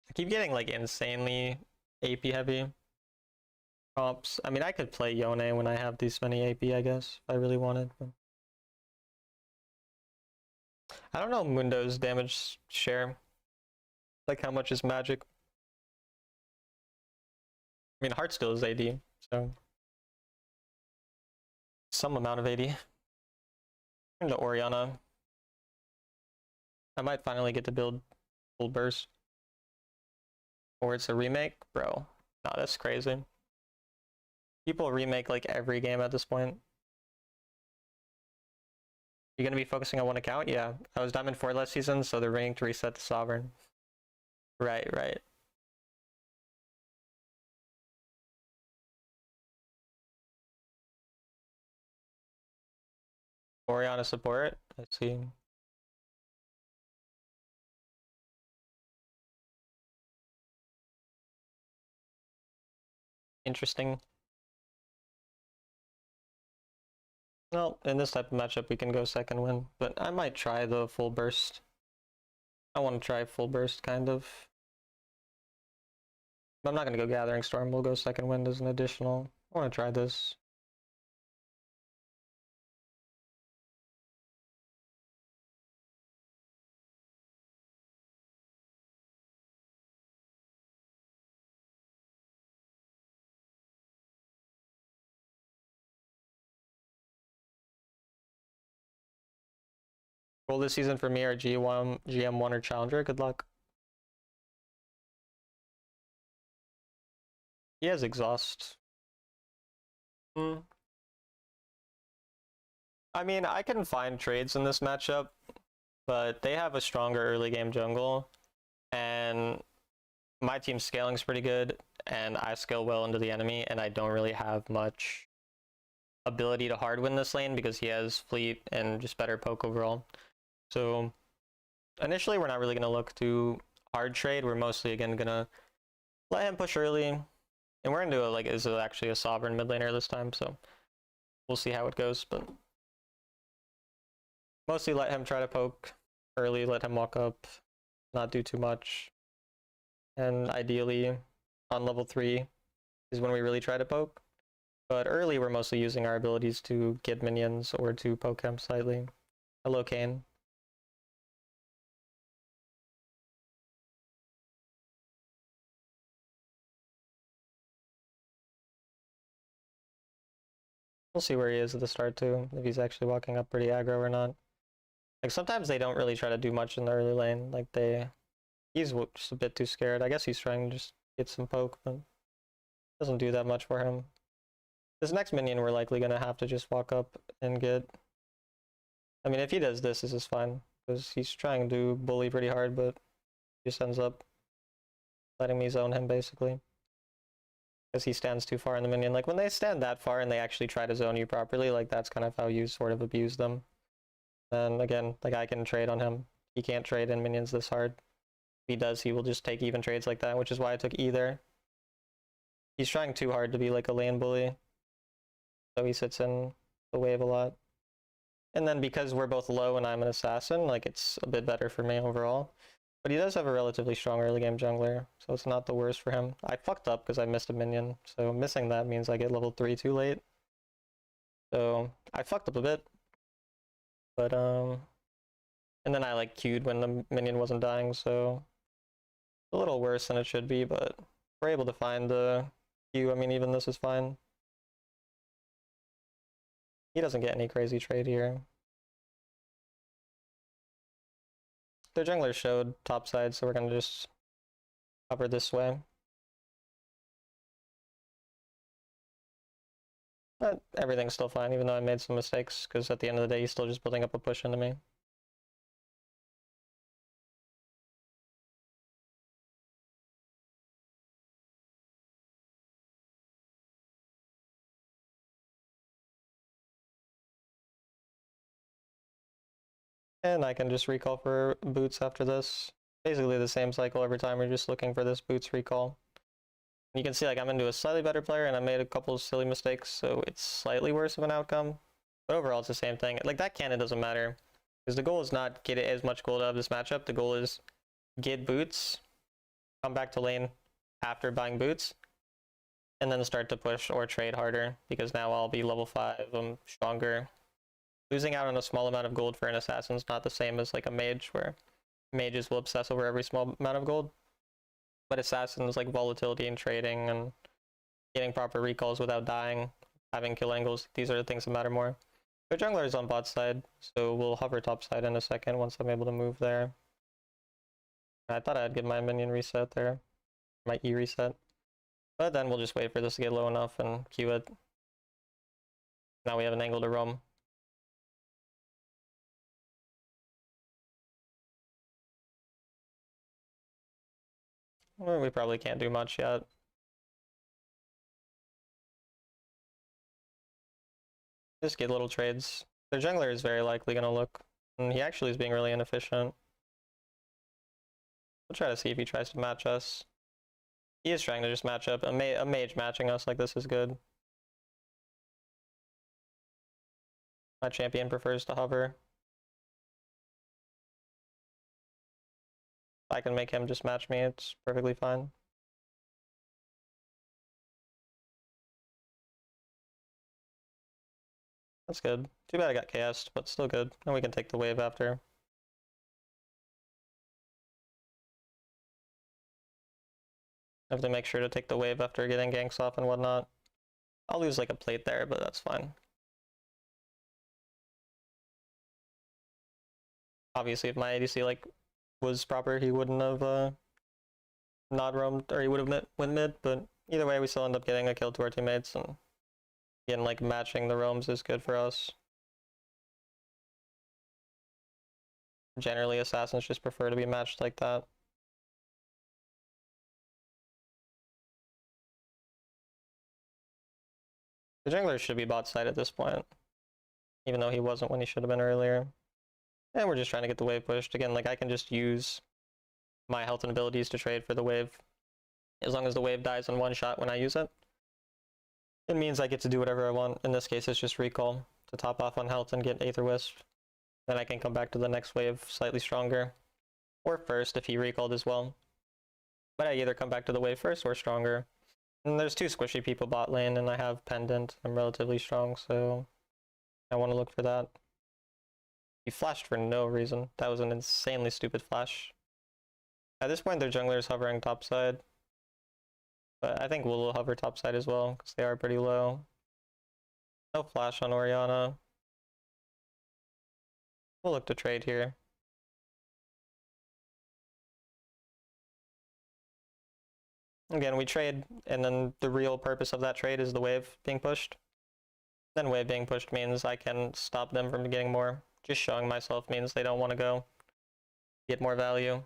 I keep getting like insanely AP heavy props. I mean, I could play Yone when I have this many AP, I guess, if I really wanted. But I don't know Mundo's damage share. Like, how much is magic mean, Heart still is AD, so some amount of AD. Into Orianna. I might finally get to build full burst. Or it's a remake? Bro, nah, that's crazy. People remake like every game at this point. You gonna be focusing on one account? Yeah, I was Diamond 4 last season, so they're ringing to reset the Sovereign. Right, right. Orianna support, I see. Interesting. Well, in this type of matchup, we can go second win, but I might try the full burst. I want to try full burst, kind of. But I'm not going to go Gathering Storm, we'll go second wind as an additional. I want to try this. Goal this season for me are GM1 or Challenger, good luck. He has Exhaust. I mean, I can find trades in this matchup, but they have a stronger early game jungle, and my team's scaling is pretty good, and I scale well into the enemy, and I don't really have much ability to hard win this lane because he has fleet and just better poke overall. So initially, we're not really going to look to hard trade. We're mostly, again, going to let him push early, and we're going to do it like, is it actually a Sovereign mid laner this time, so we'll see how it goes, but mostly let him try to poke early, let him walk up, not do too much. And ideally, on level 3 is when we really try to poke. But early, we're mostly using our abilities to get minions or to poke him slightly. Hello, Kane. We'll see where he is at the start too, if he's actually walking up pretty aggro or not. Like sometimes they don't really try to do much in the early lane. Like he's just a bit too scared. I guess he's trying to just get some poke, but doesn't do that much for him. This next minion we're likely gonna have to just walk up and get. I mean, if he does this is fine because he's trying to bully pretty hard, but he just ends up letting me zone him basically. Because he stands too far in the minion. Like when they stand that far and they actually try to zone you properly, like that's kind of how you sort of abuse them. And again, like I can trade on him. He can't trade in minions this hard. If he does, he will just take even trades like that, which is why I took E there. He's trying too hard to be like a lane bully. So he sits in the wave a lot. And then because we're both low and I'm an assassin, like it's a bit better for me overall. But he does have a relatively strong early game jungler, so it's not the worst for him. I fucked up because I missed a minion, so missing that means I get level 3 too late. So I fucked up a bit. But and then I like queued when the minion wasn't dying, so a little worse than it should be, but we're able to find the queue. I mean, even this is fine. He doesn't get any crazy trade here. Their jungler showed top side, so we're gonna just cover this way. But everything's still fine, even though I made some mistakes, because at the end of the day, he's still just building up a push into me. And I can just recall for boots after this. Basically the same cycle every time, we're just looking for this boots recall. You can see like I'm into a slightly better player and I made a couple of silly mistakes, so it's slightly worse of an outcome. But overall it's the same thing. Like that cannon doesn't matter. Because the goal is not get as much gold out of this matchup, the goal is get boots, come back to lane after buying boots, and then start to push or trade harder, because now I'll be level 5, I'm stronger. Losing out on a small amount of gold for an assassin is not the same as like a mage, where mages will obsess over every small amount of gold. But assassins like volatility and trading and getting proper recalls without dying, having kill angles. These are the things that matter more. The jungler is on bot side, so we'll hover top side in a second once I'm able to move there. I thought I'd get my minion reset there, my E reset. But then we'll just wait for this to get low enough and Q it. Now we have an angle to roam. Well, we probably can't do much yet. Just get little trades. Their jungler is very likely gonna look, and he actually is being really inefficient. We'll try to see if he tries to match us. He is trying to just match up. A mage matching us like this is good. My champion prefers to hover. I can make him just match me, it's perfectly fine. That's good. Too bad I got KS'd, but still good. And we can take the wave after. Have to make sure to take the wave after getting ganks off and whatnot. I'll lose like a plate there, but that's fine. Obviously, if my ADC like was proper, he wouldn't have not roamed, or he would have went mid. But either way, we still end up getting a kill to our teammates, and again, like matching the roams is good for us. Generally, assassins just prefer to be matched like that. The jungler should be bot side at this point, even though he wasn't when he should have been earlier. And we're just trying to get the wave pushed. Again, like I can just use my health and abilities to trade for the wave. As long as the wave dies in one shot when I use it, it means I get to do whatever I want. In this case, it's just recall to top off on health and get Aether Wisp. Then I can come back to the next wave slightly stronger. Or first if he recalled as well. But I either come back to the wave first or stronger. And there's two squishy people bot lane, and I have Pendant. I'm relatively strong, so I want to look for that. He flashed for no reason. That was an insanely stupid flash. At this point, their jungler is hovering topside. But I think we'll hover topside as well, because they are pretty low. No flash on Orianna. We'll look to trade here. Again, we trade, and then the real purpose of that trade is the wave being pushed. Then wave being pushed means I can stop them from getting more. Just showing myself means they don't want to go get more value.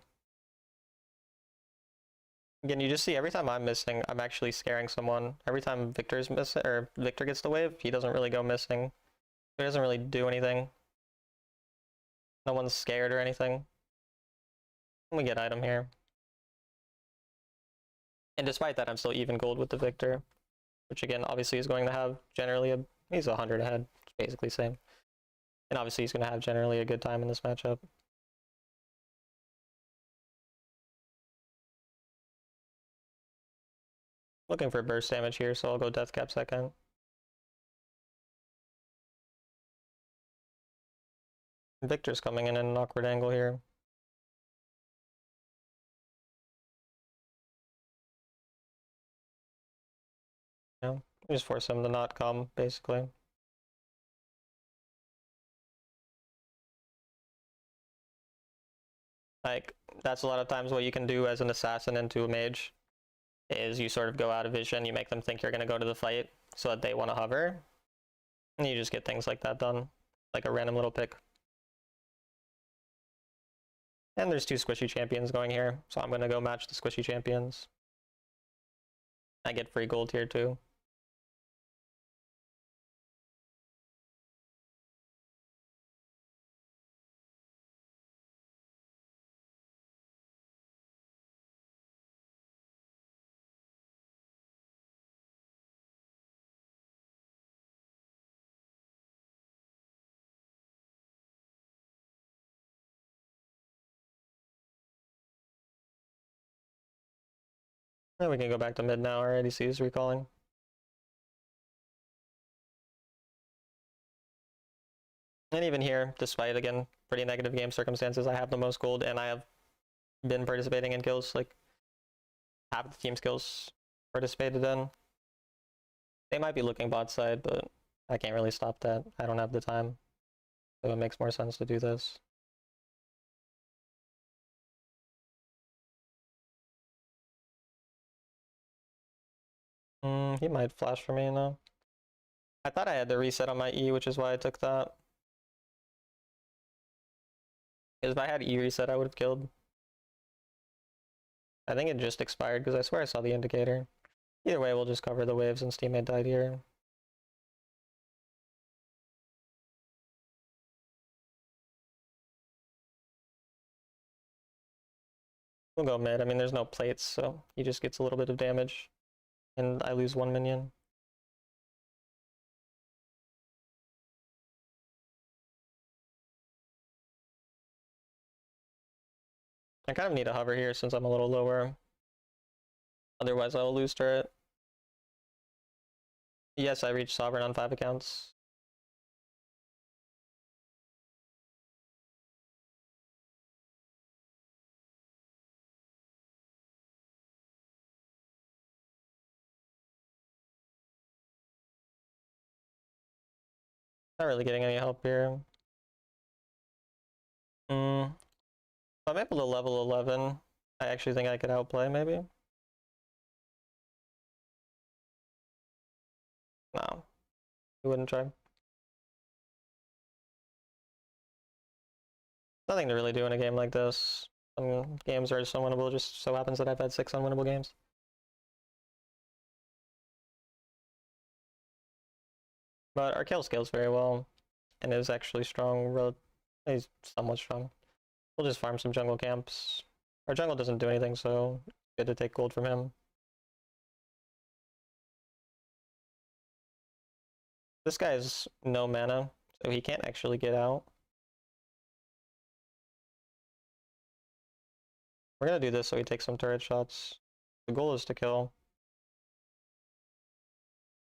Again, you just see every time I'm missing, I'm actually scaring someone. Every time Victor's missing, or Victor gets the wave, he doesn't really go missing. He doesn't really do anything. No one's scared or anything. And we get item here. And despite that, I'm still even gold with the Victor, which again, obviously is going to have generally he's 100 ahead, it's basically the same. And obviously he's going to have generally a good time in this matchup. Looking for burst damage here, so I'll go death cap second. Victor's coming in at an awkward angle here. Yeah, just force him to not come, basically. Like, that's a lot of times what you can do as an assassin into a mage, is you sort of go out of vision, you make them think you're going to go to the fight, so that they want to hover, and you just get things like that done, like a random little pick. And there's two squishy champions going here, so I'm going to go match the squishy champions. I get free gold here too. And we can go back to mid now, our ADC is recalling. And even here, despite, again, pretty negative game circumstances, I have the most gold, and I have been participating in kills, like, half the team's kills participated in. They might be looking bot side, but I can't really stop that. I don't have the time. So it makes more sense to do this. He might flash for me now. I thought I had the reset on my E, which is why I took that. Because if I had E reset, I would have killed. I think it just expired because I swear I saw the indicator. Either way, we'll just cover the wave since teammate died here. We'll go mid. I mean, there's no plates, so he just gets a little bit of damage. And I lose one minion. I kind of need a hover here since I'm a little lower. Otherwise, I'll lose turret. Yes, I reached Sovereign on 5 accounts. Not really getting any help here. If I'm able to level 11, I actually think I could outplay, maybe? No. You wouldn't try. Nothing to really do in a game like this. Some games are so winnable, just so happens that I've had 6 unwinnable games. But our kill scales very well, and is actually strong. He's somewhat strong. We'll just farm some jungle camps. Our jungle doesn't do anything, so good to take gold from him. This guy has no mana, so he can't actually get out. We're gonna do this so he takes some turret shots. The goal is to kill.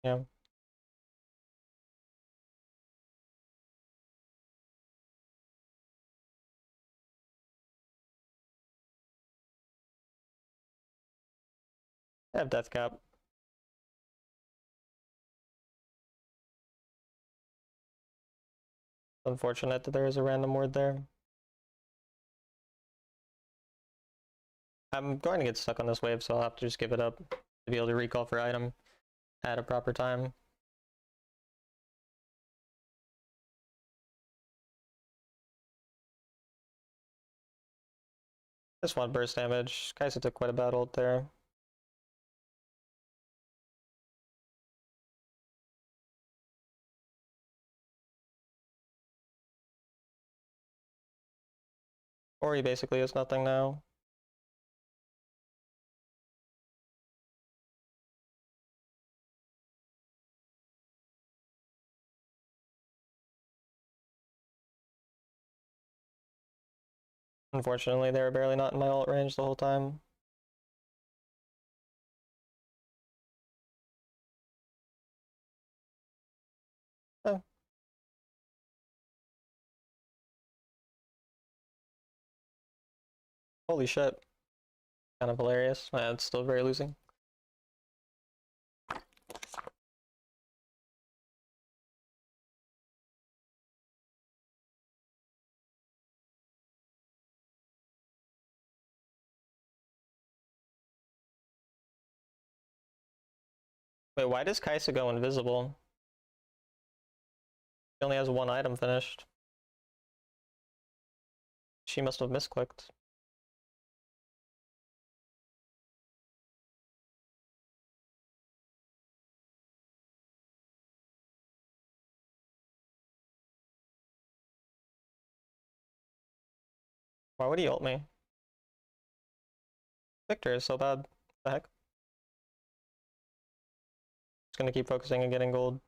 Yeah. I have death cap. Unfortunate that there is a random word there. I'm going to get stuck on this wave, so I'll have to just give it up to be able to recall for item at a proper time. Just want burst damage. Kaisa took quite a bad ult there. Ori basically is nothing now. Unfortunately, they were barely not in my ult range the whole time. Oh. Holy shit. Kind of hilarious. It's still very losing. Wait, why does Kaisa go invisible? He only has one item finished. She must have misclicked. Why would he ult me? Victor is so bad. What the heck? Just gonna keep focusing and getting gold.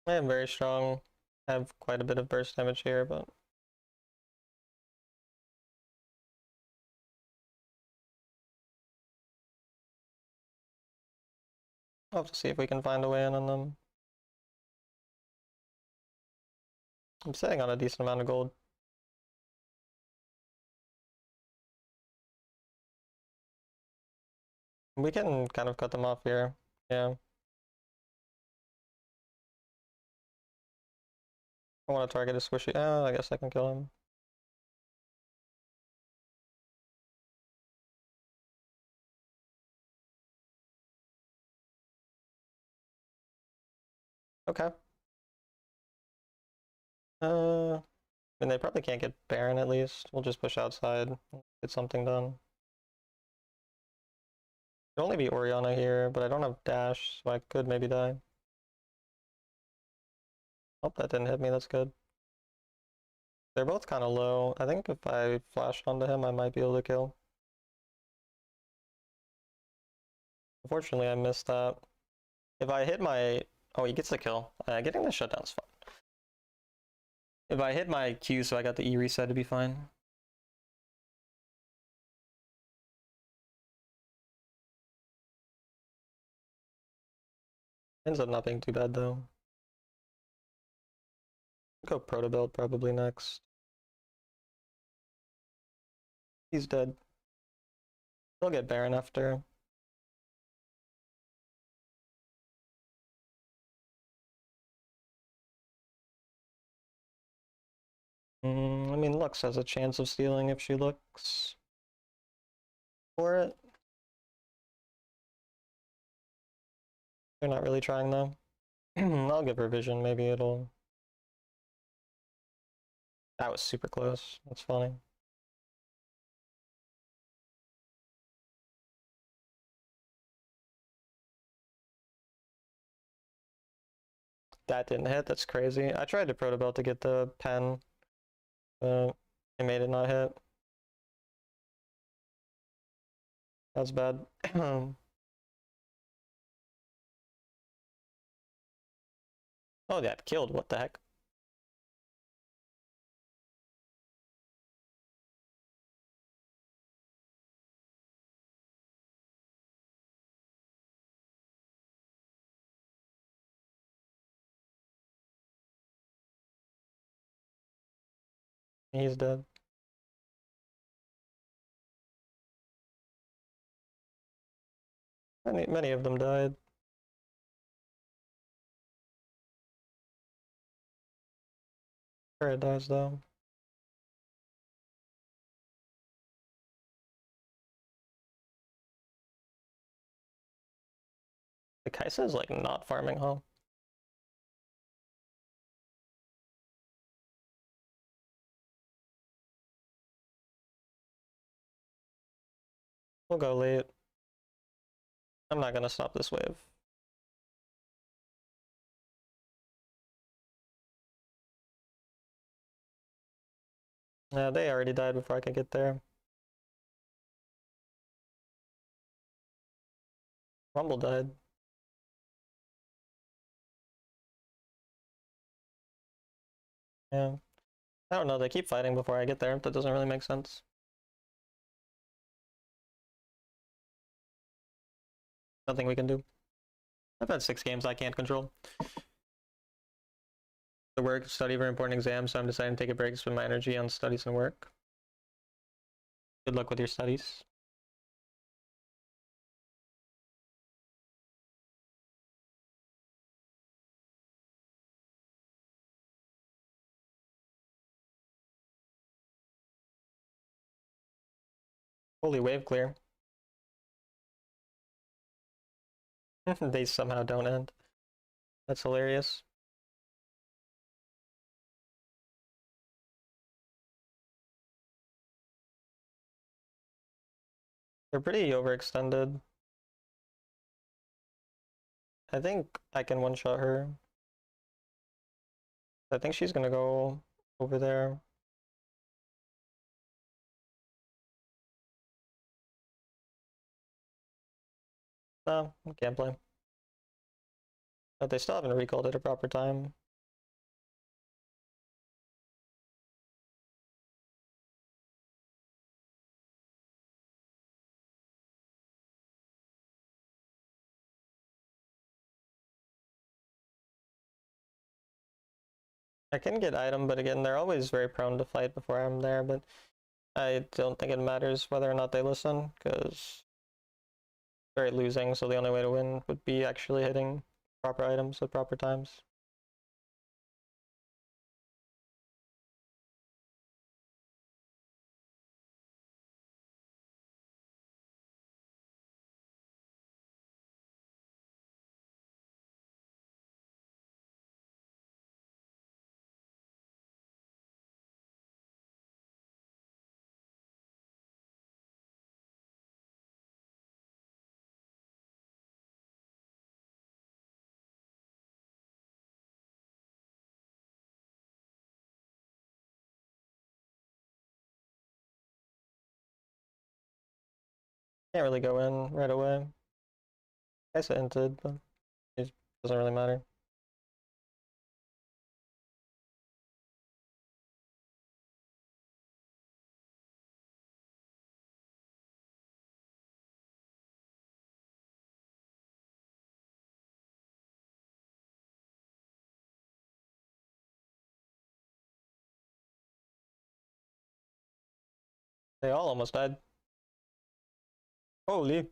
I am very strong. I have quite a bit of burst damage here, but I'll have to see if we can find a way in on them. I'm sitting on a decent amount of gold. We can kind of cut them off here. Yeah. I want to target a squishy. Oh, I guess I can kill him. Okay. I mean, they probably can't get Baron at least. We'll just push outside, get something done. Could only be Orianna here, but I don't have dash, so I could maybe die. Oh, that didn't hit me, that's good. They're both kind of low. I think if I flash onto him, I might be able to kill. Unfortunately, I missed that. If I hit my... Oh, he gets the kill. Getting the shutdown's fine. If I hit my Q so I got the E reset, it'd be fine. Ends up not being too bad though. Go proto build probably next. He's dead. He'll get Baron after. I mean, Lux has a chance of stealing if she looks for it. They're not really trying though. I'll give her vision, maybe it'll... That was super close, that's funny. That didn't hit, that's crazy. I tried to proto belt to get the pen, but it made it not hit. That's bad. Oh, that killed, what the heck? He's dead. Many of them died. Sure it dies though. The Kaisa is like not farming, huh? We'll go late. I'm not gonna stop this wave. Yeah, they already died before I could get there. Rumble died. Yeah. I don't know, they keep fighting before I get there. That doesn't really make sense. Nothing we can do. I've had 6 games I can't control. The work, study for important exams, so I'm deciding to take a break to spend my energy on studies and work. Good luck with your studies. Holy wave clear. They somehow don't end. That's hilarious. They're pretty overextended. I think I can one-shot her. I think she's gonna go over there. No, can't play. But they still haven't recalled at a proper time. I can get item, but again, they're always very prone to fight before I'm there, but I don't think it matters whether or not they listen, because they're losing, so the only way to win would be actually hitting proper items at proper times. Can't really go in right away. I guess it hinted, but it doesn't really matter. They all almost died. Holy.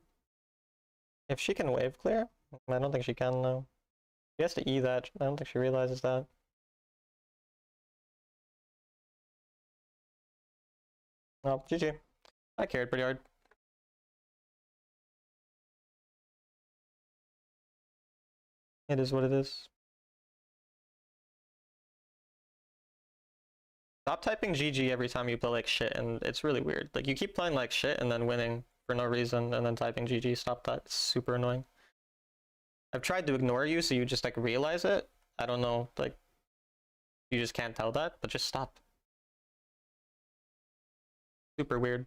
If she can wave clear? I don't think she can, though. She has to E that. I don't think she realizes that. Oh, GG. I carried pretty hard. It is what it is. Stop typing GG every time you play like shit, and it's really weird. Like, you keep playing like shit and then winning for no reason, and then typing GG. Stop that. It's super annoying. I've tried to ignore you so you just like realize it. I don't know, like, you just can't tell that, but just stop. Super weird.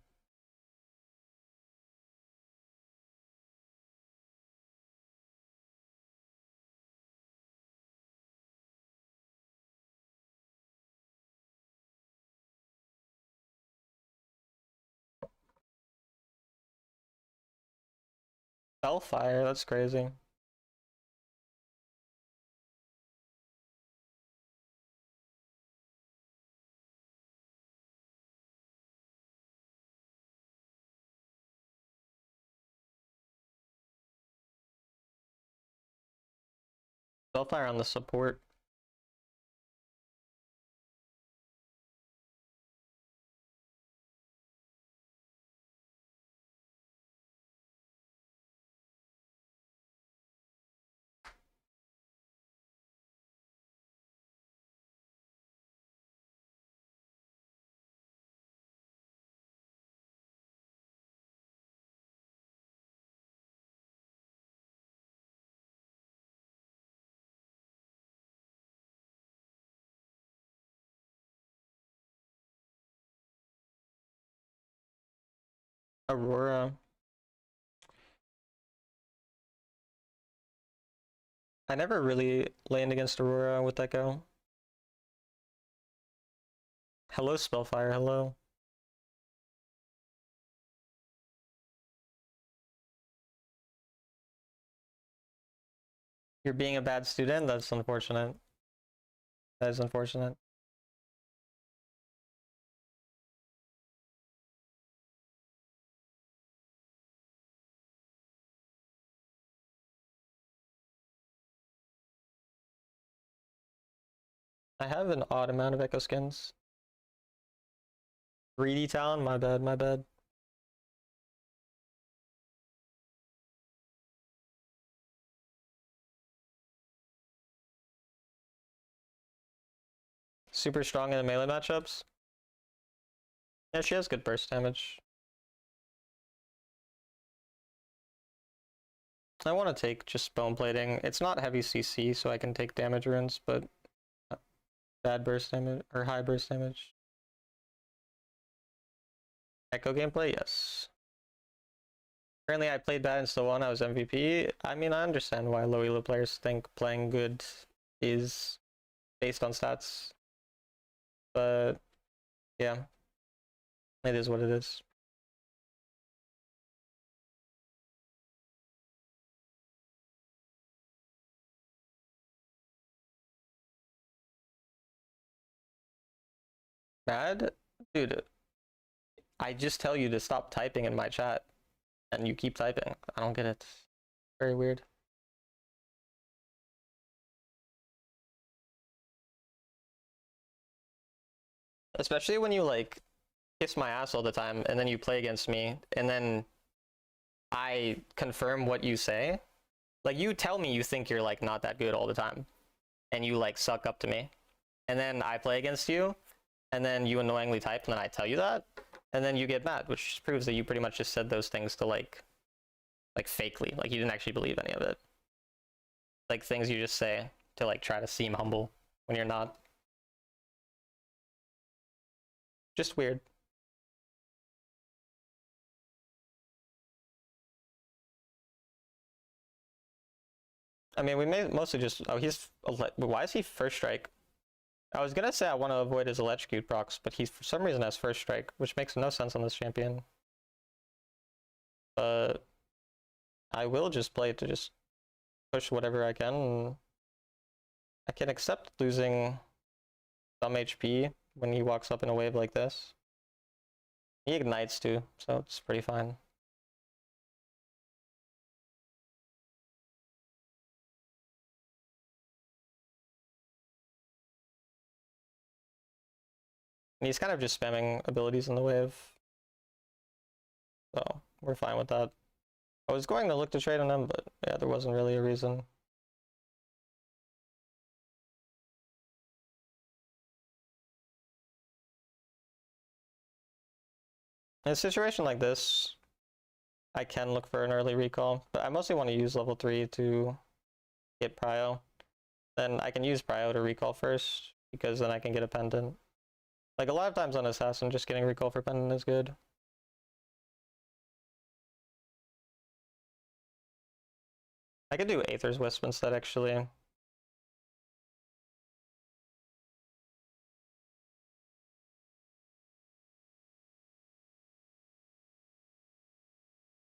Spellfire, that's crazy. Spellfire on the support. Aurora. I never really land against Aurora with that go. Hello, Spellfire, hello. You're being a bad student? That's unfortunate. That is unfortunate. I have an odd amount of Echo skins. Greedy Talon? My bad, my bad. Super strong in the melee matchups. Yeah, she has good burst damage. I want to take just bone plating. It's not heavy CC, so I can take damage runes, but bad burst damage or high burst damage. Echo gameplay, yes. Currently, I played bad and still won. I was MVP. I mean, I understand why low elo players think playing good is based on stats, but yeah, it is what it is. Mad? Dude, I just tell you to stop typing in my chat, and you keep typing. I don't get it. Very weird. Especially when you like kiss my ass all the time, and then you play against me, and then I confirm what you say. Like, you tell me you think you're like not that good all the time, and you like suck up to me, and then I play against you, and then you annoyingly type, and then I tell you that, and then you get mad, which proves that you pretty much just said those things to like fakely, like you didn't actually believe any of it. Like things you just say to like try to seem humble when you're not. Just weird. I mean, we may mostly just. Oh, he's. Why is he first strike? I was gonna say I want to avoid his electrocute procs, but he for some reason has first strike, which makes no sense on this champion. But I will just play to just push whatever I can. And I can accept losing some HP when he walks up in a wave like this. He ignites too, so it's pretty fine. And he's kind of just spamming abilities in the wave. So we're fine with that. I was going to look to trade on him, but yeah, there wasn't really a reason. In a situation like this, I can look for an early recall, but I mostly want to use level 3 to get prio. Then I can use prio to recall first, because then I can get a pendant. Like a lot of times on Assassin, just getting recall for pendant is good. I could do Aether's Wisp instead, actually.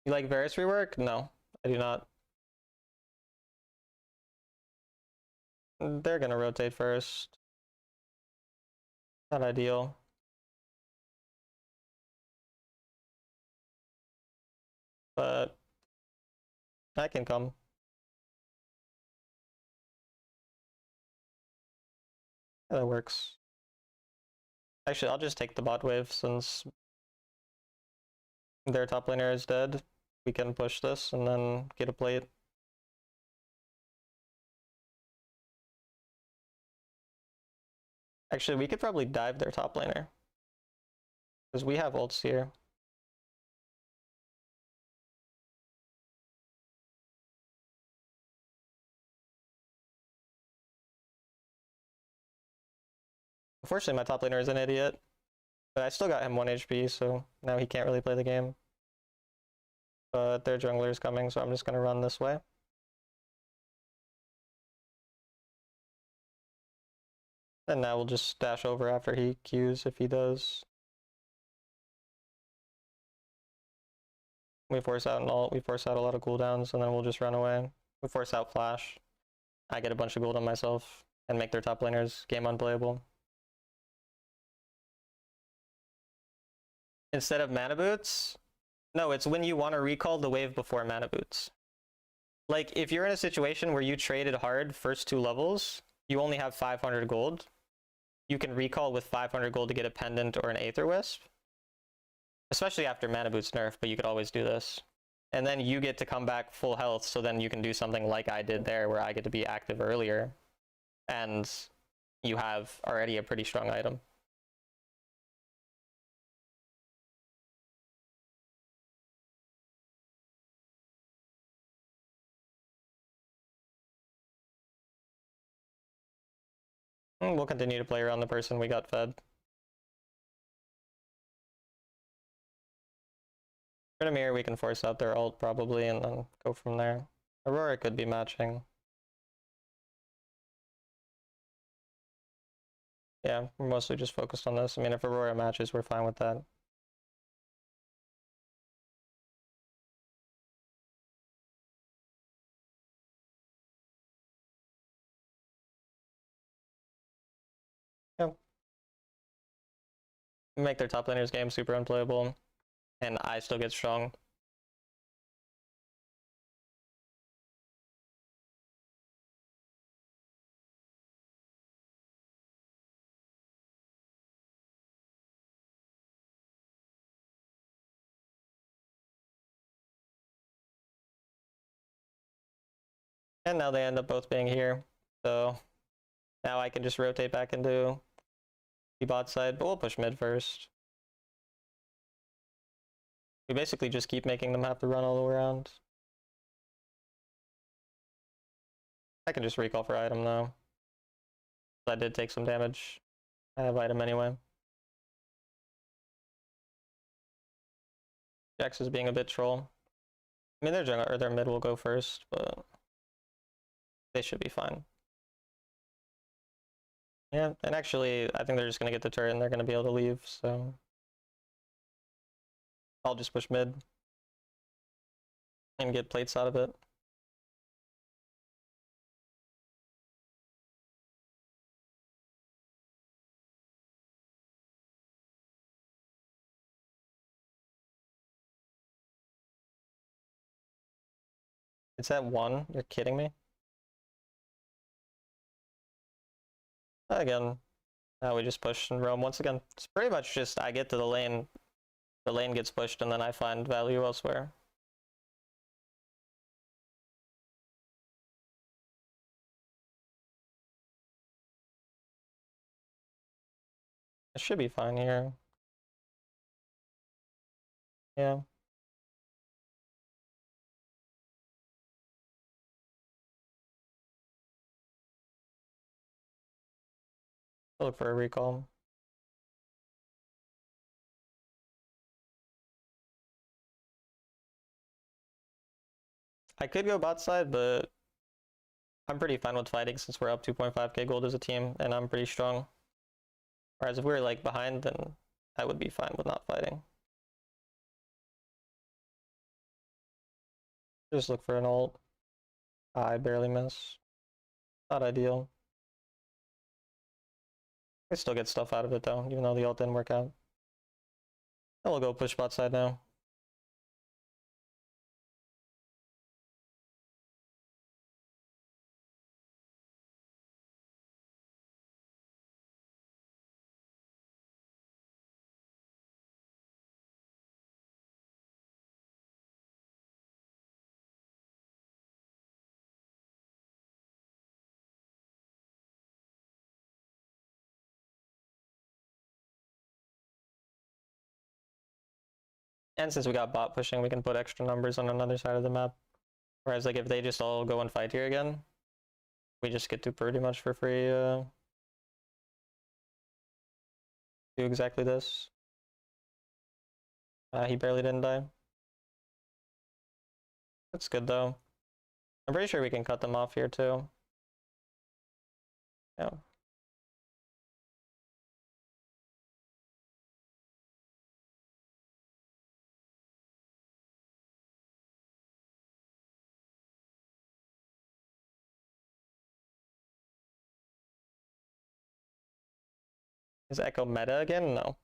You like Varus rework? No, I do not. They're gonna rotate first. Not ideal. But I can come. Yeah, that works. Actually, I'll just take the bot wave since their top laner is dead. We can push this and then get a plate. Actually, we could probably dive their top laner, because we have ults here. Unfortunately, my top laner is an idiot, but I still got him 1 HP, so now he can't really play the game. But their jungler is coming, so I'm just gonna run this way. And now we'll just dash over after he Qs if he does. We force out an ult, we force out a lot of cooldowns, and then we'll just run away. We force out flash. I get a bunch of gold on myself and make their top laners game unplayable. Instead of mana boots? No, it's when you want to recall the wave before mana boots. Like, if you're in a situation where you traded hard first 2 levels, you only have 500 gold, you can recall with 500 gold to get a pendant or an Aether Wisp. Especially after mana boots nerf, but you could always do this. And then you get to come back full health, so then you can do something like I did there, where I get to be active earlier. And you have already a pretty strong item. We'll continue to play around the person we got fed. For the mirror, we can force out their ult probably, and then go from there. Aurora could be matching. Yeah, we're mostly just focused on this. I mean, if Aurora matches, we're fine with that. Yeah. Make their top laner's game super unplayable, and I still get strong. And now they end up both being here, so now I can just rotate back into the bot side, but we'll push mid first. We basically just keep making them have to run all the way around. I can just recall for item though. I did take some damage. I have item anyway. Jax is being a bit troll. I mean, their jungle or their mid will go first, but they should be fine. Yeah, and actually, I think they're just gonna get the turret and they're gonna be able to leave, so I'll just push mid and get plates out of it. It's at 1? You're kidding me? Again, now we just push and roam once again. It's pretty much just I get to the lane gets pushed, and then I find value elsewhere. It should be fine here. Yeah. I'll look for a recall. I could go bot side, but I'm pretty fine with fighting since we're up 2.5k gold as a team, and I'm pretty strong. Whereas if we were like behind, then I would be fine with not fighting. Just look for an ult. I barely miss. Not ideal. I still get stuff out of it though, even though the ult didn't work out. And we'll go push bot side now. And since we got bot pushing, we can put extra numbers on another side of the map. Whereas like if they just all go and fight here again, we just get to pretty much for free do exactly this. He barely didn't die. That's good though. I'm pretty sure we can cut them off here too. Yeah. Is Echo meta again? No.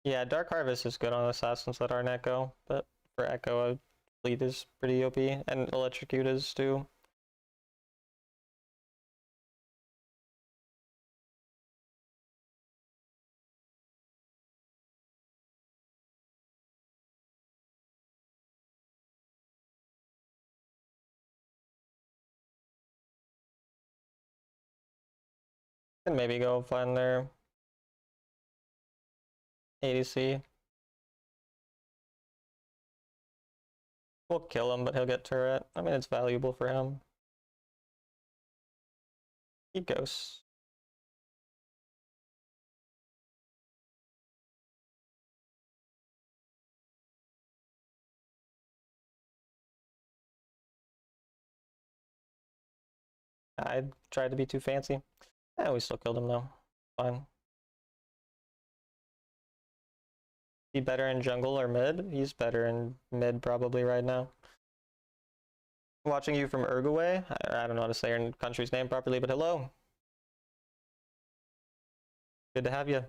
Yeah, Dark Harvest is good on assassins that aren't Echo, but for Echo, a Fleet is pretty OP, and Electrocute is too. And maybe go find their ADC. We'll kill him, but he'll get turret. I mean, it's valuable for him. He ghosts. I tried to be too fancy. Yeah, we still killed him though. Fine. He better in jungle or mid? He's better in mid probably right now. Watching you from Uruguay. I don't know how to say your country's name properly, but hello. Good to have you.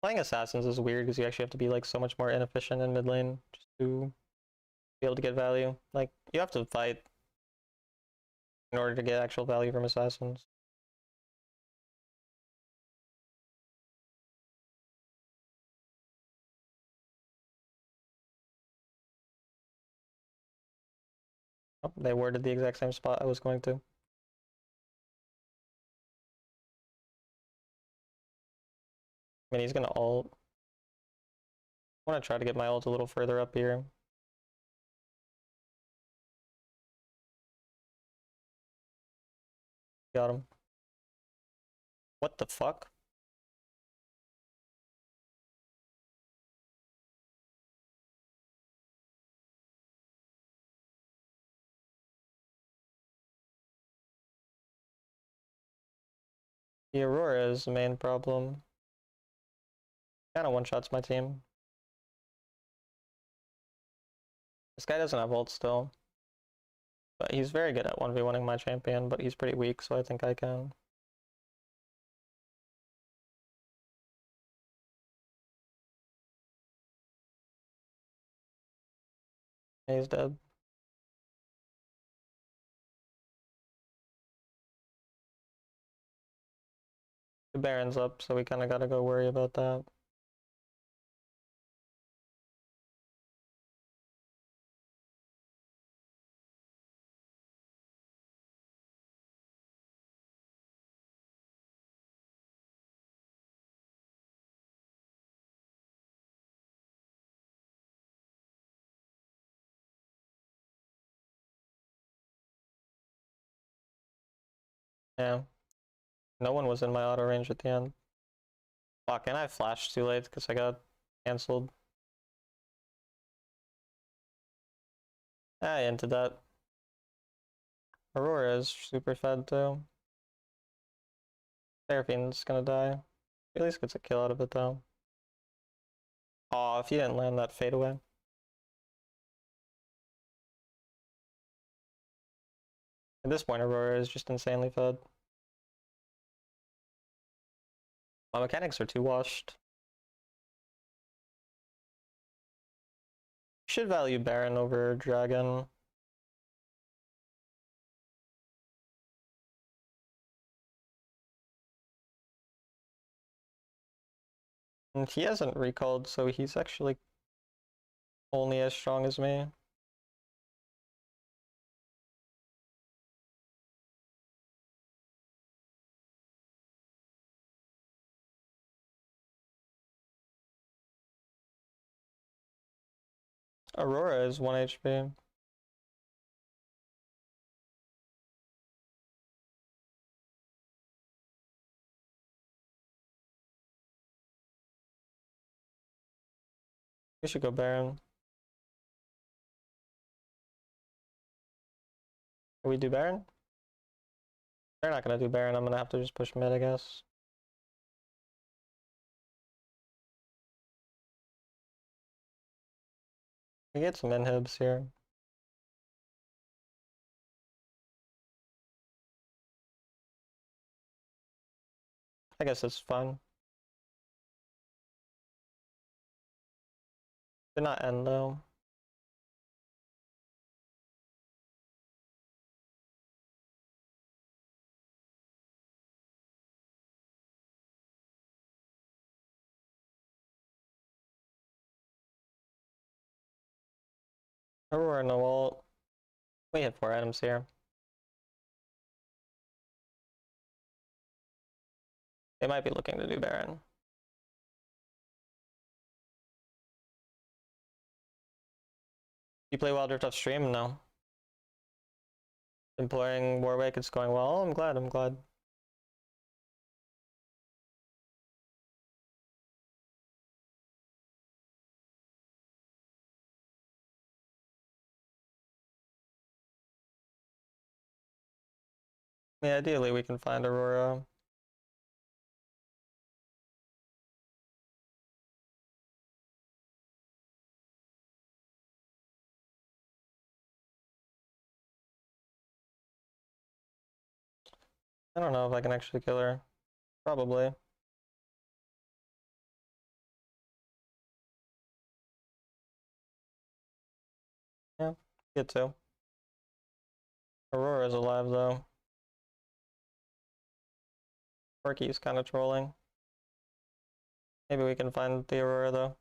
Playing assassins is weird because you actually have to be like so much more inefficient in mid lane just to be able to get value. Like you have to fight in order to get actual value from assassins. Oh, they warded the exact same spot I was going to. I mean, he's gonna ult. I want to try to get my ult a little further up here. Got him. What the fuck? The Aurora is the main problem. Kinda one-shots my team. This guy doesn't have ult still. But he's very good at 1v1ing my champion, but he's pretty weak, so I think I can. He's dead. The Baron's up, so we kinda gotta go worry about that. Yeah. No one was in my auto range at the end. Fuck, and I flashed too late because I got cancelled. I entered that. Aurora is super fed too. Seraphine's gonna die. At least gets a kill out of it though. Aw, if you didn't land that fadeaway. At this point, Aurora is just insanely fed. My mechanics are too washed. Should value Baron over Dragon. And he hasn't recalled, so he's actually only as strong as me. Aurora is 1 HP. We should go Baron. Can we do Baron? They're not gonna do Baron, I'm gonna have to just push mid, I guess. We get some inhibs here. I guess it's fine. Did not end though. Aurora no ult. We hit 4 items here. They might be looking to do Baron. You play Wild Rift off stream? No. Been playing Warwick, it's going well. I'm glad. I mean, ideally we can find Aurora. I don't know if I can actually kill her. Probably. Yeah, get to. Aurora's alive though. Porky's kind of trolling. Maybe we can find the Aurora though.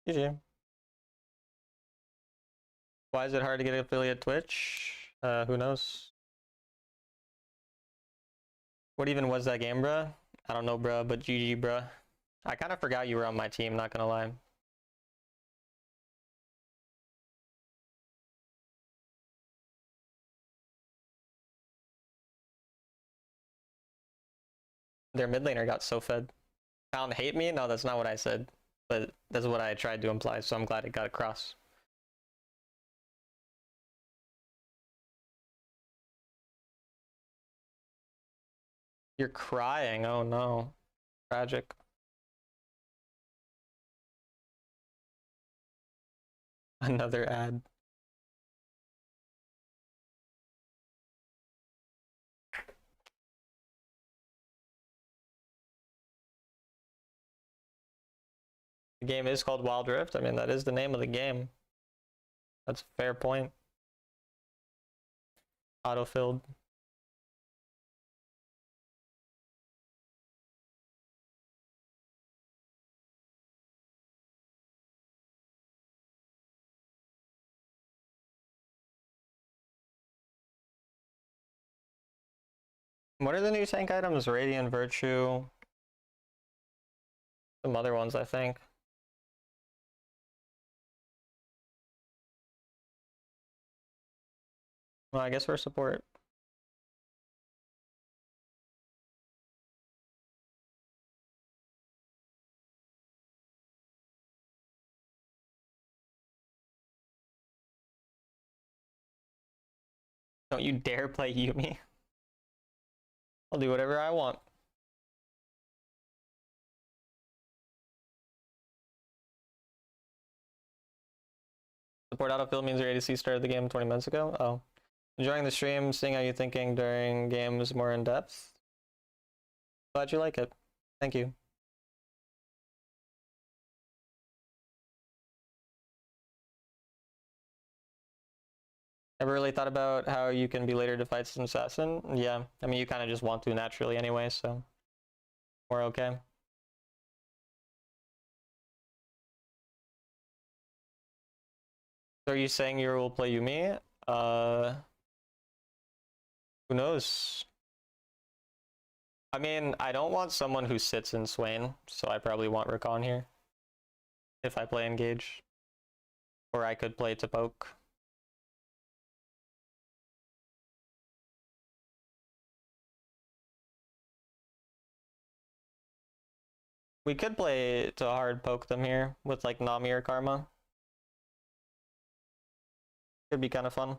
GG. Why is it hard to get affiliate Twitch? Who knows? What even was that game, bruh? I don't know, bruh, but GG, bruh. I kind of forgot you were on my team, not gonna lie. Their mid laner got so fed. Found hate me? No, that's not what I said. But that's what I tried to imply, so I'm glad it got across. You're crying, oh no. Tragic. Another ad. The game is called Wild Rift. I mean, that is the name of the game. That's a fair point. Autofilled. What are the new tank items? Radiant Virtue. Some other ones, I think. Well, I guess we're support. Don't you dare play Yumi. I'll do whatever I want. Support autofill means your ADC started the game 20 minutes ago. Oh. Enjoying the stream, seeing how you're thinking during games more in depth. Glad you like it. Thank you. Ever really thought about how you can be later to fight some assassin? Yeah, I mean, you kind of just want to naturally anyway, so we're okay. So are you saying you will play Yumi? Who knows? I mean, I don't want someone who sits in Swain, so I probably want Rakan here. If I play Engage. Or I could play to poke. We could play to hard poke them here with like Nami or Karma. Could be kind of fun.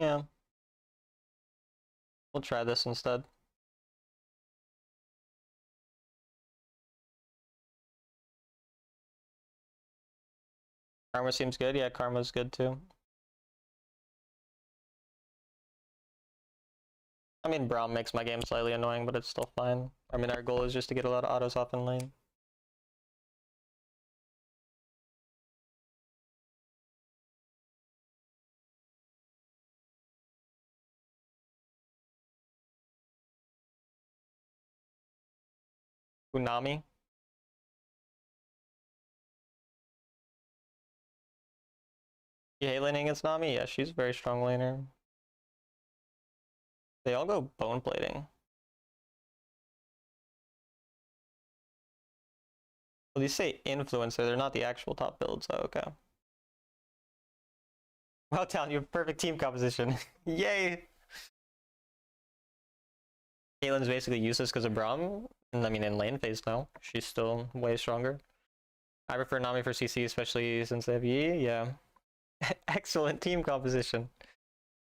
Yeah. We'll try this instead. Karma seems good. Yeah, Karma's good too. I mean, Braum makes my game slightly annoying, but it's still fine. I mean, our goal is just to get a lot of autos off in lane. Unami. You hate laning against Nami? Yeah, she's a very strong laner. They all go bone plating. Well, you say influencer, they're not the actual top builds, though. Okay. Well, Talon, you have perfect team composition. Yay! Caitlyn's basically useless because of Braum. And I mean, in lane phase now, she's still way stronger. I prefer Nami for CC, especially since they have Yi. Yeah. Excellent team composition.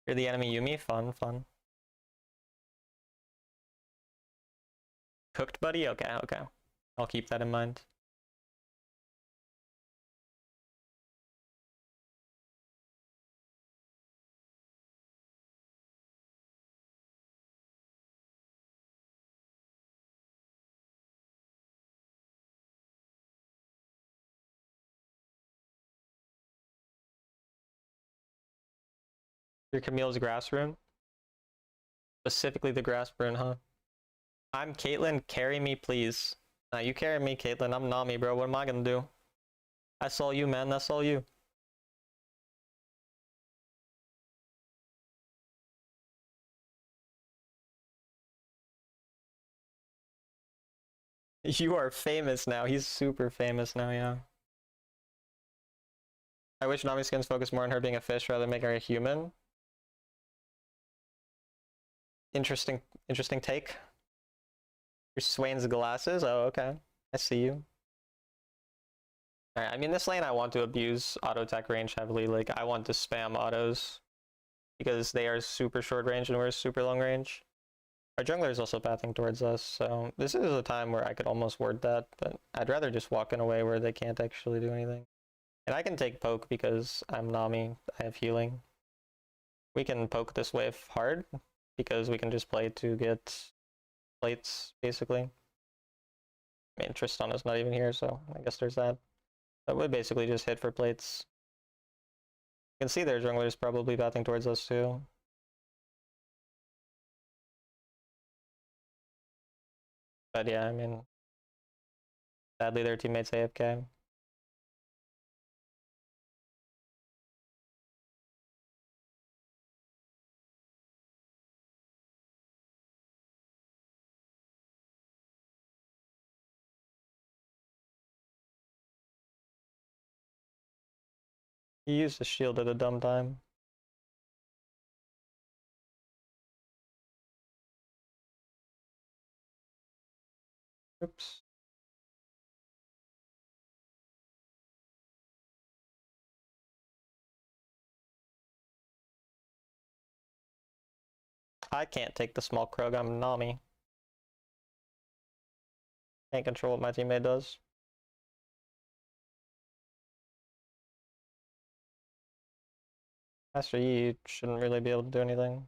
You're the enemy Yumi. Fun, fun. Cooked, buddy? Okay, okay. I'll keep that in mind. Your Camille's grass rune? Specifically the grass rune, huh? I'm Caitlyn, carry me please. Nah, you carry me, Caitlyn. I'm Nami, bro. What am I gonna do? That's all you, man. That's all you. You are famous now. He's super famous now, yeah. I wish Nami skins focus more on her being a fish rather than making her a human. Interesting take. Your Swain's glasses? Oh, okay. I see you. Alright, I mean, this lane I want to abuse auto attack range heavily. Like, I want to spam autos because they are super short range and we're super long range. Our jungler is also pathing towards us, so this is a time where I could almost ward that, but I'd rather just walk in a way where they can't actually do anything. And I can take poke because I'm Nami, I have healing. We can poke this wave hard because we can just play to get plates, basically. I mean, Tristan is not even here, so I guess there's that. That would basically just hit for plates. You can see their jungler is probably pathing towards us too. But yeah, I mean, sadly their teammates AFK. He used the shield at a dumb time. Oops. I can't take the small Krug, I'm Nami. Can't control what my teammate does. Master Yi shouldn't really be able to do anything.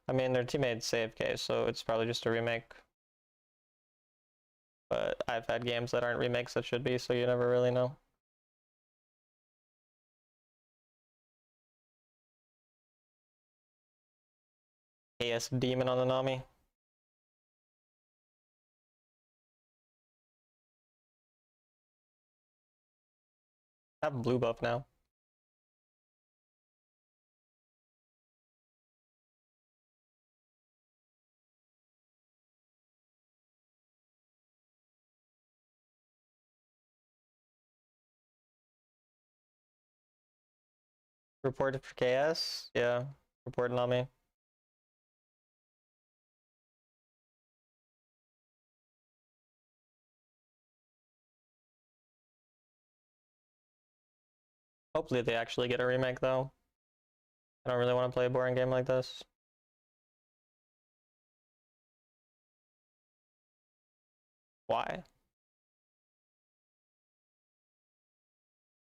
I mean, their teammate's AFK, so it's probably just a remake. But I've had games that aren't remakes that should be, so you never really know. AS Demon on the Nami. I have blue buff now. Reported for KS? Yeah, reported on me. Hopefully they actually get a remake though. I don't really want to play a boring game like this. Why?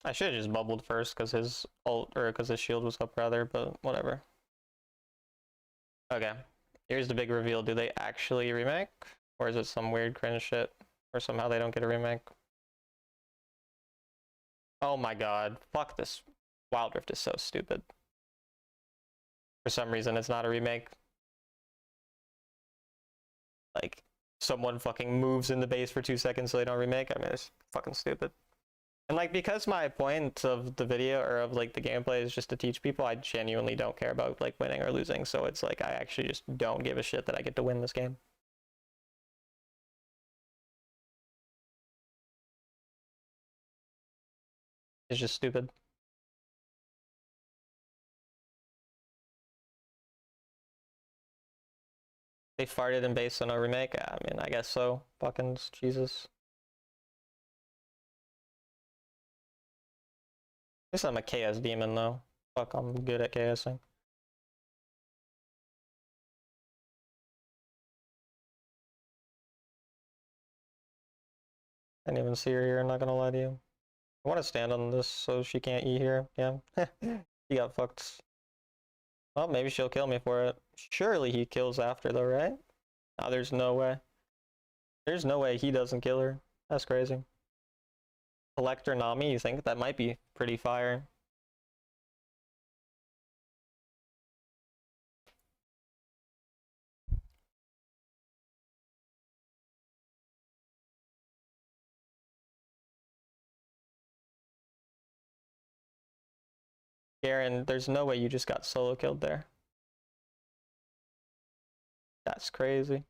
I should have just bubbled first because his ult, or because his shield was up rather, but whatever. Okay, here's the big reveal. Do they actually remake? Or is it some weird cringe shit? Or somehow they don't get a remake? Oh my god, fuck this. Wild Rift is so stupid. For some reason it's not a remake. Like, someone fucking moves in the base for 2 seconds so they don't remake. I mean, it's fucking stupid. And like, because my point of the video or of like the gameplay is just to teach people, I genuinely don't care about like winning or losing. So it's like, I actually just don't give a shit that I get to win this game. It's just stupid. They farted in base on a remake? I mean, I guess so. Fucking Jesus. At least I'm a KS demon though. Fuck, I'm good at KSing. I didn't even see her here, I'm not gonna lie to you. I want to stand on this so she can't E here. Yeah. He got fucked. Well, maybe she'll kill me for it. Surely he kills after though, right? Oh, there's no way. There's no way he doesn't kill her. That's crazy. Collector Nami, you think? That might be pretty fire. Garen, there's no way you just got solo killed there. That's crazy.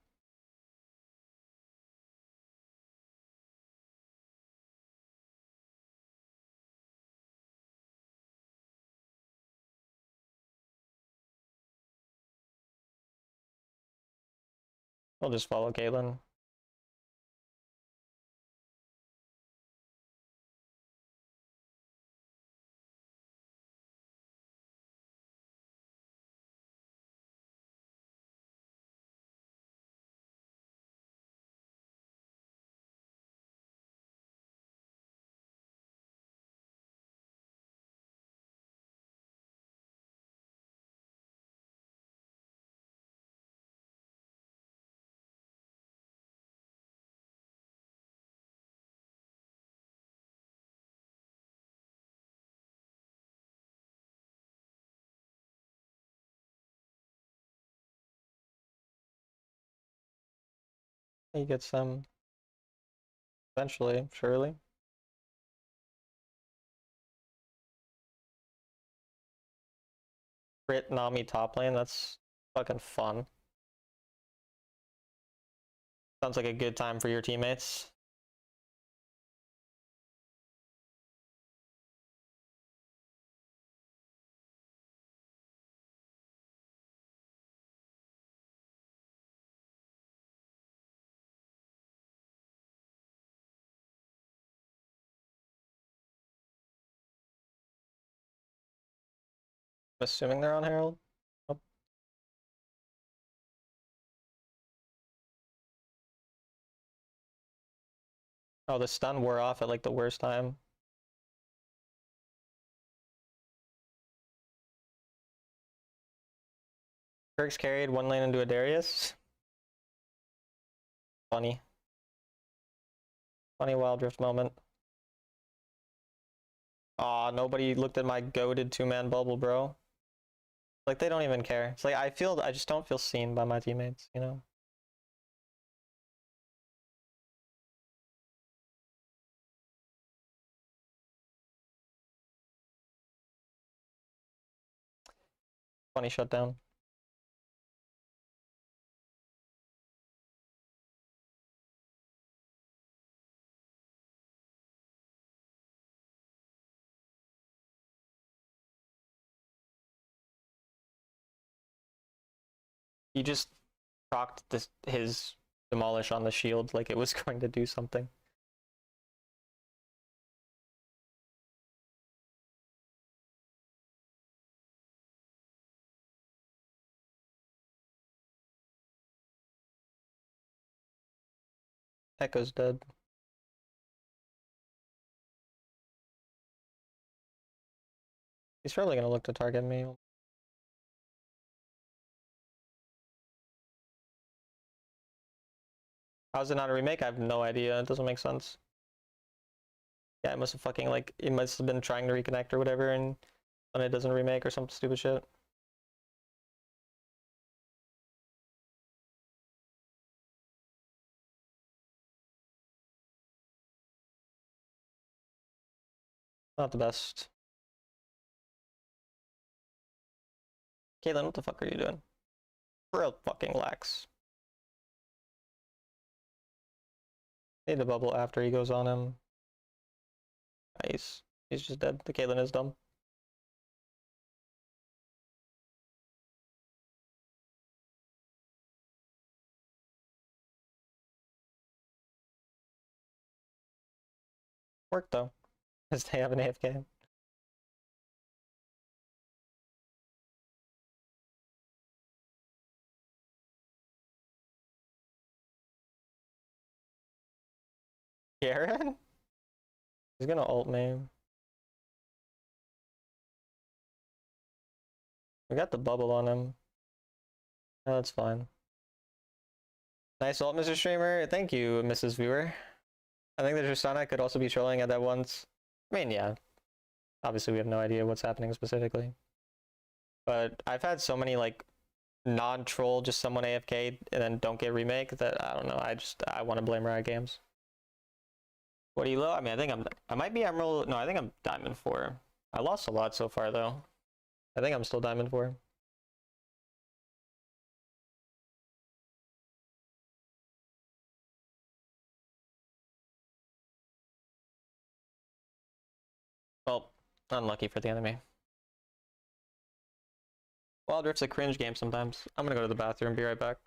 I'll just follow Caitlyn. He gets them eventually, surely. Crit Nami top lane, that's fucking fun. Sounds like a good time for your teammates. I'm assuming they're on Herald. Oh. Oh, the stun wore off at like the worst time. Kirk's carried one lane into a Darius. Funny. Funny Wild Rift moment. Aw, nobody looked at my goated two-man bubble, bro. Like, they don't even care. It's like, I just don't feel seen by my teammates, you know? Funny shutdown. He just procced his demolish on the shield like it was going to do something. Echo's dead. He's probably gonna look to target me. How's it not a remake? I have no idea. It doesn't make sense. Yeah, it must have fucking like it must have been trying to reconnect or whatever, and when it doesn't remake or some stupid shit. Not the best. Caitlyn, what the fuck are you doing? Real fucking lax. Need to bubble after he goes on him. Nice. He's just dead. The Caitlyn is dumb. Worked though, because they have an AFK. Garen? He's gonna ult me. We got the bubble on him. Oh, that's fine. Nice ult, Mr. Streamer. Thank you, Mrs. Viewer. I think the Tristana could also be trolling at that once. I mean, yeah. Obviously, we have no idea what's happening specifically. But I've had so many, like, non-troll, just someone AFK and then don't get remake that, I don't know, I want to blame Riot Games. What are you low? I mean, I might be Emerald, no, I think I'm Diamond 4. I lost a lot so far, though. I think I'm still Diamond 4. Well, unlucky for the enemy. Wild Rift's a cringe game sometimes. I'm gonna go to the bathroom, be right back.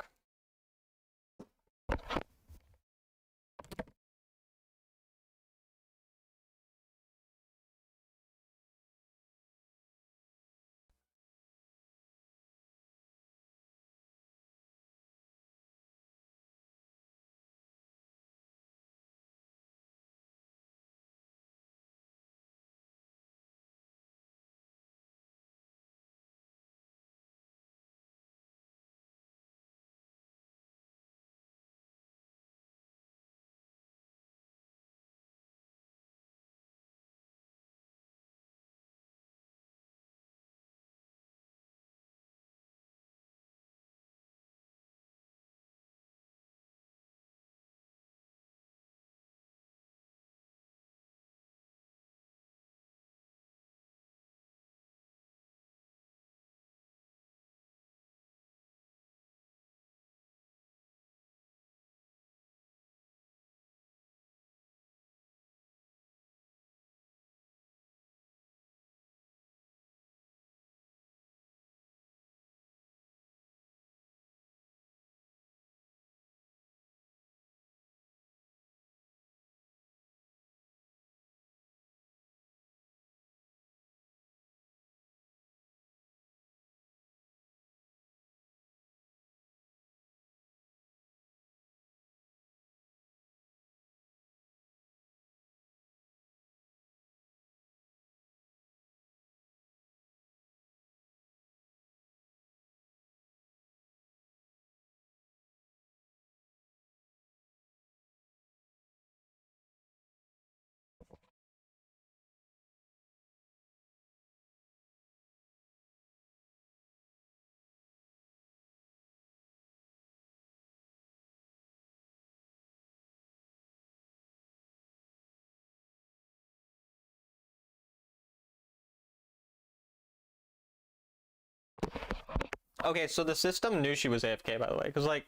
Okay, so the system knew she was AFK, by the way, because, like,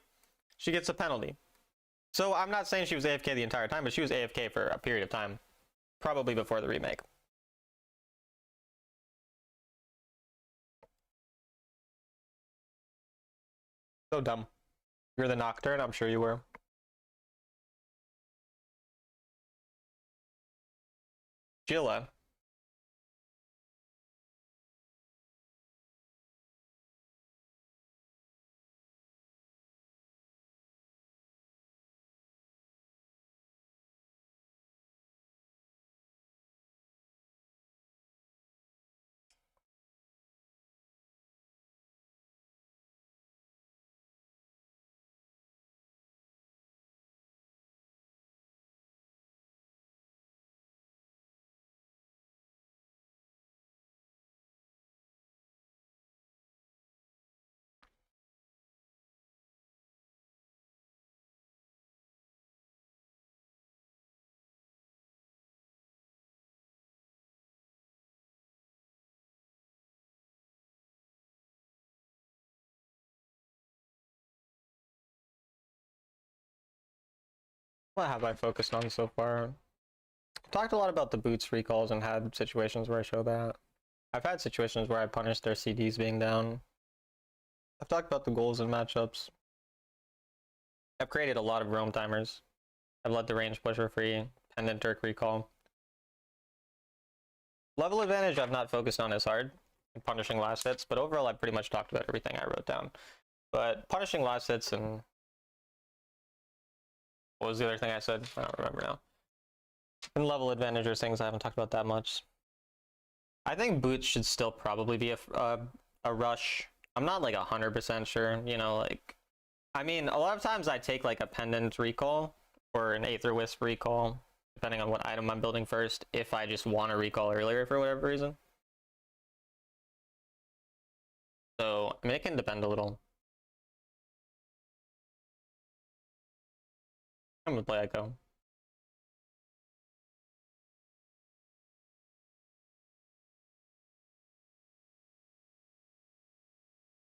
she gets a penalty. So I'm not saying she was AFK the entire time, but she was AFK for a period of time. Probably before the remake. So dumb. You're the Nocturne, I'm sure you were. Jilla. What have I focused on so far? talked a lot about the boots recalls and had situations where I show that. I've had situations where I punished their CDs being down. I've talked about the goals and matchups. I've created a lot of roam timers. I've let the range pusher free, pendant Dirk recall. Level advantage I've not focused on as hard in punishing last hits, but overall I pretty much talked about everything I wrote down. But punishing last hits and what was the other thing I said? I don't remember now. And level advantage are things I haven't talked about that much. I think boots should still probably be a rush. I'm not like 100% sure, you know, like, I mean, a lot of times I take like a pendant recall or an Aether Wisp recall, depending on what item I'm building first, if I just want to recall earlier for whatever reason. So, I mean, it can depend a little. I'm gonna play Echo.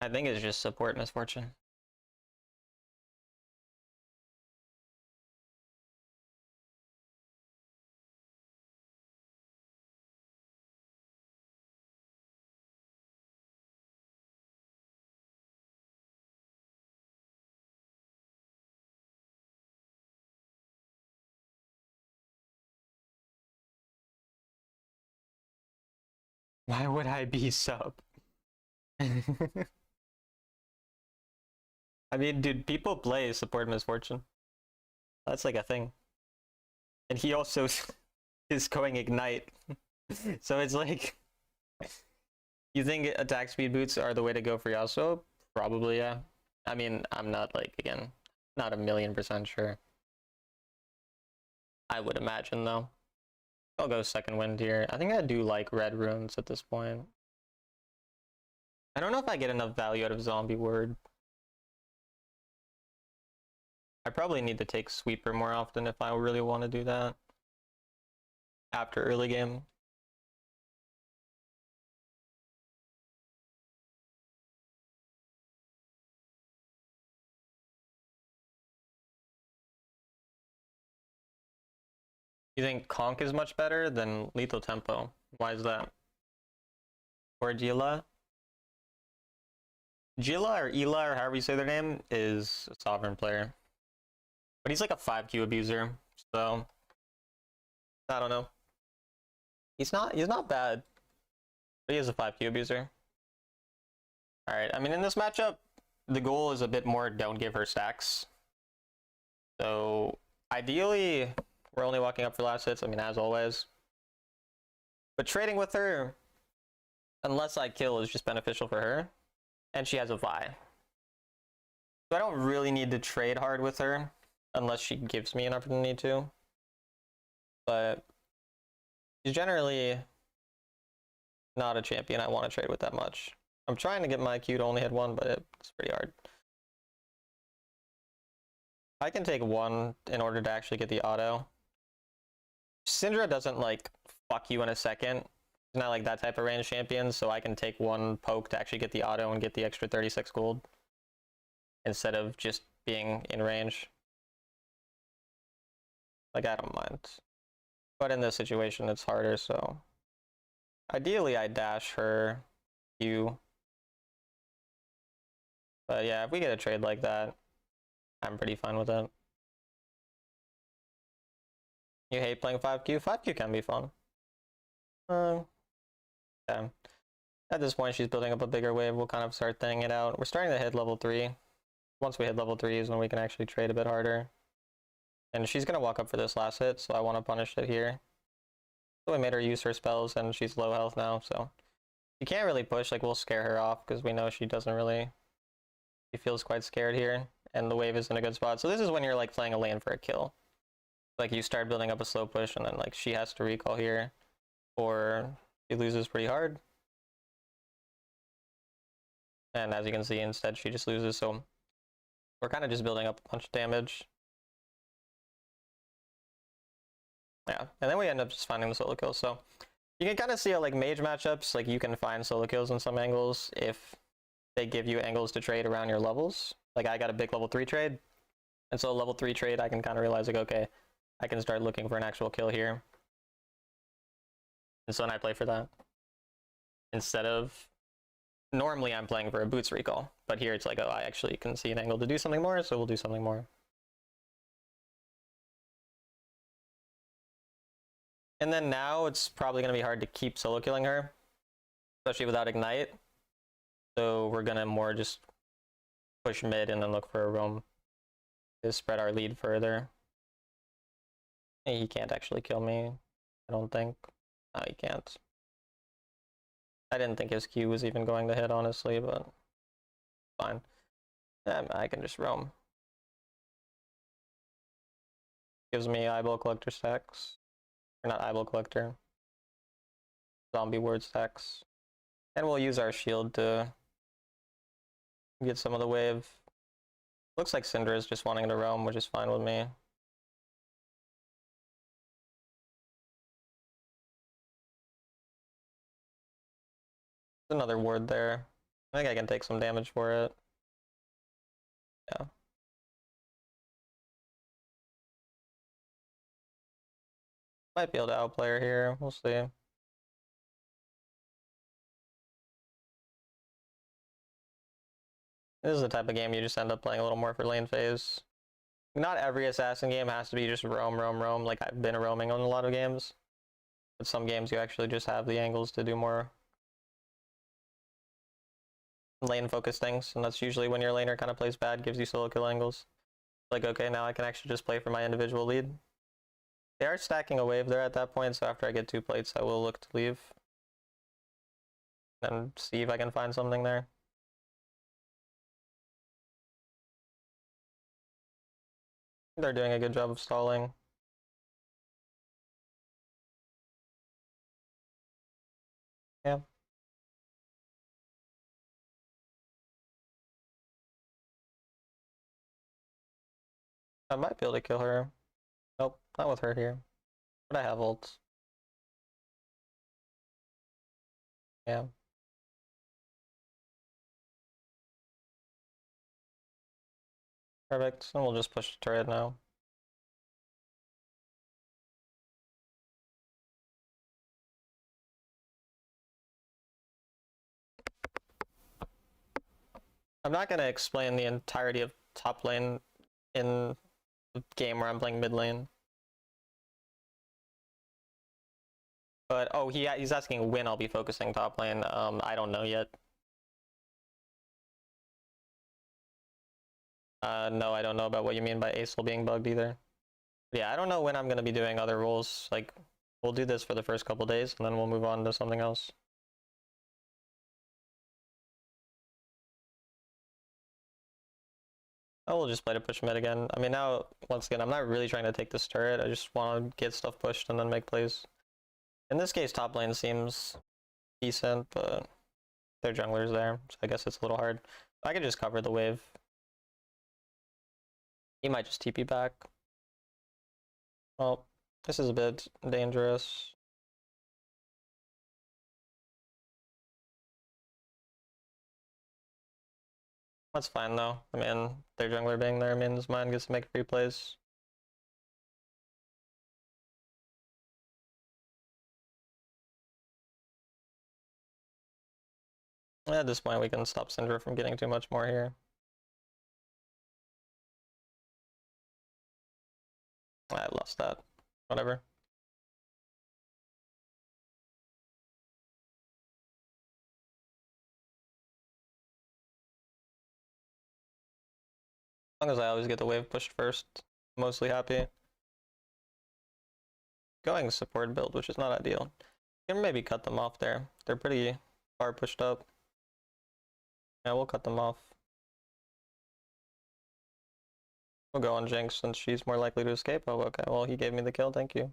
I think it's just support misfortune. Why would I be sub? I mean, dude, people play support misfortune. That's like a thing. And he also is going ignite. So it's like, you think attack speed boots are the way to go for Yasuo? Probably, yeah. I mean, I'm not like, again, not 1,000,000% sure. I would imagine though. I'll go second wind here. I think I do like red runes at this point. I don't know if I get enough value out of zombie word. I probably need to take sweeper more often if I really want to do that. After early game. You think Conk is much better than Lethal Tempo? Why is that? Or Gila? Gila or Ela or however you say their name is a sovereign player. But he's like a 5Q abuser, so I don't know. He's not bad. But he is a 5Q abuser. Alright, I mean in this matchup, the goal is a bit more don't give her stacks. So ideally we're only walking up for last hits, I mean as always. But trading with her, unless I kill, is just beneficial for her. And she has a Vi. So I don't really need to trade hard with her, unless she gives me an opportunity to. But she's generally not a champion I want to trade with that much. I'm trying to get my Q to only hit one, but it's pretty hard. I can take one in order to actually get the auto. Syndra doesn't like fuck you in a second. She's not like that type of range champion, so I can take one poke to actually get the auto and get the extra 36 gold. Instead of just being in range. Like, I don't mind. But in this situation, it's harder, so... Ideally, I dash her Q. But yeah, if we get a trade like that, I'm pretty fine with it. You hate playing 5Q? 5Q can be fun. Yeah. At this point, she's building up a bigger wave. We'll kind of start thinning it out. We're starting to hit level 3. Once we hit level 3 is when we can actually trade a bit harder. And she's going to walk up for this last hit, so I want to punish it here. So we made her use her spells, and she's low health now, so... You can't really push, like, we'll scare her off, because we know she doesn't really... She feels quite scared here, and the wave is in a good spot. So this is when you're, like, playing a lane for a kill. Like, you start building up a slow push, and then, like, she has to recall here, or she loses pretty hard. And as you can see, instead, she just loses, so... We're kind of just building up a bunch of damage. Yeah, and then we end up just finding the solo kills, so... You can kind of see how, like, mage matchups, like, you can find solo kills in some angles if they give you angles to trade around your levels. Like, I got a big level 3 trade, and so a level 3 trade, I can kind of realize, like, okay, I can start looking for an actual kill here. And so when I play for that, instead of normally I'm playing for a boots recall, but here it's like, oh, I actually can see an angle to do something more, so we'll do something more. And then now it's probably going to be hard to keep solo killing her, especially without Ignite. So we're going to more just push mid and then look for a roam to spread our lead further. He can't actually kill me, I don't think. No, he can't. I didn't think his Q was even going to hit, honestly, but fine. I can just roam. Gives me eyeball collector stacks. Or not eyeball collector. Zombie word stacks. And we'll use our shield to get some of the wave. Looks like Syndra is just wanting to roam, which is fine with me. Another ward there. I think I can take some damage for it. Yeah. Might be able to outplay her here. We'll see. This is the type of game you just end up playing a little more for lane phase. Not every assassin game has to be just roam, roam, roam. Like I've been roaming on a lot of games. But some games you actually just have the angles to do more lane focused things. And that's usually when your laner kind of plays bad, gives you solo kill angles. Like, okay, now I can actually just play for my individual lead. They are stacking a wave there at that point, so after I get 2 plates, I will look to leave. And see if I can find something there. They're doing a good job of stalling. Yeah. I might be able to kill her. Nope, not with her here. But I have ults. Yeah. Perfect, and we'll just push the turret now. I'm not going to explain the entirety of top lane in the game where I'm playing mid lane. But, oh, he's asking when I'll be focusing top lane. I don't know yet. No, I don't know about what you mean by Acel being bugged either. Yeah, I don't know when I'm going to be doing other roles. Like, we'll do this for the first couple days, and then we'll move on to something else. Oh, we'll just play to push mid again. I mean, now, once again, I'm not really trying to take this turret. I just want to get stuff pushed and then make plays. In this case, top lane seems decent, but their jungler's there, so I guess it's a little hard. I could just cover the wave. He might just TP back. Well, this is a bit dangerous. That's fine though. I mean, their jungler being there means mine gets to make free plays. At this point, we can stop Syndra from getting too much more here. I lost that. Whatever. As long as I always get the wave pushed first, I'm mostly happy. Going support build, which is not ideal. You can maybe cut them off there. They're pretty far pushed up. Yeah, we'll cut them off. We'll go on Jinx since she's more likely to escape. Oh, okay. Well, he gave me the kill. Thank you.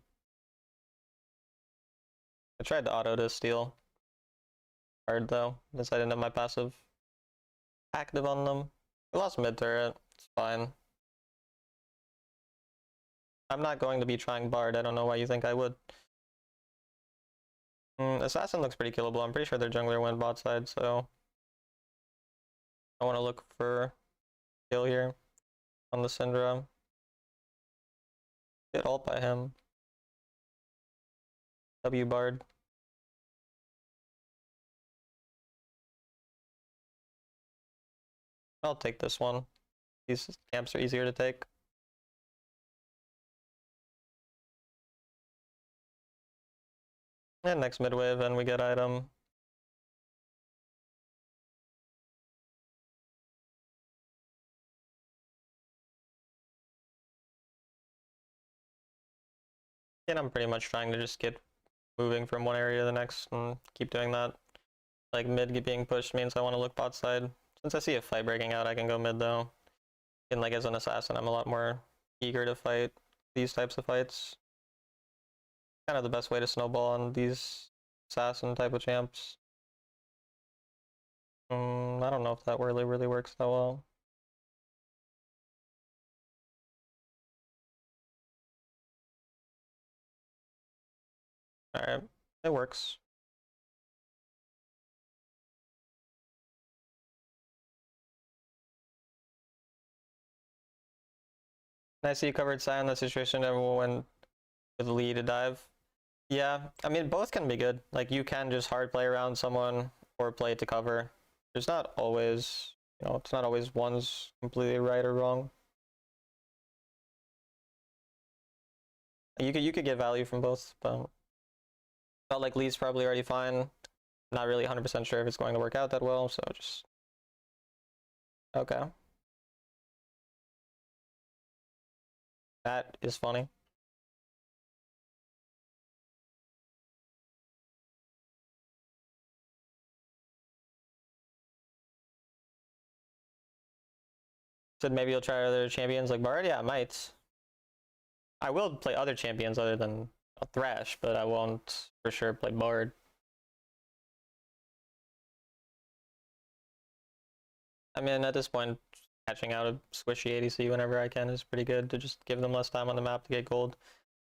I tried to auto to steal. Hard though, since I didn't have my passive active on them. We lost mid turret. It's fine. I'm not going to be trying Bard. I don't know why you think I would. Assassin looks pretty killable. I'm pretty sure their jungler went bot side, so I want to look for kill here on the Syndra. Get ult by him. W Bard. I'll take this one. These camps are easier to take. And next mid wave, and we get item. And I'm pretty much trying to just get moving from one area to the next and keep doing that. Like mid being pushed means I want to look bot side. Since I see a fight breaking out, I can go mid though. And like as an assassin, I'm a lot more eager to fight these types of fights. Kind of the best way to snowball on these assassin type of champs. I don't know if that really works that well. Alright, it works. I see you covered Sai in that situation. Everyone went with Lee to dive. Yeah, I mean, both can be good. Like, you can just hard play around someone or play to cover. There's not always, you know, it's not always one's completely right or wrong. You could get value from both, but felt like Lee's probably already fine. Not really 100% sure if it's going to work out that well, so just okay. That is funny. Said maybe you'll try other champions like Bard? Yeah, I might. I will play other champions other than Thresh, but I won't for sure play Bard. I mean, at this point, catching out a squishy ADC whenever I can is pretty good to just give them less time on the map to get gold.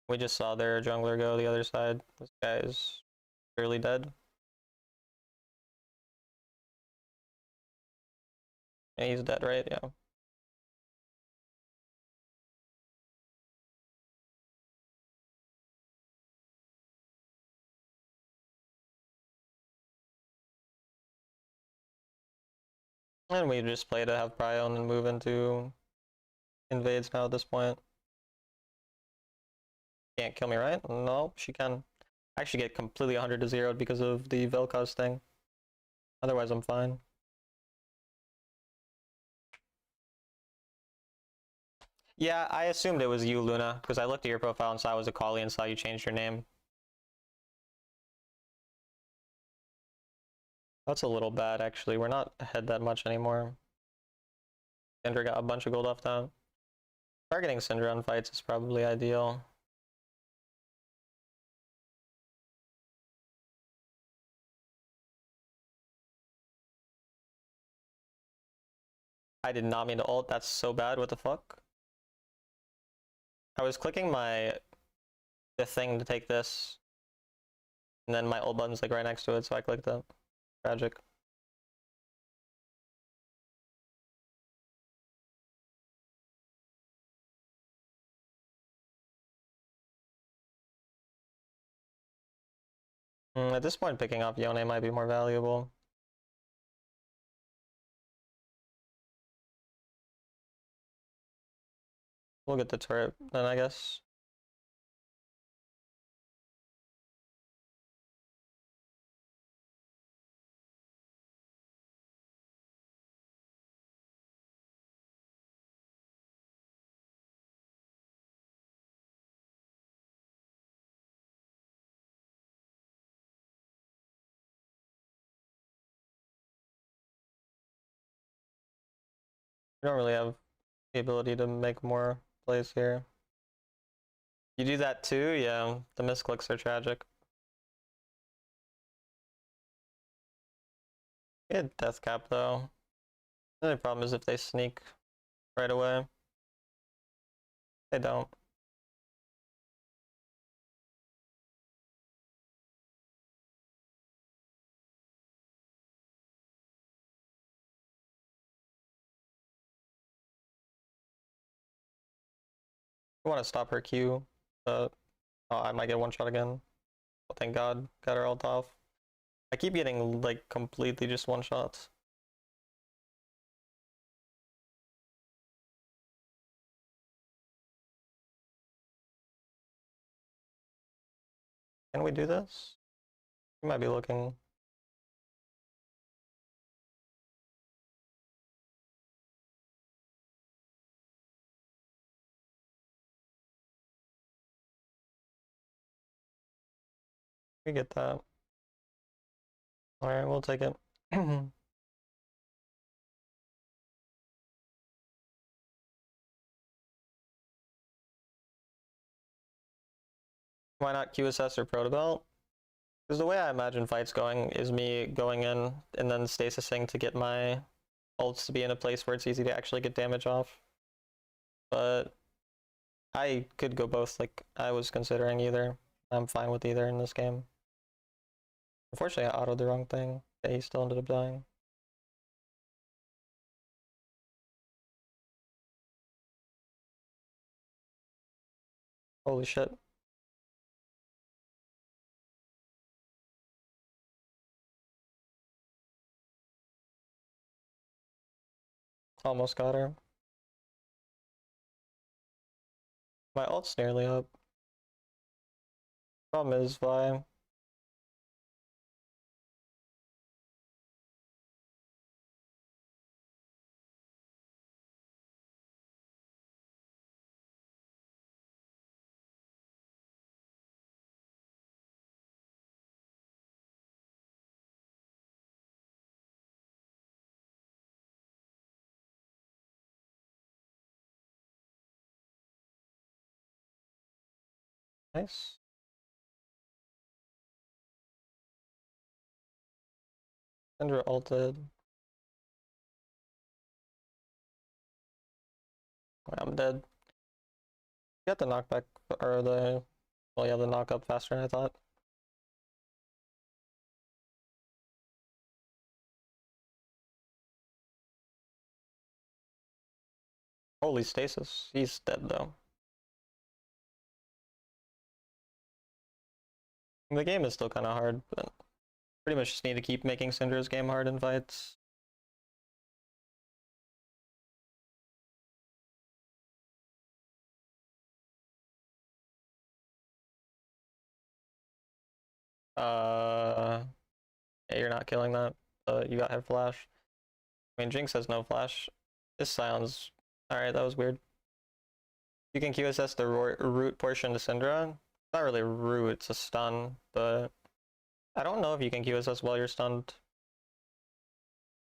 We just saw their jungler go the other side. This guy is clearly dead. Yeah, he's dead, right? Yeah. And we just play to have prio and then move into invades now at this point. Can't kill me, right? No, she can. I actually get completely 100 to 0 because of the Vel'Koz thing. Otherwise, I'm fine. Yeah, I assumed it was you, Luna, because I looked at your profile and saw it was a Kali and saw you changed your name. That's a little bad, actually. We're not ahead that much anymore. Syndra got a bunch of gold off that. Targeting Syndra on fights is probably ideal. I did not mean to ult. That's so bad. What the fuck? I was clicking the thing to take this, and then my ult button's like right next to it, so I clicked it. Tragic. At this point, picking off Yone might be more valuable. We'll get the turret then, I guess. We don't really have the ability to make more plays here. You do that too? Yeah, the misclicks are tragic. Get death cap though. The only problem is if they sneak right away. They don't. I want to stop her Q, but oh, I might get one shot again. Oh, thank God, got her ult off. I keep getting like completely just one shots. Can we do this? We might be looking. We get that. Alright, we'll take it. Why not QSS or Protobelt? Because the way I imagine fights going is me going in and then stasising to get my ults to be in a place where it's easy to actually get damage off. But I could go both, like, I was considering either. I'm fine with either in this game. Unfortunately, I autoed the wrong thing. Yeah, he still ended up dying. Holy shit. Almost got her. My ult's nearly up. Problem is, Vi. Nice. Syndra ulted. I'm dead. Got the knockback, or the, well, yeah, the knock up faster than I thought. Holy stasis. He's dead though. The game is still kind of hard, but pretty much just need to keep making Syndra's game hard in fights. Yeah, you're not killing that. You got head flash. I mean, Jinx has no flash. This sounds... Alright, that was weird. You can QSS the root portion to Syndra. It's not really root, it's a stun, but I don't know if you can QSS while you're stunned.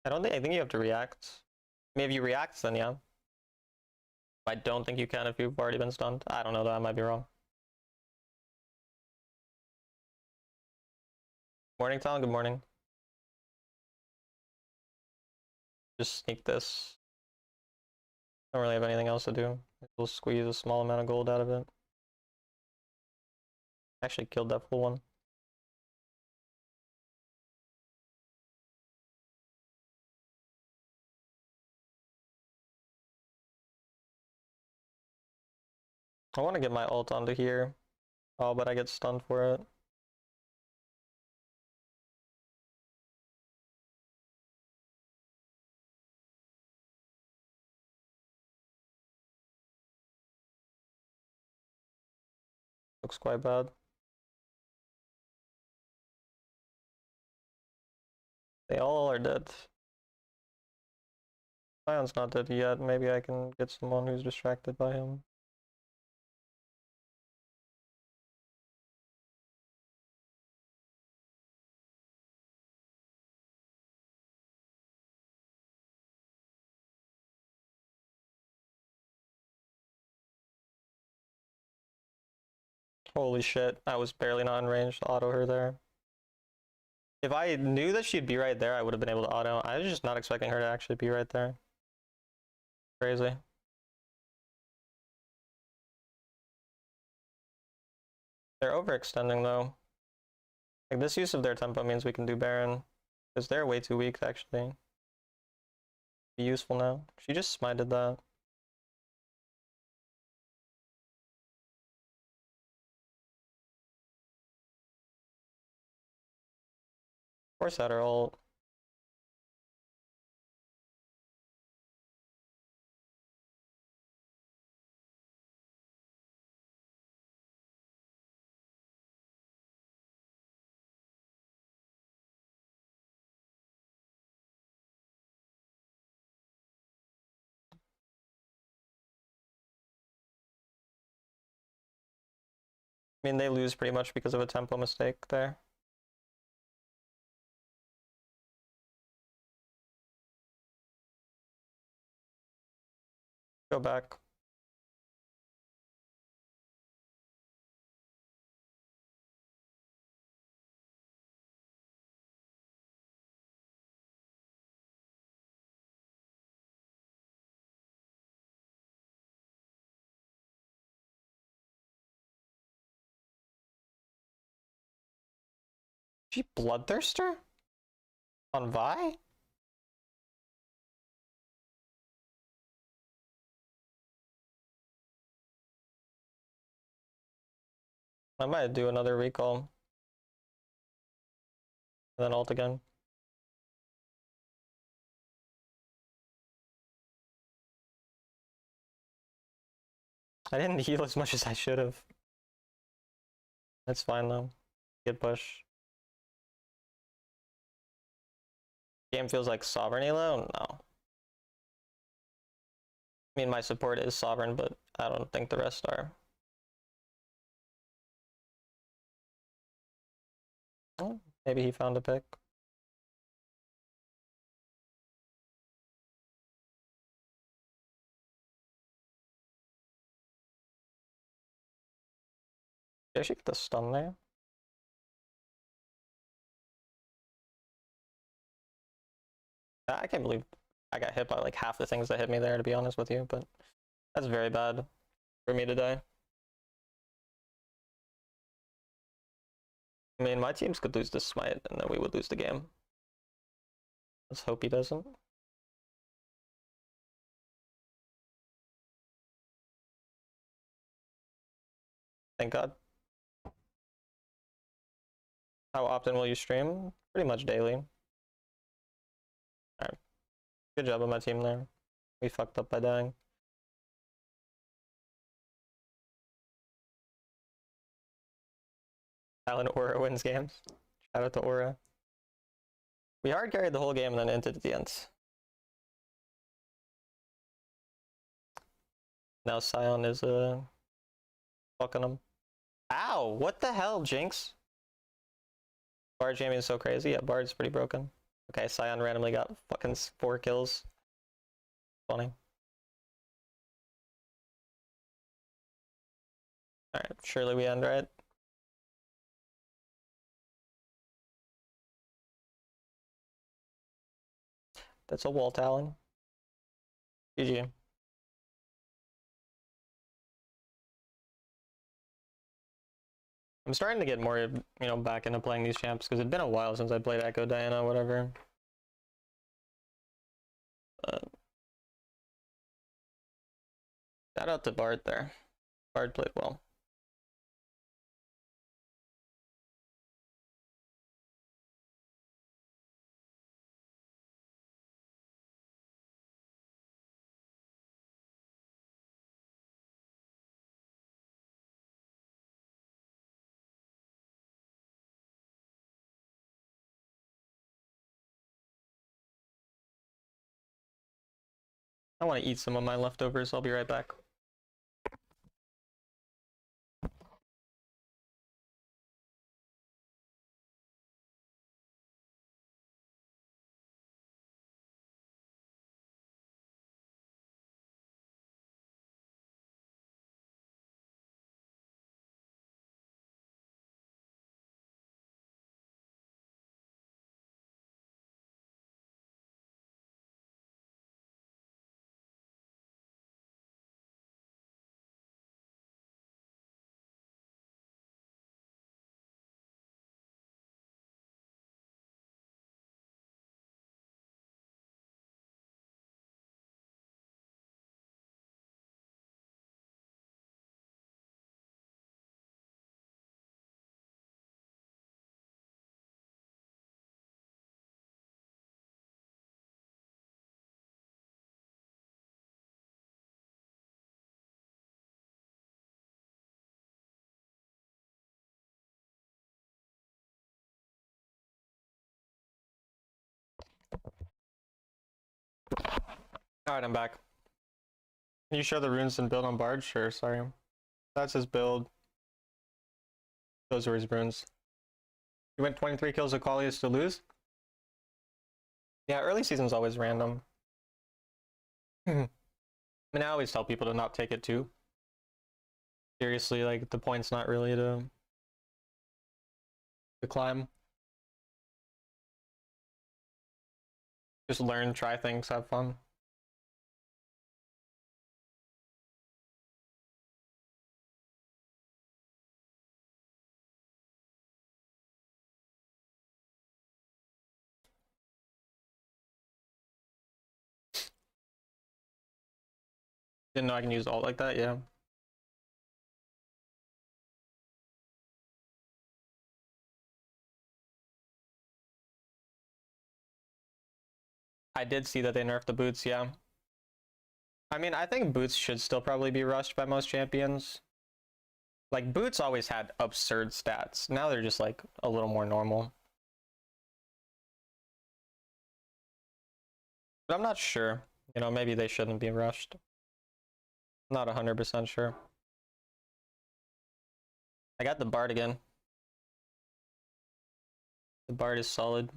I think you have to react. I mean, if you react, then yeah. I don't think you can if you've already been stunned. I don't know though, I might be wrong. Morning, Tom, good morning. Just sneak this. Don't really have anything else to do. We'll squeeze a small amount of gold out of it. Actually killed that full one. I want to get my ult onto here. Oh, but I get stunned for it. Looks quite bad. They all are dead. Sion's not dead yet. Maybe I can get someone who's distracted by him. Holy shit, I was barely not in range to auto her there. If I knew that she'd be right there, I would have been able to auto. I was just not expecting her to actually be right there. Crazy. They're overextending though. Like, this use of their tempo means we can do Baron. Because they're way too weak to actually be useful now. She just smited that. Force out her ult. I mean, they lose pretty much because of a tempo mistake there. Go back. She Bloodthirster? On Vi? I might do another recall. And then ult again. I didn't heal as much as I should have. That's fine though. Good push. Game feels like sovereign elo? No. I mean, my support is sovereign, but I don't think the rest are. Oh, maybe he found a pick. Did I actually get the stun there? I can't believe I got hit by like half the things that hit me there, to be honest with you, but that's very bad for me to die. I mean, my teams could lose this smite and then we would lose the game. Let's hope he doesn't. Thank God. How often will you stream? Pretty much daily. Alright. Good job on my team there. We fucked up by dying. Alan Aura wins games. Shout out to Aura. We hard carried the whole game and then entered at the end. Now Sion is fucking him. Ow! What the hell, Jinx? Bard jamming is so crazy. Yeah, Bard's pretty broken. Okay, Sion randomly got fucking 4 kills. Funny. Alright, surely we end, right? That's a wall talon. GG. I'm starting to get more, you know, back into playing these champs because it's been a while since I played Echo, Diana, whatever. Shout out to Bard there. Bard played well. I want to eat some of my leftovers. I'll be right back. Alright, I'm back. Can you show the runes and build on Bard? Sure, sorry. That's his build. Those were his runes. He went 23 kills with Qualius to lose. Yeah, early season's always random. I mean, I always tell people to not take it too seriously. Like, the point's not really to climb. Just learn, try things, have fun. Didn't know I can use ult like that, yeah. I did see that they nerfed the boots, yeah. I mean, I think boots should still probably be rushed by most champions. Like, boots always had absurd stats. Now they're just, like, a little more normal. But I'm not sure. You know, maybe they shouldn't be rushed. Not 100% sure. I got the Bard again. The Bard is solid.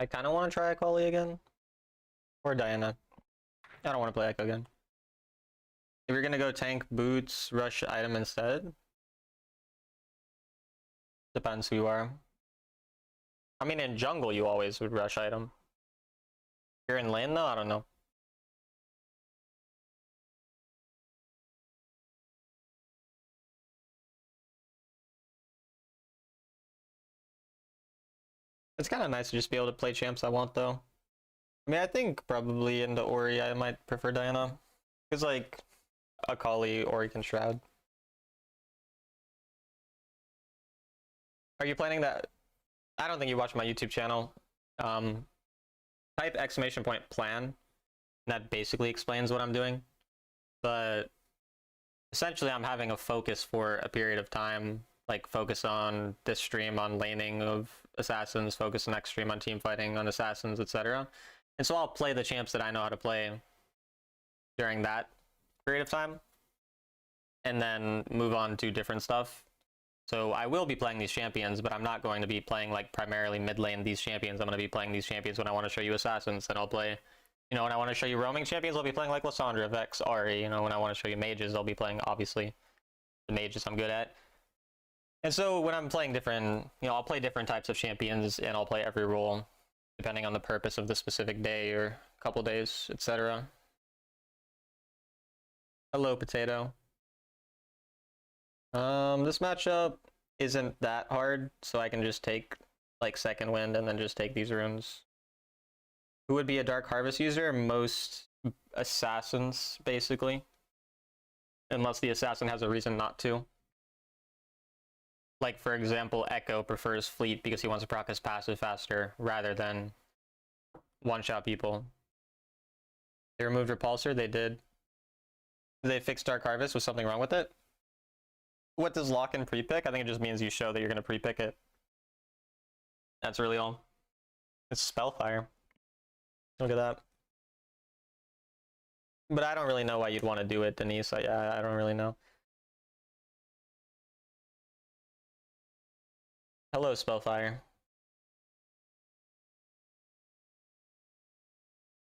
I kind of want to try Akali again. Or Diana. I don't want to play Echo again. If you're gonna go tank, boots, rush item instead. Depends who you are. I mean, in jungle, you always would rush item. If you're in lane though, I don't know. It's kind of nice to just be able to play champs I want though. I mean, I think probably into Ori I might prefer Diana. Because like, Akali, Ori can Shroud. Are you planning that? I don't think you watch my YouTube channel. Type !plan. And that basically explains what I'm doing. But essentially I'm having a focus for a period of time. Like focus on this stream on laning of assassins, focus the next stream on team fighting on assassins, etc. And so I'll play the champs that I know how to play during that period of time. And then move on to different stuff. So I will be playing these champions, but I'm not going to be playing like primarily mid lane these champions. I'm going to be playing these champions when I want to show you assassins. Then I'll play, you know, when I want to show you roaming champions, I'll be playing like Lissandra, Vex, Ahri. You know, when I want to show you mages, I'll be playing obviously the mages I'm good at. And so when I'm playing different, you know, I'll play different types of champions and I'll play every role depending on the purpose of the specific day or couple days, etc. Hello, Potato. This matchup isn't that hard, so I can just take like second wind and then just take these runes. Who would be a Dark Harvest user? Most assassins, basically. Unless the assassin has a reason not to. Like, for example, Echo prefers Fleet because he wants to proc his passive faster rather than one-shot people. They removed Repulsor? They did. Did they fix Dark Harvest? Was something wrong with it? What does lock-in pre-pick? I think it just means you show that you're going to pre-pick it. That's really all. It's Spellfire. Look at that. But I don't really know why you'd want to do it, Denise. I don't really know. Hello, Spellfire.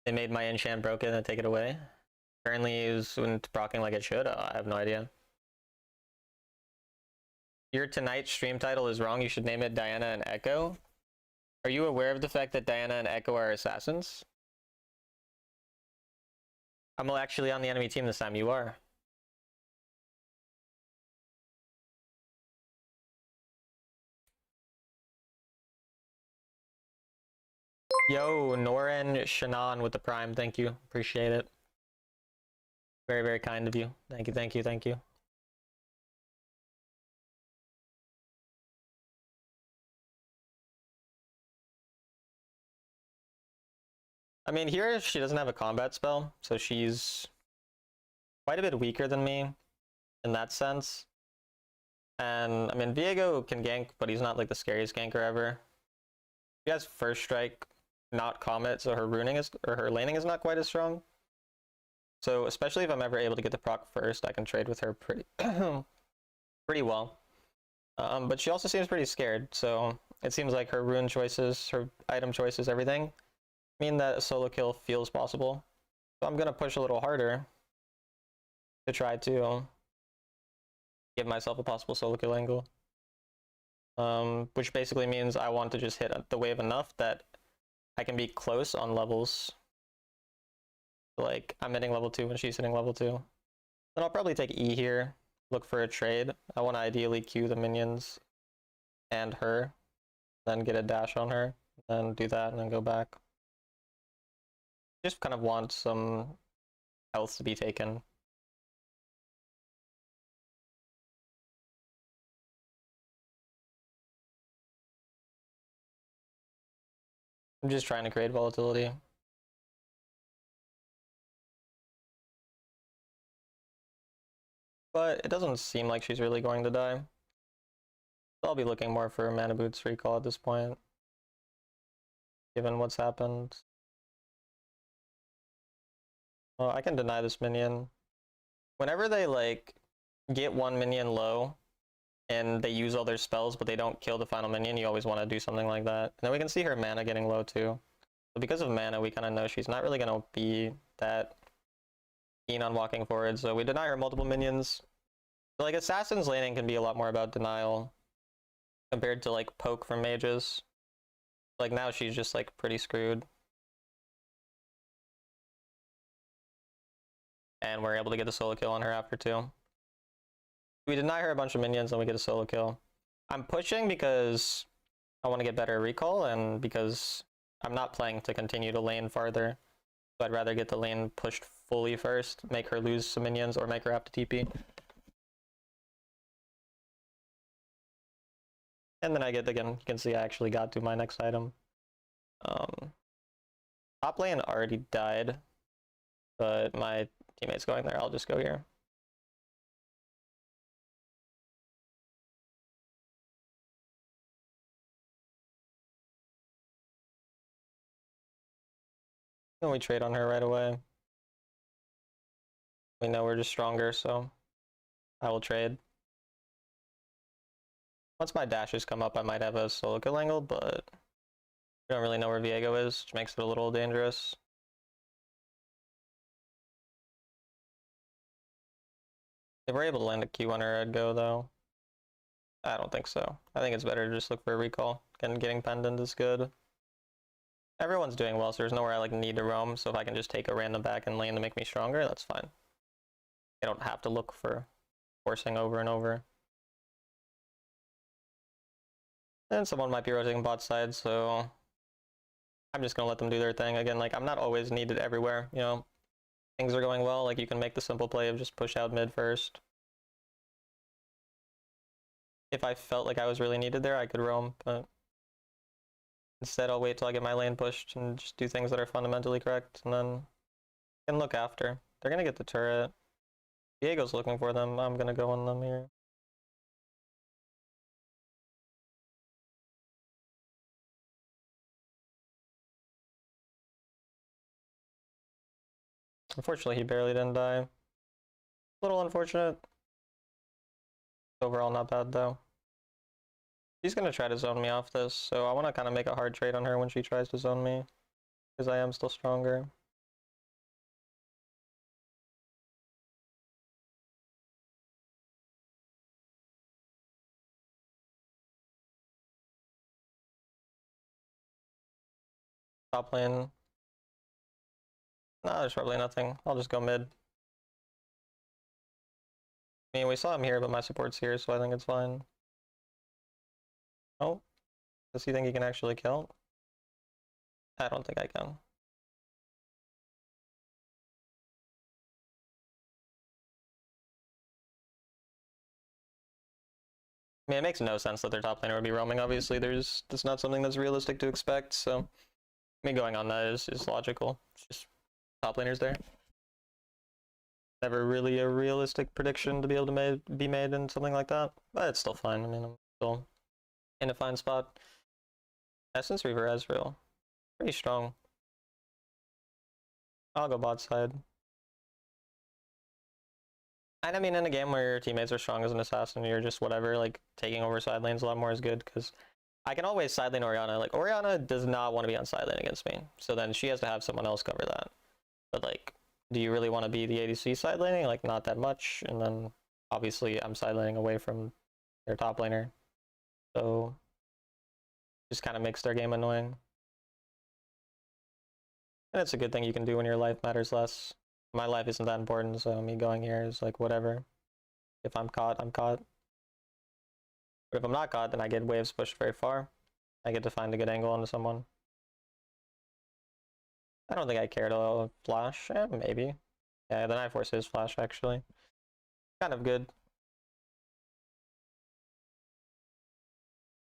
They made my enchant broken and take it away. Apparently it was proccing like it should. I have no idea. Your tonight stream title is wrong. You should name it Diana and Echo. Are you aware of the fact that Diana and Echo are assassins? I'm actually on the enemy team this time. You are. Yo, Noran Shannon with the Prime. Thank you. Appreciate it. Very, very kind of you. Thank you, thank you, thank you. I mean, here she doesn't have a combat spell, so she's quite a bit weaker than me in that sense. And I mean, Viego can gank, but he's not like the scariest ganker ever. She has first strike, not comet, so her runing is, or her laning is not quite as strong. So especially if I'm ever able to get the proc first, I can trade with her pretty pretty well. But she also seems pretty scared, so it seems like her rune choices, her item choices, everything mean that a solo kill feels possible. So I'm gonna push a little harder to try to give myself a possible solo kill angle. Which basically means I want to just hit the wave enough that I can be close on levels. Like, I'm hitting level 2 when she's hitting level 2. Then I'll probably take E here, look for a trade. I want to ideally queue the minions and her, then get a dash on her, then do that and then go back. Just kind of want some health to be taken. I'm just trying to create volatility. But it doesn't seem like she's really going to die. So I'll be looking more for Mana Boots recall at this point, given what's happened. Well, I can deny this minion. Whenever they like get one minion low and they use all their spells but they don't kill the final minion, you always want to do something like that. And then we can see her mana getting low too. So because of mana, we kind of know she's not really going to be that keen on walking forward, so we deny her multiple minions. So like Assassin's laning can be a lot more about denial compared to like poke from mages. Like now she's just like pretty screwed. And we're able to get a solo kill on her after too. We deny her a bunch of minions and we get a solo kill. I'm pushing because I want to get better recall and because I'm not playing to continue to lane farther. So I'd rather get the lane pushed fully first, make her lose some minions or make her have to TP. And then I get, again, you can see I actually got to my next item. Top lane already died, but my teammate's going there, I'll just go here. And we trade on her right away. We know we're just stronger, so I will trade. Once my dashes come up, I might have a solo kill angle, but we don't really know where Viego is, which makes it a little dangerous. If we're able to land a Q on her, I'd go, though. I don't think so. I think it's better to just look for a recall. And getting pendant is good. Everyone's doing well, so there's nowhere I like need to roam, so if I can just take a random back and lane to make me stronger, that's fine. I don't have to look for forcing over and over. And someone might be rotating bot side, so I'm just gonna let them do their thing. Again, like, I'm not always needed everywhere, you know? Things are going well, like, you can make the simple play of just push out mid first. If I felt like I was really needed there, I could roam, but instead I'll wait till I get my lane pushed and just do things that are fundamentally correct, and then I can look after. They're gonna get the turret. Diego's looking for them, I'm gonna go on them here. Unfortunately, he barely didn't die. A little unfortunate. Overall, not bad, though. She's gonna try to zone me off this, so I want to kind of make a hard trade on her when she tries to zone me, because I am still stronger. Top lane. Nah, there's probably nothing. I'll just go mid. I mean, we saw him here, but my support's here, so I think it's fine. Oh, does he think he can actually kill? I don't think I can. I mean, it makes no sense that their top laner would be roaming, obviously. That's not something that's realistic to expect, so I mean, going on that is logical. It's just top laners there. Never really a realistic prediction to be able to be made in something like that, but it's still fine. I mean, I'm still in a fine spot. Essence Reaver Ezreal, pretty strong. I'll go bot side. And I mean, in a game where your teammates are strong as an assassin, you're just whatever, like, taking over side lanes a lot more is good, because I can always side lane Orianna. Like, Orianna does not want to be on side lane against me, so then she has to have someone else cover that. But, like, do you really want to be the ADC side laning? Like, not that much, and then, obviously, I'm side laning away from their top laner. So, just kind of makes their game annoying. And it's a good thing you can do when your life matters less. My life isn't that important, so me going here is like whatever. If I'm caught, I'm caught. But if I'm not caught, then I get waves pushed very far. I get to find a good angle onto someone. I don't think I care to flash. Maybe. Yeah, the Night Force is flash, actually. Kind of good.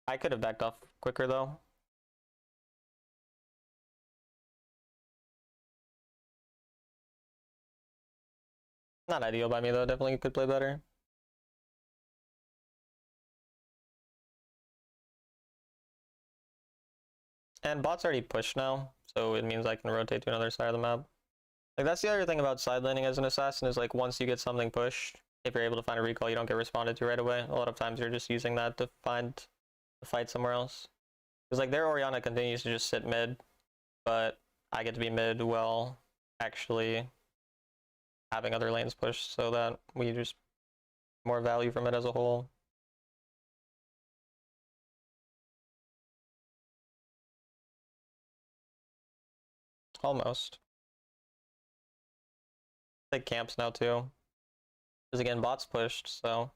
I could have backed off quicker, though. Not ideal by me, though. Definitely could play better. And bot's already pushed now, so it means I can rotate to another side of the map. Like, that's the other thing about side laning as an assassin, is like once you get something pushed, if you're able to find a recall, you don't get responded to right away. A lot of times you're just using that to fight somewhere else. Because like their Orianna continues to just sit mid, but I get to be mid while actually having other lanes pushed, so that we just more value from it as a whole. Almost. Take camps now too. Because again, bot's pushed, so.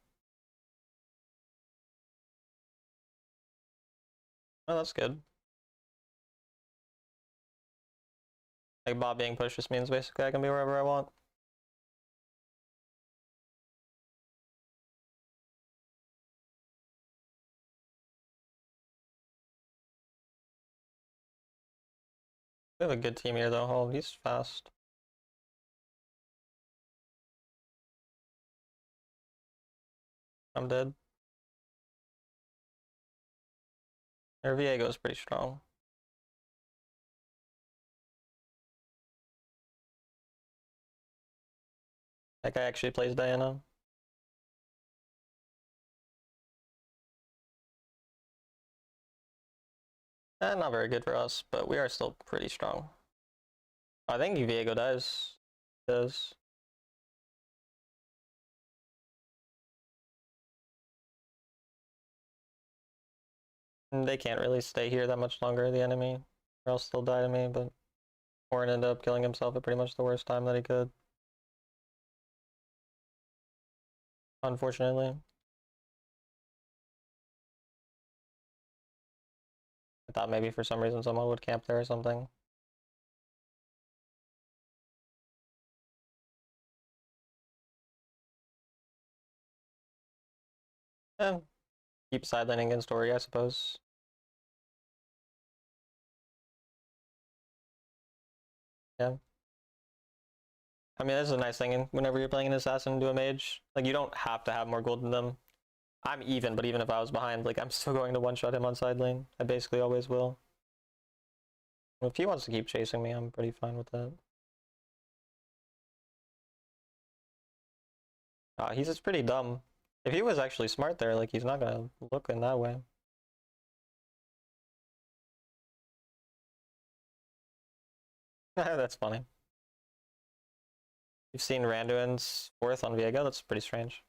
Oh, that's good. Like bot being pushed just means basically I can be wherever I want. We have a good team here though. Oh, he's fast. I'm dead. Their Viego's pretty strong. That guy actually plays Diana. Not very good for us, but we are still pretty strong. I think Viego does. They can't really stay here that much longer, the enemy, or else they'll die to me, but Warren ended up killing himself at pretty much the worst time that he could. Unfortunately. I thought maybe for some reason someone would camp there or something. Keep sidelining against Tori, I suppose. Yeah. I mean, this is a nice thing whenever you're playing an assassin into a mage. Like, you don't have to have more gold than them. I'm even, but even if I was behind, like, I'm still going to one-shot him on side lane. I basically always will. If he wants to keep chasing me, I'm pretty fine with that. He's just pretty dumb. If he was actually smart there, like, he's not gonna look in that way. That's funny. You've seen Randuin's fourth on Viego? That's pretty strange.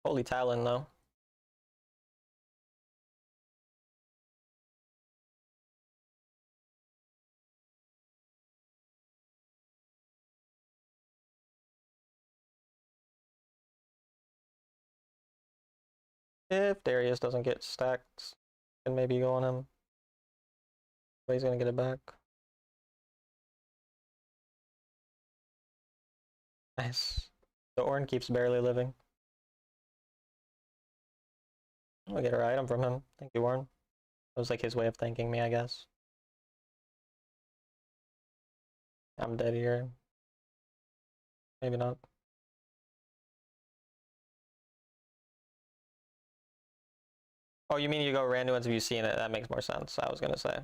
Holy Talon, though. If Darius doesn't get stacked, then maybe go on him. But he's gonna get it back. Nice. The Ornn keeps barely living. I'll get a item from him. Thank you, Warren. It was like his way of thanking me, I guess. I'm dead here. Maybe not. Oh, you mean you go random ones if you've seen it? That makes more sense, I was gonna say.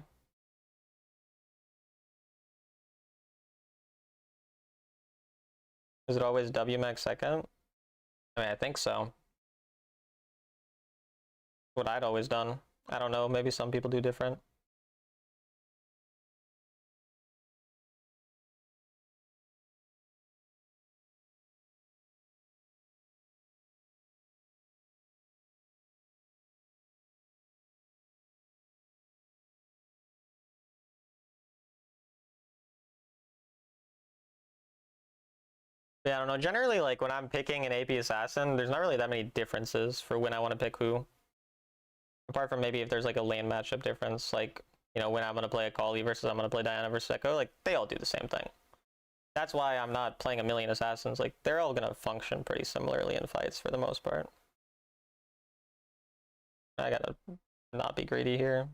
Is it always WMAX second? I mean, I think so. What I'd always done. I don't know, maybe some people do different. Yeah, I don't know. Generally, like when I'm picking an AP assassin, there's not really that many differences for when I want to pick who. Apart from maybe if there's like a lane matchup difference, like, you know, when I'm going to play a Kali versus I'm going to play Diana versus Echo, like they all do the same thing. That's why I'm not playing a million assassins. Like they're all going to function pretty similarly in fights for the most part. I gotta not be greedy here.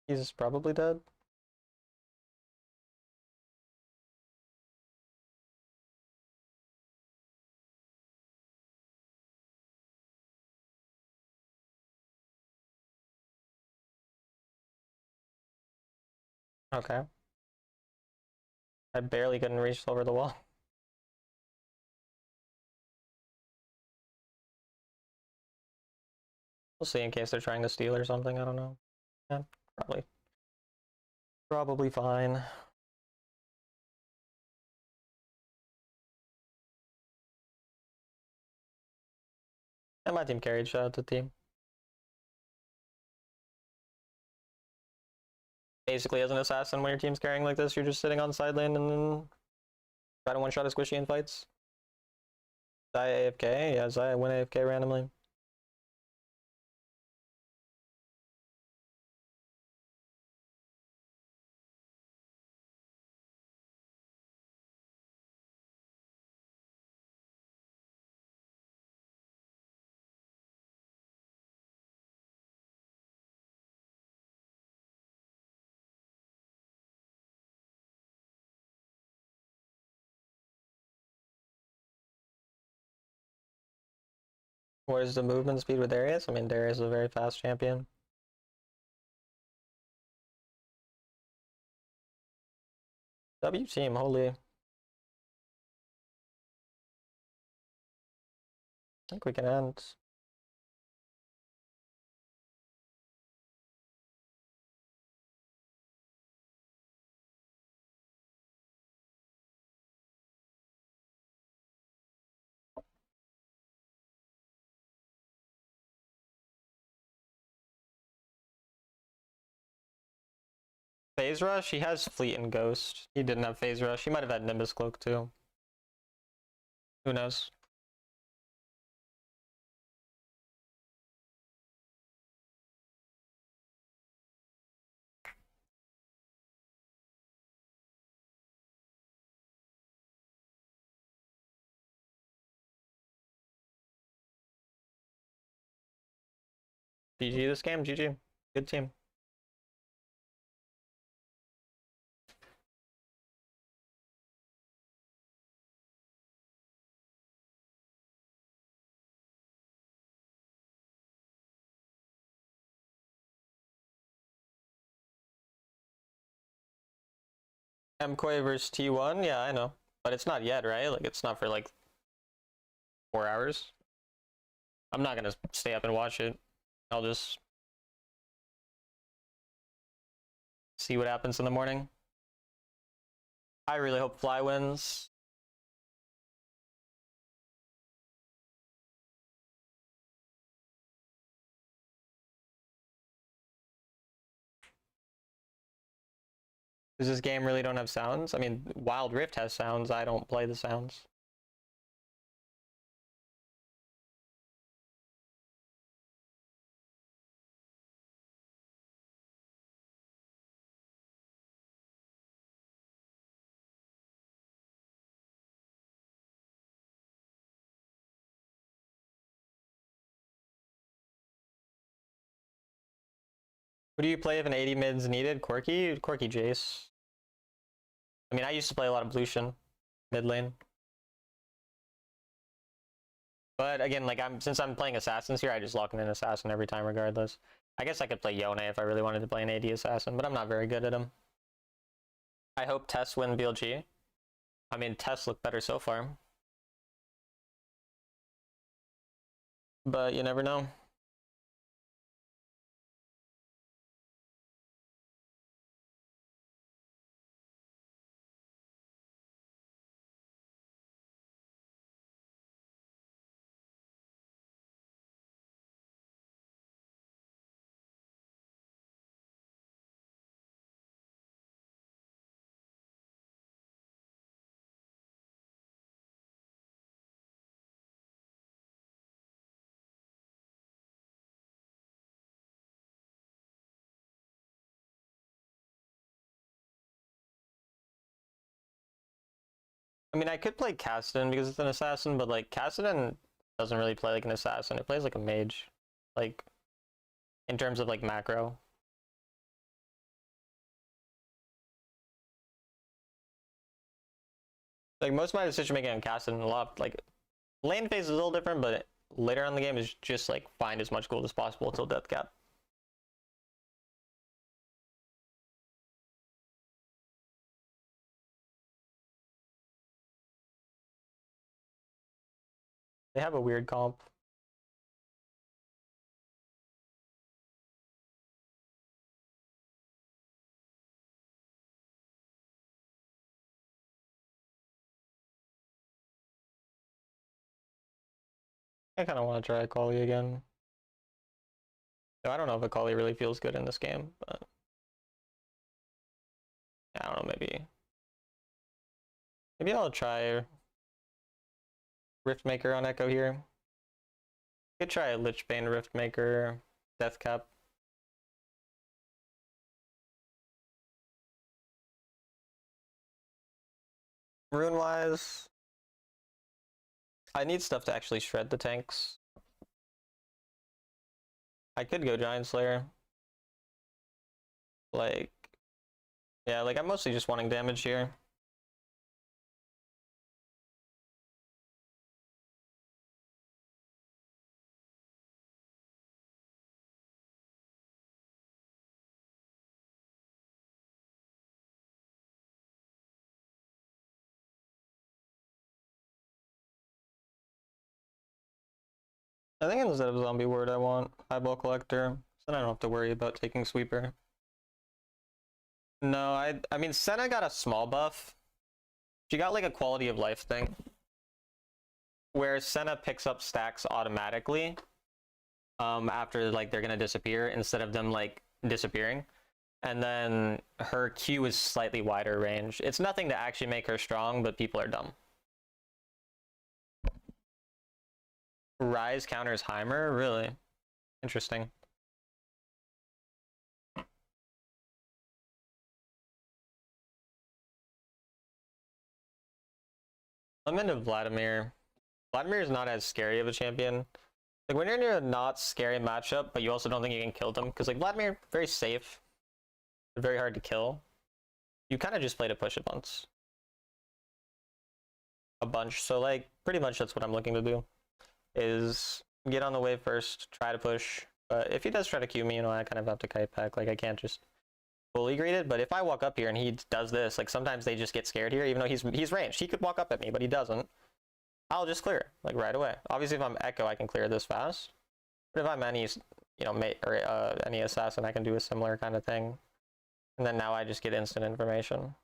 He's probably dead. Okay. I barely couldn't reach over the wall. We'll see in case they're trying to steal or something. I don't know. Yeah, probably fine. And my team carried. Shout out to the team. Basically, as an assassin, when your team's carrying like this, you're just sitting on side lane and then try to one-shot a squishy in fights. Zaya AFK? Yeah, Zaya win AFK randomly. What is the movement speed with Darius? I mean, Darius is a very fast champion. W team, holy. I think we can end. Phase Rush? He has Fleet and Ghost. He didn't have Phase Rush. He might have had Nimbus Cloak too. Who knows? GG this game, GG. Good team. MKoy versus T1? Yeah, I know. But it's not yet, right? Like, it's not for like 4 hours. I'm not gonna stay up and watch it. I'll just see what happens in the morning. I really hope Fly wins. Does this game really don't have sounds? I mean, Wild Rift has sounds. I don't play the sounds. Who do you play if an 80 mid's needed? Corki Jace. I mean, I used to play a lot of Lucian mid lane. But again, like since I'm playing assassins here, I just lock in an assassin every time regardless. I guess I could play Yone if I really wanted to play an AD assassin, but I'm not very good at him. I hope Tess win BLG. I mean, Tess looked better so far. But you never know. I mean, I could play Kassadin because it's an assassin, but like Kassadin doesn't really play like an assassin. It plays like a mage, like in terms of like macro. Like most of my decision making on Kassadin, a lot like lane phase is a little different, but later on in the game is just like find as much gold as possible until death cap. They have a weird comp. I kind of want to try Akali again. No, I don't know if Akali really feels good in this game, but I don't know, maybe I'll try Riftmaker on Echo here. Could try a Lichbane Riftmaker, Death Cap. Rune wise, I need stuff to actually shred the tanks. I could go Giant Slayer. Like, yeah, like I'm mostly just wanting damage here. I think instead of Zombie Word, I want Eyeball Collector, so then I don't have to worry about taking Sweeper. No, I mean, Senna got a small buff. She got like a quality of life thing, where Senna picks up stacks automatically after like they're gonna disappear instead of them like disappearing. And then her Q is slightly wider range. It's nothing to actually make her strong, but people are dumb. Rise counters Heimer? Really? Interesting. I'm into Vladimir. Vladimir is not as scary of a champion. Like when you're in a not scary matchup, but you also don't think you can kill them, because like Vladimir, very safe, but very hard to kill. You kind of just play to push it once. A bunch. So like pretty much that's what I'm looking to do. Is get on the wave first, try to push. But if he does try to Q me, you know, I kind of have to kite back. Like I can't just fully greet it. But if I walk up here and he does this, like sometimes they just get scared here, even though he's ranged. He could walk up at me, but he doesn't. I'll just clear it, like right away. Obviously, if I'm Echo, I can clear this fast. But if I'm any, you know, mate or any assassin, I can do a similar kind of thing. And then now I just get instant information.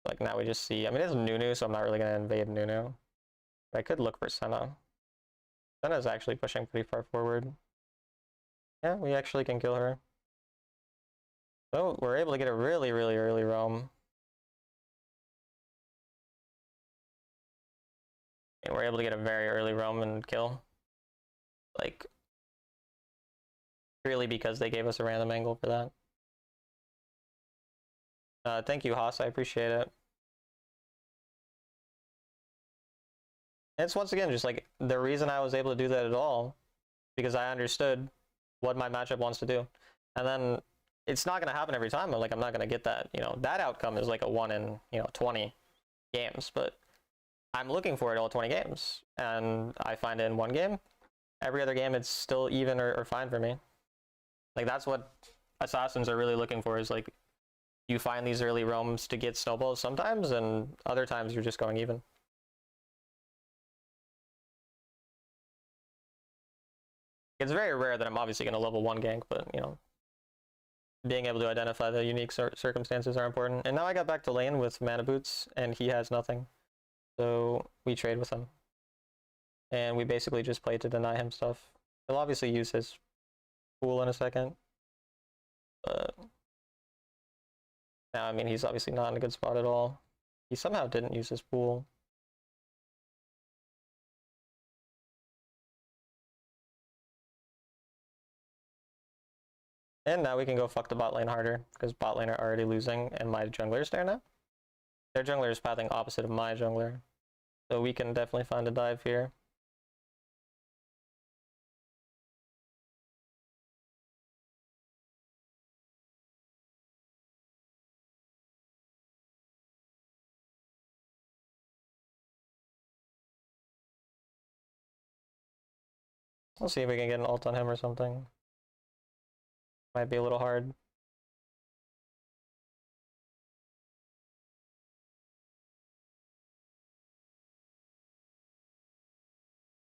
Like now we just see. I mean, it's Nunu, so I'm not really gonna invade Nunu. I could look for Senna. Senna's actually pushing pretty far forward. Yeah, we actually can kill her. So we're able to get a really, really early roam. And we're able to get a very early roam and kill. Like, purely because they gave us a random angle for that. Thank you, Haas. I appreciate it. It's once again just like the reason I was able to do that at all, because I understood what my matchup wants to do. And then it's not going to happen every time. Like, I'm not going to get that, you know, that outcome is like a 1 in, you know, 20 games, but I'm looking for it all 20 games, and I find it in one game. Every other game, it's still even or fine for me. Like, that's what assassins are really looking for, is like, you find these early roams to get snowballs sometimes, and other times you're just going even. It's very rare that I'm obviously going to level 1 gank, but, you know, being able to identify the unique circumstances are important. And now I got back to lane with mana boots, and he has nothing. So we trade with him. And we basically just play to deny him stuff. He'll obviously use his pool in a second. But now, I mean, he's obviously not in a good spot at all. He somehow didn't use his pool. And now we can go fuck the bot lane harder, because bot lane are already losing, and my jungler's there now. Their jungler is pathing opposite of my jungler. So we can definitely find a dive here. We'll see if we can get an ult on him or something. Might be a little hard.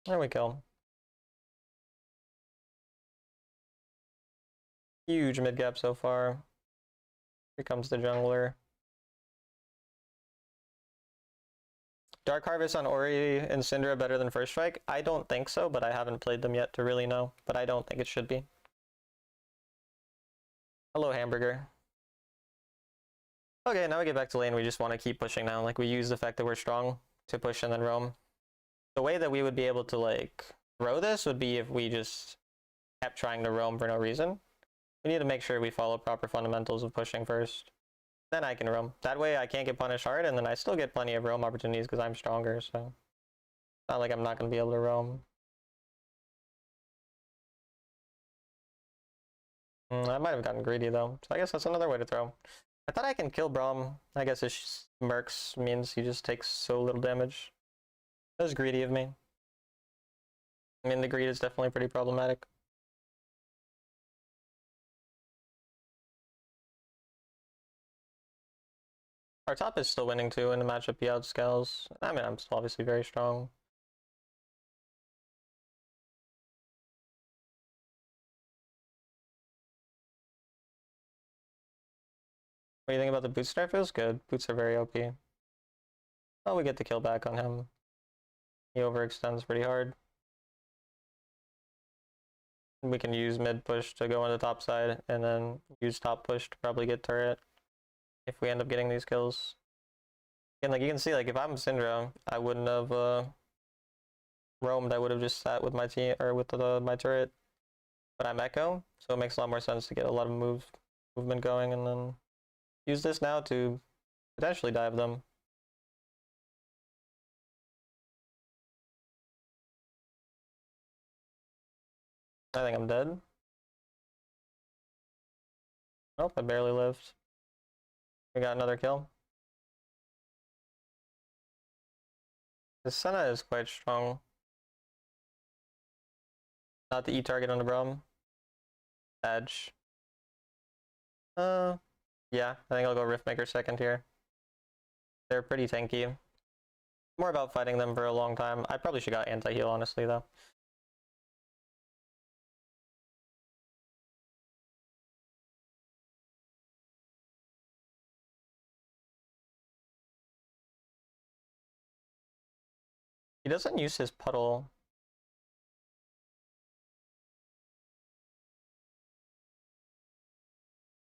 There we go. Huge mid gap so far. Here comes the jungler. Dark Harvest on Ori and Syndra better than First Strike? I don't think so, but I haven't played them yet to really know. But I don't think it should be. Hello, Hamburger. Okay, now we get back to lane. We just want to keep pushing now. Like, we use the fact that we're strong to push and then roam. The way that we would be able to, like, throw this would be if we just kept trying to roam for no reason. We need to make sure we follow proper fundamentals of pushing first. Then I can roam. That way I can't get punished hard, and then I still get plenty of roam opportunities because I'm stronger, so it's not like I'm not going to be able to roam. I might have gotten greedy though, so I guess that's another way to throw. I thought I can kill Braum. I guess his mercs means he just takes so little damage. That was greedy of me. I mean, the greed is definitely pretty problematic. Our top is still winning too in the matchup he outscales. I mean, I'm still obviously very strong. What do you think about the boot start? Feels good. Boots are very OP. Oh, we get the kill back on him. He overextends pretty hard. We can use mid push to go on the top side, and then use top push to probably get turret if we end up getting these kills. And like you can see, like if I'm Syndra, I wouldn't have roamed. I would have just sat with my team or with my turret. But I'm Echo, so it makes a lot more sense to get a lot of movement going, and then use this now to potentially dive them. I think I'm dead. Nope, I barely lived. We got another kill. The Senna is quite strong. Not the E target on the Braum. Edge. Yeah, I think I'll go Riftmaker second here. They're pretty tanky. More about fighting them for a long time. I probably should got anti-heal, honestly, though. He doesn't use his puddle.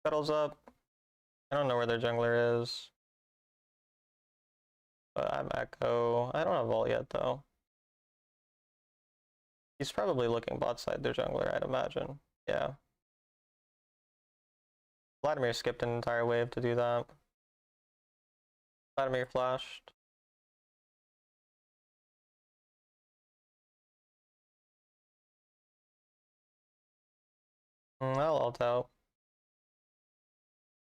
Puddle's up. I don't know where their jungler is. But I'm Echo. I don't have ult yet, though. He's probably looking bot side their jungler, I'd imagine. Yeah. Vladimir skipped an entire wave to do that. Vladimir flashed. I'll ult out.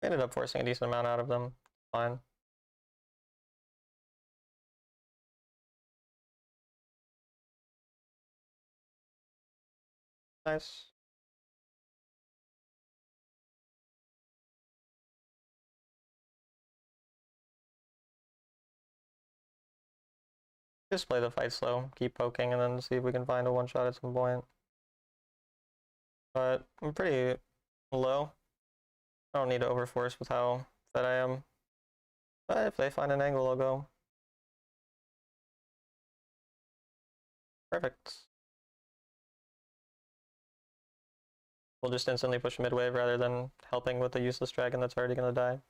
Ended up forcing a decent amount out of them. Fine. Nice. Just play the fight slow, keep poking, and then see if we can find a one-shot at some point. But I'm pretty low. I don't need to overforce with how fed I am. But if they find an angle, I'll go. Perfect. We'll just instantly push mid-wave rather than helping with the useless dragon that's already gonna die.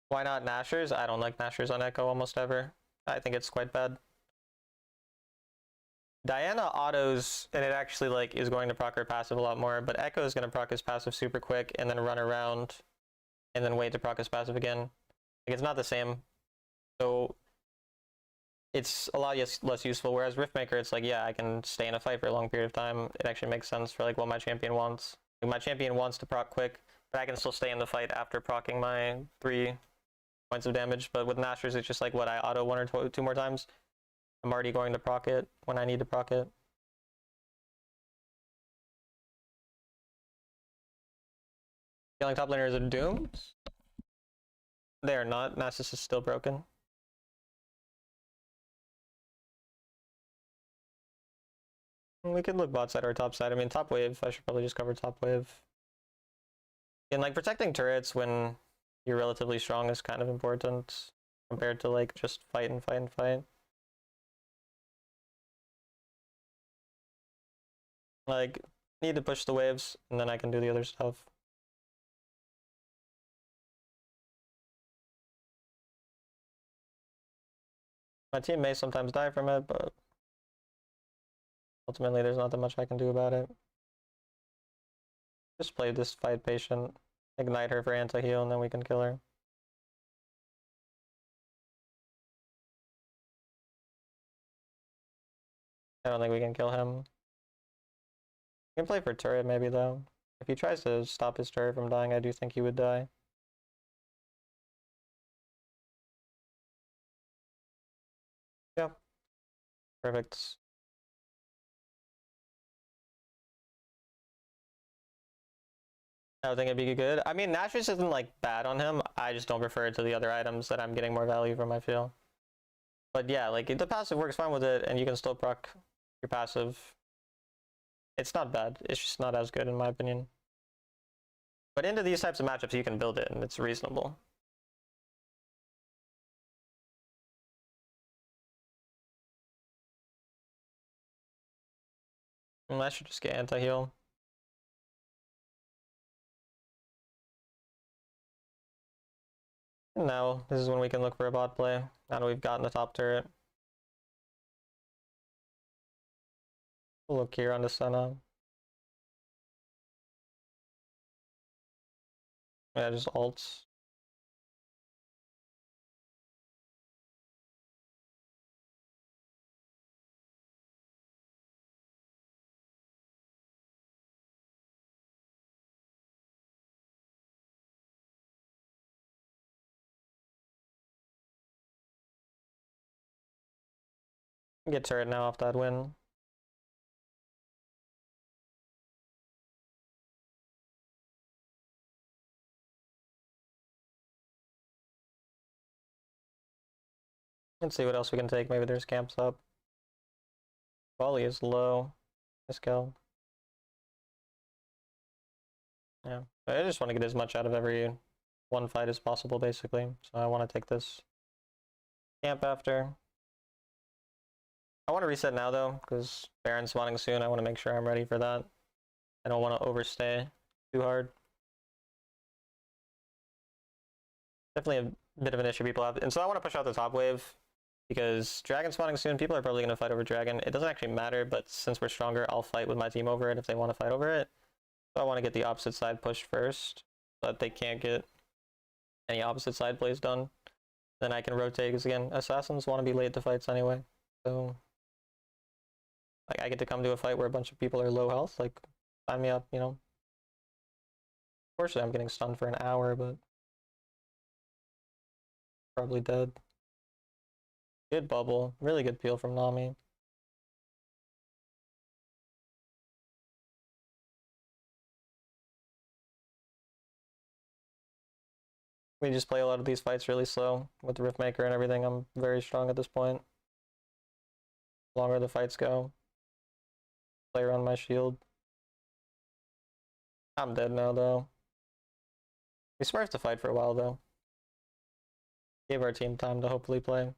Why not Nashers? I don't like Nashers on Echo almost ever. I think it's quite bad. Diana autos, and it actually like is going to proc her passive a lot more, but Echo is going to proc his passive super quick and then run around and then wait to proc his passive again. Like, it's not the same. So it's a lot less useful, whereas Riftmaker, it's like, yeah, I can stay in a fight for a long period of time. It actually makes sense for like what my champion wants. Like, my champion wants to proc quick, but I can still stay in the fight after procking my 3 points of damage. But with Nashers, it's just like, what, I auto 1 or 2 more times? I'm already going to proc it when I need to proc it. Feeling top laners are doomed? They are not. Nasus is still broken. We could look bot side or top side. I mean, top wave, I should probably just cover top wave. And like, protecting turrets when you're relatively strong is kind of important compared to like just fight and fight and fight. Like, need to push the waves and then I can do the other stuff. My team may sometimes die from it, but ultimately there's not that much I can do about it. Just play this fight patient, ignite her for anti-heal, and then we can kill her. I don't think we can kill him. We can play for turret maybe though. If he tries to stop his turret from dying, I do think he would die. Yeah. Perfect. I would think it'd be good. I mean, Nashus isn't like bad on him. I just don't prefer it to the other items that I'm getting more value from, I feel. But yeah, like the passive works fine with it, and you can still proc your passive. It's not bad. It's just not as good in my opinion. But into these types of matchups, you can build it, and it's reasonable. And I should just get anti-heal. Now, this is when we can look for a bot play, now that we've gotten the top turret. We'll look here on the Senna. Yeah, just ults. Get turret now off that win. Let's see what else we can take. Maybe there's camps up. Volley is low. Nice kill. Yeah, I just want to get as much out of every one fight as possible, basically. So I want to take this camp after. I want to reset now, though, because Baron's spawning soon. I want to make sure I'm ready for that. I don't want to overstay too hard. Definitely a bit of an issue people have. And so I want to push out the top wave, because Dragon spawning soon, people are probably going to fight over Dragon. It doesn't actually matter, but since we're stronger, I'll fight with my team over it if they want to fight over it. So I want to get the opposite side pushed first, but they can't get any opposite side plays done. Then I can rotate, because again, assassins want to be late to fights anyway. So like I get to come to a fight where a bunch of people are low health, like sign me up, you know. Fortunately I'm getting stunned for an hour, but probably dead. Good bubble, really good peel from Nami. We just play a lot of these fights really slow with the Riftmaker and everything. I'm very strong at this point. The longer the fights go, play around my shield. I'm dead now though. We smurfed the fight for a while though. Gave our team time to hopefully play.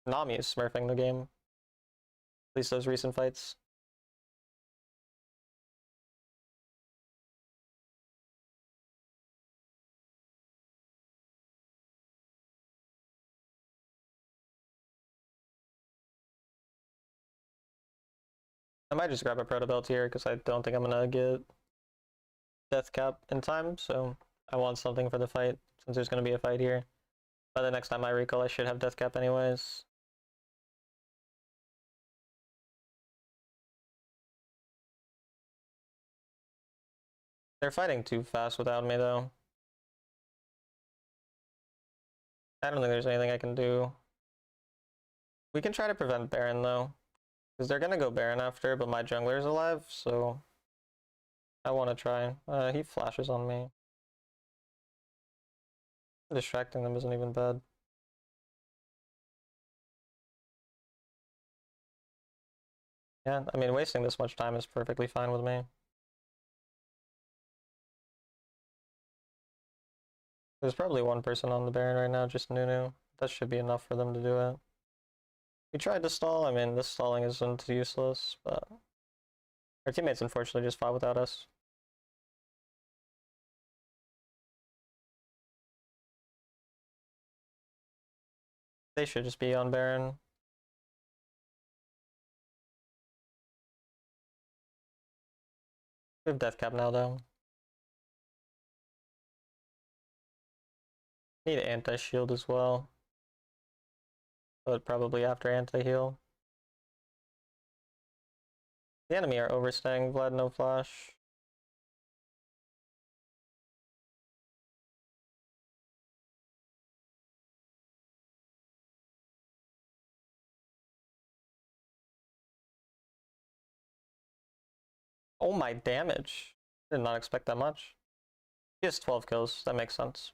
Nami is smurfing the game. At least those recent fights. I might just grab a proto belt here because I don't think I'm gonna get death cap in time, so I want something for the fight since there's gonna be a fight here. By the next time I recall, I should have death cap anyways. They're fighting too fast without me though. I don't think there's anything I can do. We can try to prevent Baron though, because they're gonna go Baron after, but my jungler's alive, so I want to try. He flashes on me. Distracting them isn't even bad. Yeah, I mean, wasting this much time is perfectly fine with me. There's probably one person on the Baron right now, just Nunu. That should be enough for them to do it. We tried to stall. I mean, this stalling isn't useless, but our teammates unfortunately just fought without us. They should just be on Baron. We have death cap now though. Need anti-shield as well, but probably after anti-heal. The enemy are overstaying. Vlad no flash. Oh my damage. Did not expect that much. He has 12 kills, that makes sense.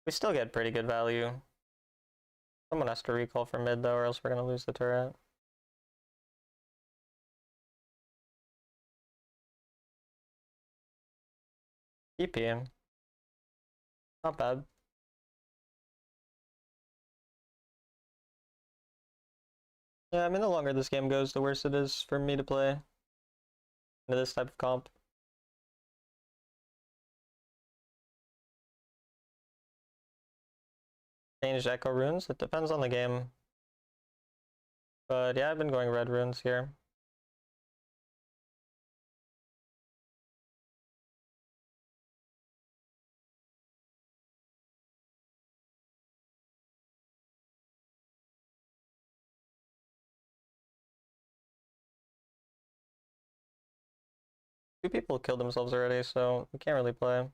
We still get pretty good value. Someone has to recall for mid though, or else we're gonna lose the turret. EP. Not bad. Yeah, I mean, the longer this game goes, the worse it is for me to play into this type of comp. Changed echo runes? It depends on the game. But yeah, I've been going red runes here. Two people killed themselves already, so we can't really play.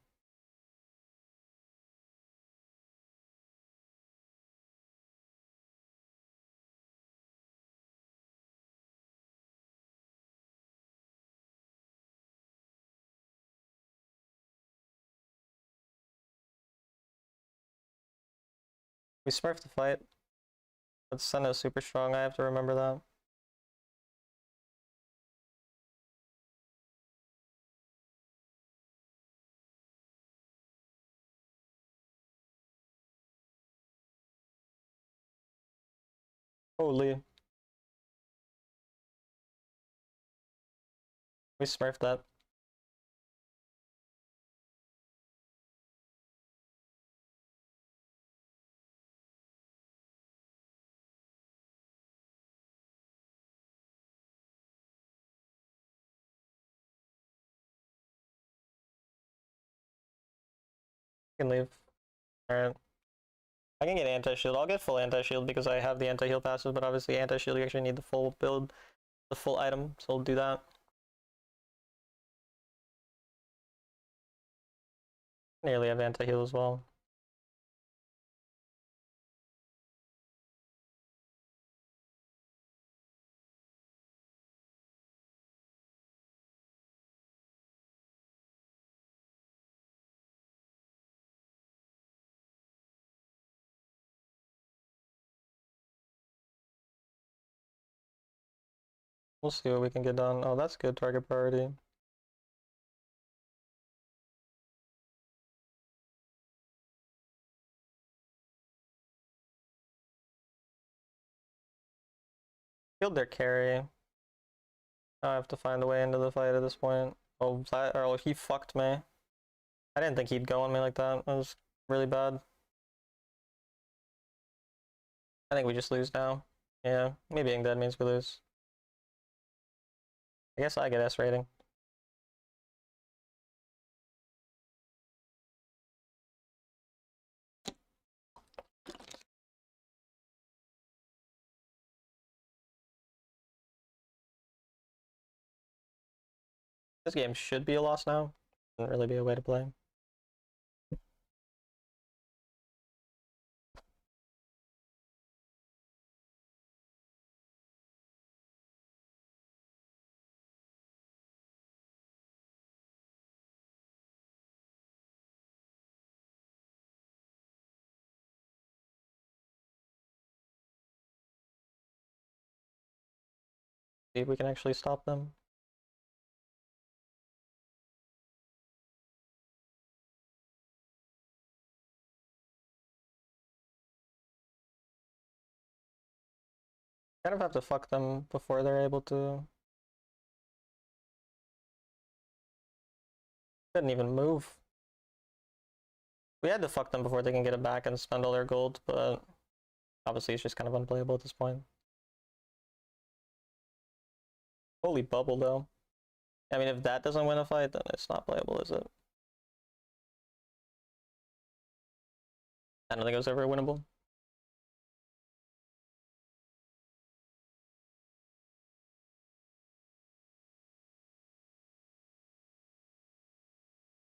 We smurfed the fight. But Senna's super strong, I have to remember that. Holy. We smurfed that. We can leave. Alright. I can get anti-shield. I'll get full anti-shield because I have the anti-heal passive, but obviously anti-shield you actually need the full build, the full item, so I'll do that. Nearly have anti-heal as well. We'll see what we can get done. Oh, that's good target priority. Killed their carry. Now I have to find a way into the fight at this point. Oh, or he fucked me. I didn't think he'd go on me like that. That was really bad. I think we just lose now. Yeah, me being dead means we lose. I guess I get S rating. This game should be a loss now. Shouldn't really be a way to play. See if we can actually stop them. Kind of have to fuck them before they're able to. Couldn't even move. We had to fuck them before they can get it back and spend all their gold, but obviously it's just kind of unplayable at this point. Holy bubble though. I mean, if that doesn't win a fight, then it's not playable, is it? I don't think it was ever winnable.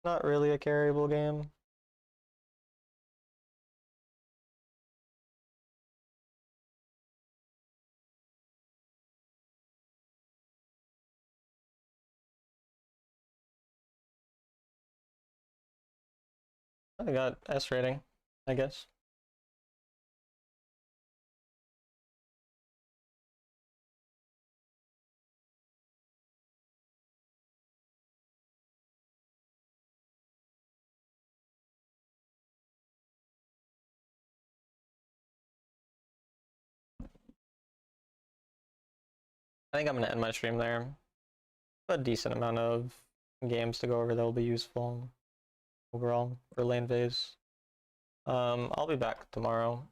Not really a carryable game. I got S rating, I guess. I think I'm gonna end my stream there. A decent amount of games to go over that will be useful overall for lane phase. I'll be back tomorrow.